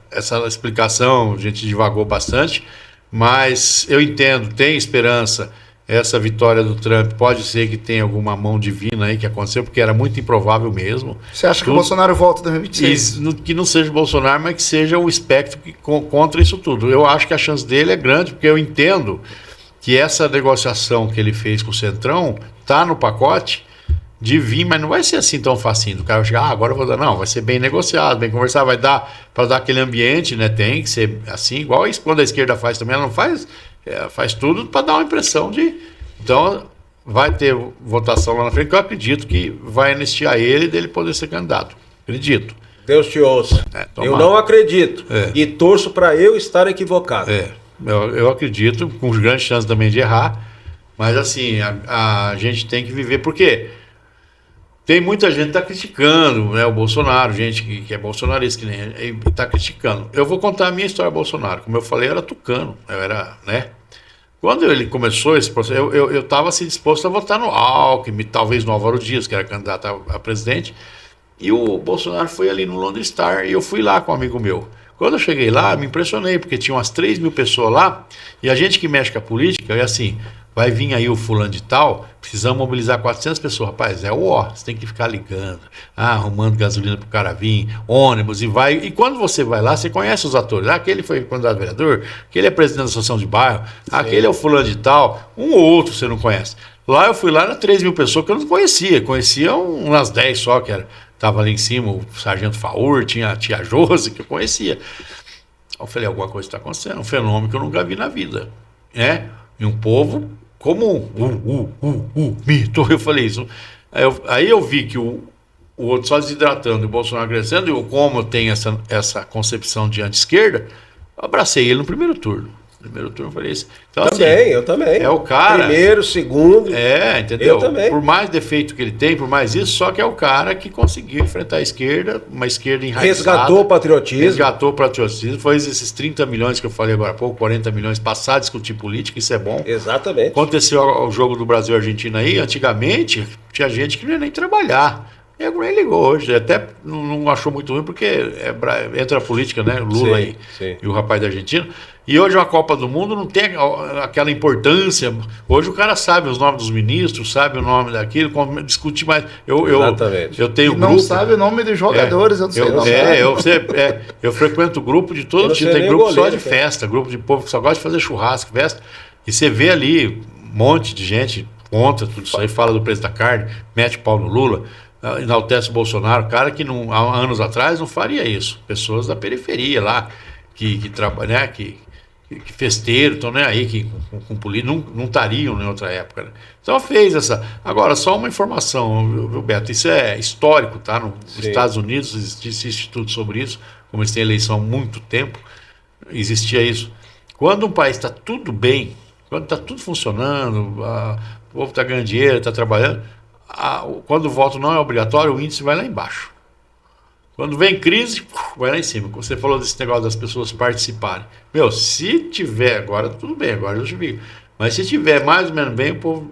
Essa explicação, a gente divagou bastante, mas eu entendo, tem esperança. Essa vitória do Trump pode ser que tenha alguma mão divina aí que aconteceu, porque era muito improvável mesmo. Você acha que o Bolsonaro volta em 2026? Que não seja o Bolsonaro, mas que seja o espectro contra isso tudo. Eu acho que a chance dele é grande, porque eu entendo que essa negociação que ele fez com o Centrão está no pacote de vir, mas não vai ser assim tão facinho. O cara vai chegar, agora eu vou dar. Não, vai ser bem negociado, bem conversado, vai dar para dar aquele ambiente, né? Tem que ser assim, igual isso quando a esquerda faz também, ela não faz. Faz tudo para dar uma impressão de... Então, vai ter votação lá na frente, que eu acredito que vai anistiar ele dele poder ser candidato. Acredito. Deus te ouça. Eu não acredito. E torço para eu estar equivocado. Eu acredito, com grandes chances também de errar, mas assim, a gente tem que viver, porque tem muita gente que está criticando, né, o Bolsonaro, gente que é bolsonarista, que nem está criticando. Eu vou contar a minha história Bolsonaro. Como eu falei, eu era tucano, eu era, né? Quando ele começou esse processo, eu estava assim, disposto a votar no Alckmin, talvez no Álvaro Dias, que era candidato a presidente, e o Bolsonaro foi ali no Lone Star, e eu fui lá com um amigo meu. Quando eu cheguei lá, me impressionei, porque tinha umas 3.000 pessoas lá, e a gente que mexe com a política, é assim, vai vir aí o fulano de tal, precisamos mobilizar 400 pessoas. Rapaz, você tem que ficar ligando, arrumando gasolina pro cara vir, ônibus, e vai. E quando você vai lá, você conhece os atores. Aquele foi candidato a vereador, aquele é presidente da associação de bairro, aquele é o fulano de tal, um ou outro você não conhece. Lá eu fui lá, era 3.000 pessoas que eu não conhecia umas 10 só, que era. Tava ali em cima o Sargento Faur, tinha a tia Josi, que eu conhecia. Eu falei, alguma coisa está acontecendo, um fenômeno que eu nunca vi na vida, né? E um povo comum, mito. Eu falei isso. Aí eu vi que o outro só desidratando e o Bolsonaro crescendo, e como eu tenho essa concepção de anti-esquerda, eu abracei ele no primeiro turno. Primeiro turno eu falei isso. Então, Eu também. É o cara. Primeiro, segundo. Entendeu? Eu também. Por mais defeito que ele tem, por mais isso, só que é o cara que conseguiu enfrentar a esquerda, uma esquerda enraizada. Resgatou o patriotismo. Foi esses 30 milhões que eu falei agora há pouco, 40 milhões, passar a discutir política, isso é bom. Exatamente. Aconteceu o jogo do Brasil e Argentina aí, antigamente tinha gente que não ia nem trabalhar. E nem ligou hoje, até não achou muito ruim, porque entra a política, né? Lula Sim. e o rapaz da Argentina. E hoje a Copa do Mundo não tem aquela importância. Hoje o cara sabe os nomes dos ministros, sabe o nome daquilo, discute mais. Exatamente. Eu tenho E não sabe o nome dos jogadores, eu não sei o nome. Eu frequento grupo de todo tipo. Tem grupo só de festa, grupo de povo que só gosta de fazer churrasco, festa. E você vê ali um monte de gente contra tudo isso aí, fala do preço da carne, mete o pau no Lula, enaltece o Bolsonaro, cara que há anos atrás não faria isso. Pessoas da periferia lá, que trabalham, né, que festeiro, estão nem aí, que com política não estariam em outra época. Né? Então fez essa. Agora, só uma informação, viu, Beto? Isso é histórico, tá? Nos Estados Unidos existe estudo sobre isso, como eles têm eleição há muito tempo, existia isso. Quando um país está tudo bem, quando está tudo funcionando, o povo está ganhando dinheiro, está trabalhando, quando o voto não é obrigatório, o índice vai lá embaixo. Quando vem crise, vai lá em cima. Você falou desse negócio das pessoas participarem. Se tiver, agora tudo bem, agora eu te digo. Mas se tiver mais ou menos bem, o povo.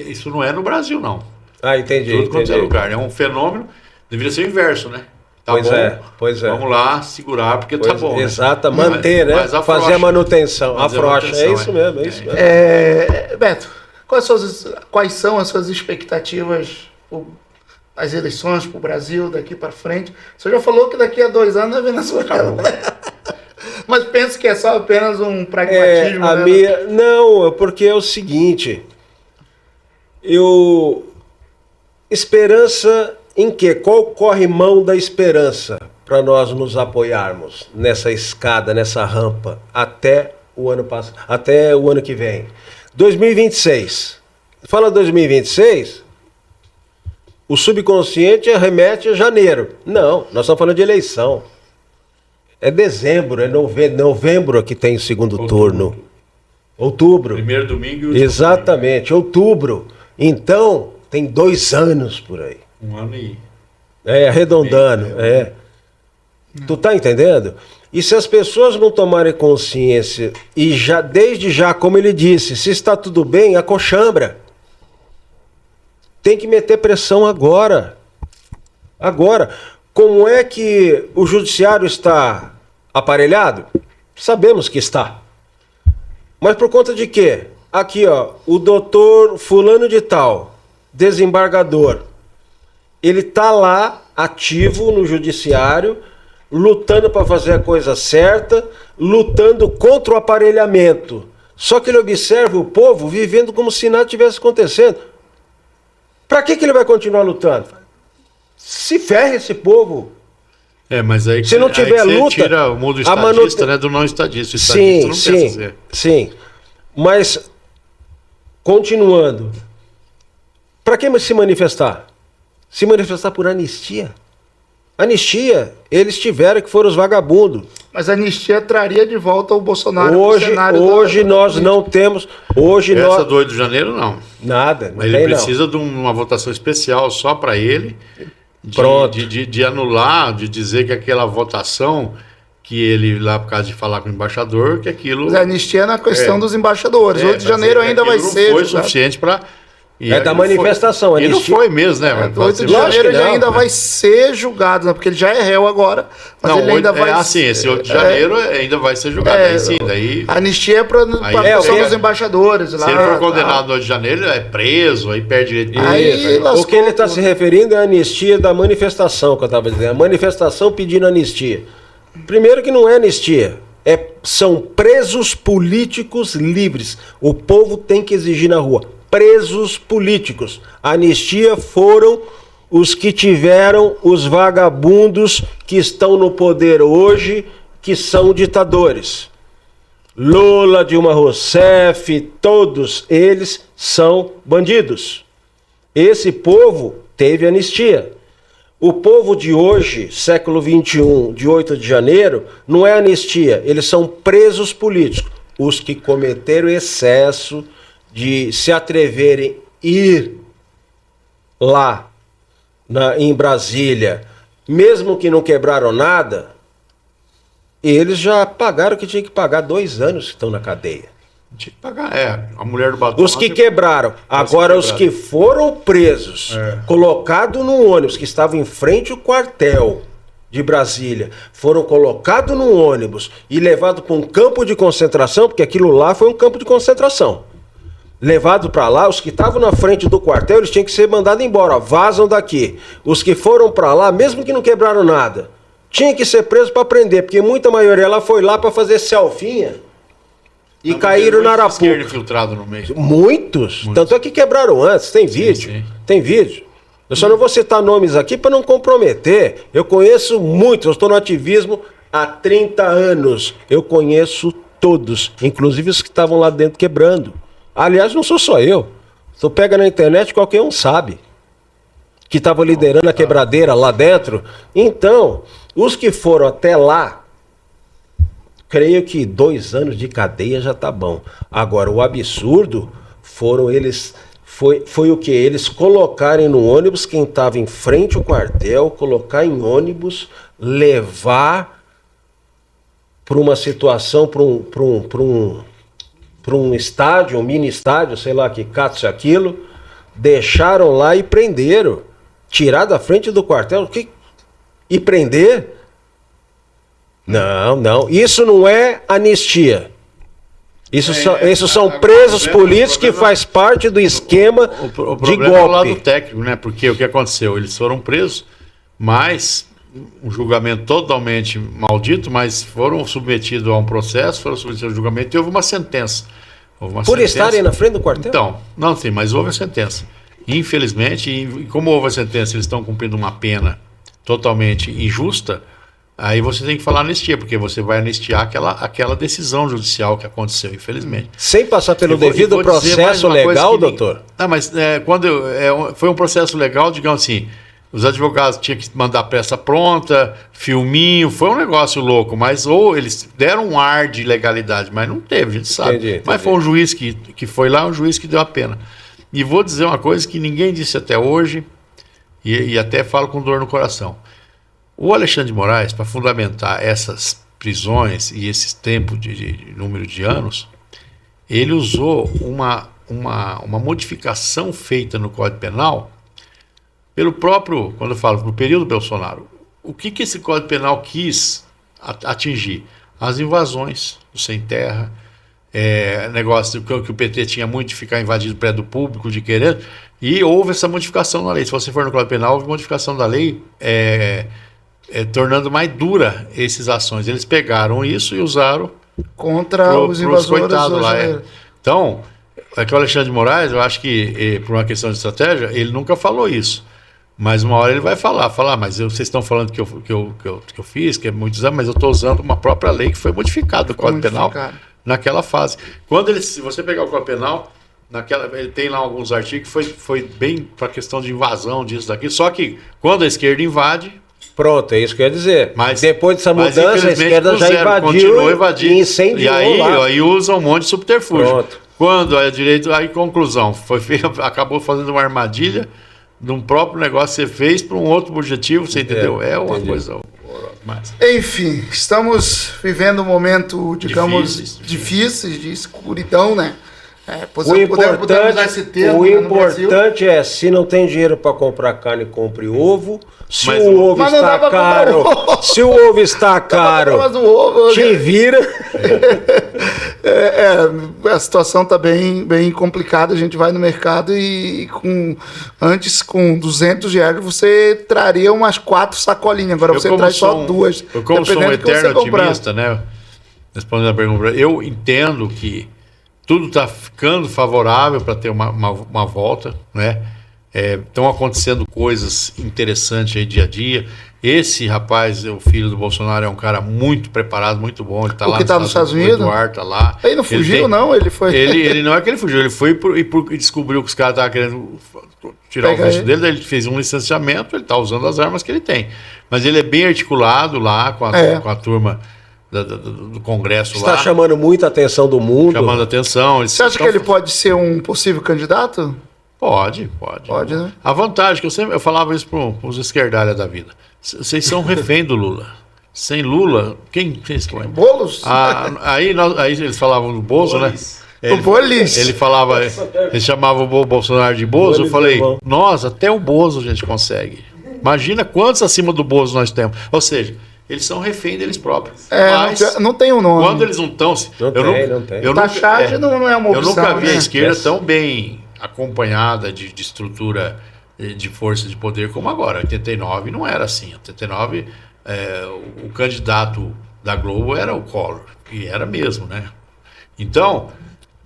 Isso não é no Brasil, não. Entendi. Tudo quanto é lugar. É um fenômeno, deveria ser o inverso, né? Tá Pois é. Vamos lá, segurar, porque tá bom. Exato, né? Manter, né? Fazer a manutenção. Afrouxa. É isso mesmo, é isso mesmo. Beto, quais são as suas expectativas as eleições para o Brasil daqui para frente? Você já falou que daqui a 2 anos é Venezuela, né? Mas penso que é só apenas um pragmatismo. Não, porque é o seguinte. Esperança em quê? Qual corrimão da esperança para nós nos apoiarmos nessa escada, nessa rampa, até o ano que vem? 2026. Fala 2026... O subconsciente remete a janeiro. Não, nós estamos falando de eleição. É dezembro, é novembro que tem o segundo turno. Outubro. Primeiro domingo. Exatamente, outubro. Então, tem 2 anos por aí. 1 ano e... arredondando. Tu tá entendendo? E se as pessoas não tomarem consciência, e desde já, como ele disse, se está tudo bem, acochambra. Tem que meter pressão agora. Agora. Como é que o judiciário está aparelhado? Sabemos que está. Mas por conta de quê? Aqui, o doutor fulano de tal, desembargador, ele está lá, ativo no judiciário, lutando para fazer a coisa certa, lutando contra o aparelhamento. Só que ele observa o povo vivendo como se nada tivesse acontecendo. Para que ele vai continuar lutando? Se ferre esse povo. Mas aí se não tiver aí luta, tira o mundo estadista, né, do não estadista. O estadista não pensa assim. Sim. Mas, continuando, para que se manifestar? Se manifestar por anistia. Anistia, eles tiveram que foram os vagabundos. Mas a anistia traria de volta o Bolsonaro hoje, pro cenário. Hoje nós não temos... Essa do 8 de janeiro, não. Nada. Mas ele precisa de uma votação especial só para ele. Pronto. De anular, de dizer que aquela votação que ele, lá por causa de falar com o embaixador, que aquilo... Mas a anistia é na questão dos embaixadores. 8 de janeiro ainda vai ser... Não foi suficiente para... da manifestação. E não foi mesmo, né? 8 de janeiro ele ainda vai ser julgado, né? Porque ele já é réu agora. Mas ele ainda vai esse 8 de janeiro ainda vai ser julgado. Aí sim, daí... A anistia é para a questão dos embaixadores. Se ele for condenado no 8 de janeiro, é preso, aí perde direito. O que ele está se referindo é a anistia da manifestação, que eu estava dizendo. A manifestação pedindo anistia. Primeiro que não é anistia. São presos políticos livres. O povo tem que exigir na rua. Presos políticos. A anistia foram os que tiveram os vagabundos que estão no poder hoje, que são ditadores. Lula, Dilma Rousseff, todos eles são bandidos. Esse povo teve anistia. O povo de hoje, século XXI, de 8 de janeiro, não é anistia, eles são presos políticos. Os que cometeram excesso de se atreverem a ir lá em Brasília, mesmo que não quebraram nada, eles já pagaram o que tinha que pagar, 2 anos que estão na cadeia. Tinha que pagar, a mulher do batom. Os que quebraram. Agora, os que foram presos, colocados num ônibus que estava em frente ao quartel de Brasília, foram colocados num ônibus e levados para um campo de concentração, porque aquilo lá foi um campo de concentração. Levado para lá, os que estavam na frente do quartel, eles tinham que ser mandados embora, vazam daqui. Os que foram para lá, mesmo que não quebraram nada, tinha que ser preso para prender, porque muita maioria lá foi lá para fazer selfinha e caíram na Arapuca. Infiltrado no meio. Muitos. Tanto é que quebraram antes, tem vídeo. Sim. Tem vídeo. Eu só não vou citar nomes aqui para não comprometer. Eu conheço muitos, eu estou no ativismo há 30 anos. Eu conheço todos, inclusive os que estavam lá dentro quebrando. Aliás, não sou só eu. Tu pega na internet, qualquer um sabe. Que estava liderando a quebradeira lá dentro. Então, os que foram até lá, creio que 2 anos de cadeia já tá bom. Agora, o absurdo foram eles... Foi o que? Eles colocarem no ônibus quem estava em frente ao quartel, colocar em ônibus, levar para uma situação, para um estádio, um mini estádio, sei lá que catse aquilo, deixaram lá e prenderam. Tirar da frente do quartel e prender? Não. Isso não é anistia. Isso são presos políticos que faz parte do esquema O de problema é o lado golpe. técnico, né? Porque o que aconteceu? Eles foram presos, mas um julgamento totalmente maldito, mas foram submetidos a um processo, foram submetidos a um julgamento e houve uma sentença. Por estarem na frente do quartel? Então, não sim, mas houve a sentença. Infelizmente, e como houve a sentença, eles estão cumprindo uma pena totalmente injusta, aí você tem que falar anistia, porque você vai anistiar aquela decisão judicial que aconteceu, infelizmente. Sem passar pelo devido processo legal, doutor? Não, mas foi um processo legal, digamos assim, os advogados tinham que mandar peça pronta, filminho, foi um negócio louco, mas ou eles deram um ar de legalidade, mas não teve, a gente sabe. Entendi. Mas foi um juiz que foi lá, um juiz que deu a pena. E vou dizer uma coisa que ninguém disse até hoje, e até falo com dor no coração. O Alexandre de Moraes, para fundamentar essas prisões e esses tempos de número de anos, ele usou uma modificação feita no Código Penal pelo próprio, quando eu falo, no período Bolsonaro. O que esse Código Penal quis atingir? As invasões do sem terra, negócio que o PT tinha muito de ficar invadindo o prédio público, de querer, e houve essa modificação na lei. Se você for no Código Penal, houve modificação da lei tornando mais dura essas ações. Eles pegaram isso e usaram contra os invasores coitados lá. Então, é que o Alexandre de Moraes, eu acho que, por uma questão de estratégia, ele nunca falou isso. Mas uma hora ele vai falar, mas vocês estão falando que eu fiz, que é muitos anos, mas eu estou usando uma própria lei que foi modificada do Código Penal naquela fase. Se você pegar o Código Penal, ele tem lá alguns artigos que foi bem para a questão de invasão, disso, daquilo, só que quando a esquerda invade... Pronto, é isso que eu ia dizer. Mas depois dessa mudança, a esquerda já continuou invadindo, e incendiou aí usa um monte de subterfúgio. Pronto. Quando a direita, aí conclusão, acabou fazendo uma armadilha de um próprio negócio que você fez para um outro objetivo, você entendeu? É uma coisa... Mas... Enfim, estamos vivendo um momento, digamos, difícil de escuridão, né? O importante é, se não tem dinheiro para comprar carne, compre ovo. Se o ovo está caro, te vira. A situação está bem complicada. A gente vai no mercado e antes com R$200 você traria umas 4 sacolinhas. Agora você traz só 2. Eu como sou um eterno otimista, né? Respondendo a pergunta, eu entendo que tudo está ficando favorável para ter uma volta, né? Estão acontecendo coisas interessantes aí dia a dia. Esse rapaz, o filho do Bolsonaro, é um cara muito preparado, muito bom. Ele tá lá que tá nos Estados Unidos? O Eduardo tá lá. Ele não fugiu, não? Ele foi... Ele não é que ele fugiu, ele foi e descobriu que os caras estavam querendo tirar o visto dele, daí ele fez um licenciamento, ele tá usando as armas que ele tem. Mas ele é bem articulado lá com a turma do Congresso Está lá. chamando muita atenção do mundo. Chamando atenção. Você acha que ele pode ser um possível candidato? Pode. Pode, né? A vantagem, que eu falava isso para os esquerdalhas da vida. Vocês são refém do Lula. Sem Lula, quem vocês põem? Boulos? Aí eles falavam do Bozo, né? O Bolis. Ele chamava o Bolsonaro de Bozo. Eu falei, nós, até o Bozo a gente consegue. Imagina quantos acima do Bozo nós temos. Ou seja, eles são refém deles próprios. Mas não tem um nome. Quando eles não estão... Não tem. Taxar não é uma opção. Eu nunca vi a esquerda tão bem acompanhada de estrutura de força de poder como agora. 89 não era assim. 89, o candidato da Globo era o Collor. E era mesmo, né? Então,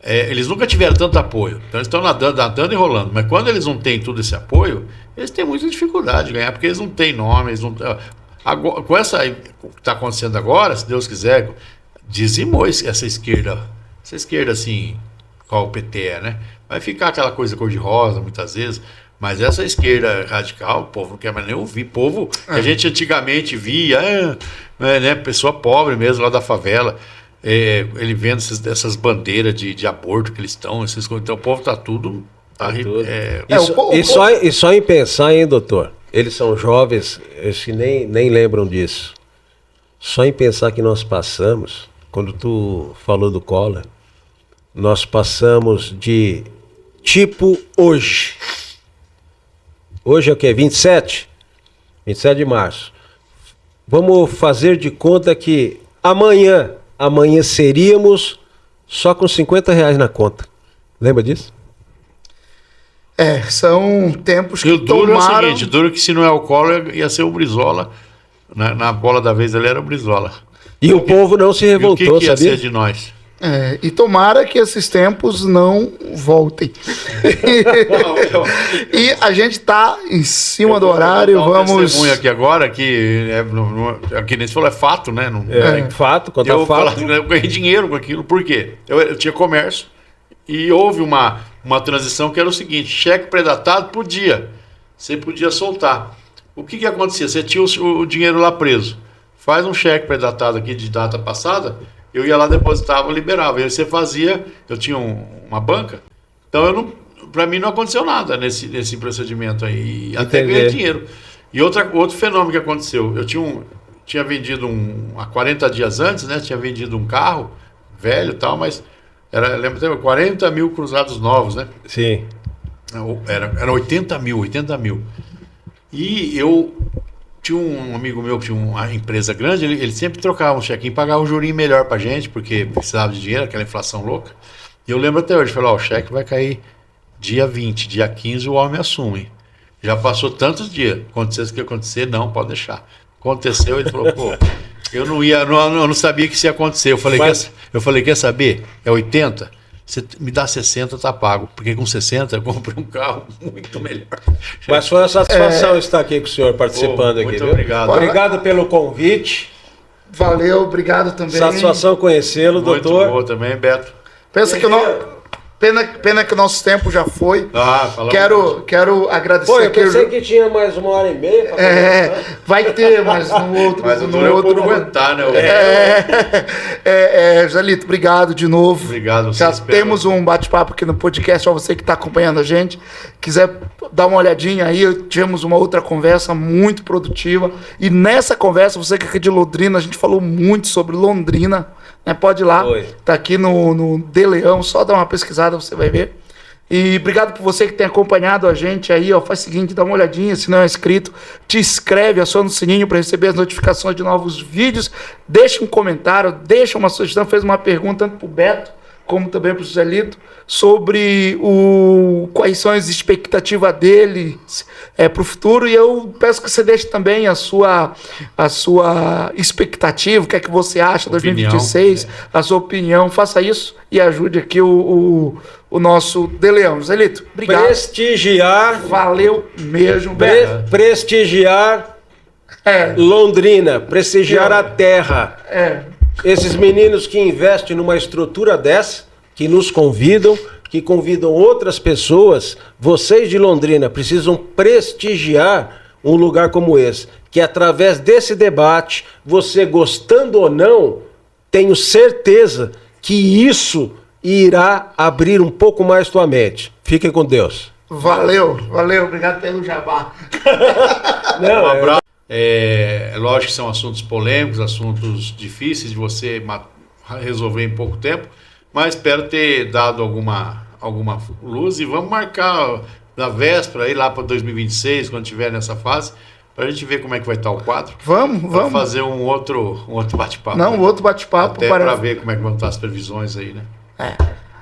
eles nunca tiveram tanto apoio. Então, eles estão nadando e rolando. Mas quando eles não têm todo esse apoio, eles têm muita dificuldade de ganhar, porque eles não têm nome, eles não... Agora, com essa que está acontecendo agora, se Deus quiser, dizimou essa esquerda. Essa esquerda, assim, qual o PT é, né? Vai ficar aquela coisa cor-de-rosa, muitas vezes, mas essa esquerda radical, o povo não quer mais nem ouvir. Povo que a gente antigamente via, né, pessoa pobre mesmo, lá da favela, ele vendo essas bandeiras de aborto que eles estão, então o povo está tudo... E só em pensar, hein, doutor? Eles são jovens, eles nem lembram disso. Só em pensar que nós passamos, quando tu falou do Collor, nós passamos de tipo hoje. Hoje é o quê? 27? 27 de março. Vamos fazer de conta que amanhã seríamos só com R$50 na conta. Lembra disso? São tempos que o duro tomaram... é o seguinte, duro que se não é o Collor, ia ser o Brizola. Na bola da vez ele era o Brizola. E o povo não se revoltou, e o que ia sabia? ser de nós? E tomara que esses tempos não voltem. E a gente tá em cima do horário, vamos... testemunho aqui agora, que aqui nesse falou, é fato, né? Fato, conta eu fato. Eu ganhei dinheiro com aquilo, por quê? Eu tinha comércio e houve uma transição que era o seguinte, cheque pré-datado podia, você podia soltar. O que acontecia? Você tinha o dinheiro lá preso, faz um cheque pré-datado aqui de data passada, eu ia lá, depositava, liberava. E aí você fazia, eu tinha uma banca, então para mim não aconteceu nada nesse procedimento aí, e até ganhei dinheiro. E outro fenômeno que aconteceu, eu tinha vendido há 40 dias antes, né, tinha vendido um carro velho e tal, mas lembra, 40 mil cruzados novos, né? Sim. Era 80 mil. E eu tinha um amigo meu que tinha uma empresa grande, ele sempre trocava um chequinho, pagava um jurinho melhor pra gente, porque precisava de dinheiro, aquela inflação louca. E eu lembro até hoje, falei, o cheque vai cair dia 20, dia 15 o homem assume. Já passou tantos dias, acontecesse o que acontecer, não, pode deixar. Aconteceu, ele falou, eu não sabia que isso ia acontecer. Eu falei, quer saber? É 80? Você me dá 60, tá pago. Porque com 60 eu comprei um carro muito melhor. Mas foi uma satisfação estar aqui com o senhor participando aqui. Muito viu? obrigado. Obrigado pelo convite. Valeu, obrigado também. Satisfação conhecê-lo, doutor. Muito boa também, Beto. Pensa que Pena que o nosso tempo já foi. Quero agradecer. Eu pensei que tinha mais 1h30 pra vai ter, mas no outro. Mas no outro não aguentar, né? Jalito, obrigado de novo. Obrigado. Já temos um bate-papo aqui no podcast, ó, você que está acompanhando a gente. Quiser dar uma olhadinha aí, tivemos uma outra conversa muito produtiva. E nessa conversa, você que é de Londrina, a gente falou muito sobre Londrina. Pode ir lá, tá aqui no De Leão, só dá uma pesquisada, você vai ver. E obrigado por você que tem acompanhado a gente aí, ó, faz o seguinte, dá uma olhadinha, se não é inscrito, te inscreve, aciona o sininho para receber as notificações de novos vídeos, deixa um comentário, deixa uma sugestão, fez uma pergunta tanto pro Beto, como também para o Joselito, sobre quais são as expectativas dele para o futuro, e eu peço que você deixe também a sua expectativa, o que é que você acha de 2026, a sua opinião, faça isso e ajude aqui o o nosso De Leão. Joselito, obrigado. Prestigiar, Valeu mesmo. prestigiar É, Londrina, prestigiar a terra. é. Esses meninos que investem numa estrutura dessa, que nos convidam, que convidam outras pessoas, vocês de Londrina precisam prestigiar um lugar como esse, que através desse debate, você gostando ou não, tenho certeza que isso irá abrir um pouco mais tua mente. Fiquem com Deus. Valeu, obrigado pelo jabá. Não, Um abraço. É lógico que são assuntos polêmicos, assuntos difíceis de você resolver em pouco tempo, mas espero ter dado alguma luz e vamos marcar na véspera, aí lá para 2026, quando estiver nessa fase, para a gente ver como é que vai estar o quadro. Vamos. Fazer um outro bate-papo. Não, outro bate-papo. Até para ver como é que vão estar as previsões aí, né?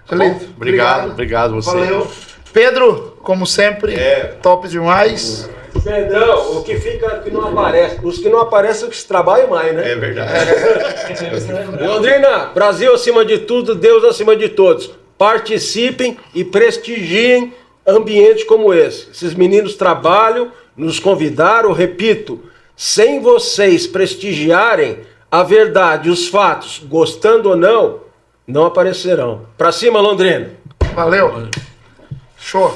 Joselito, Obrigado você. Valeu. Pedro, como sempre, top demais. Pedrão, o que fica é que não aparece. Os que não aparecem é que se trabalham mais, né? É verdade. Londrina, Brasil acima de tudo, Deus acima de todos. Participem e prestigiem ambientes como esse. Esses meninos trabalham, nos convidaram, repito, sem vocês prestigiarem a verdade, os fatos, gostando ou não, não aparecerão. Pra cima, Londrina. Valeu. Show.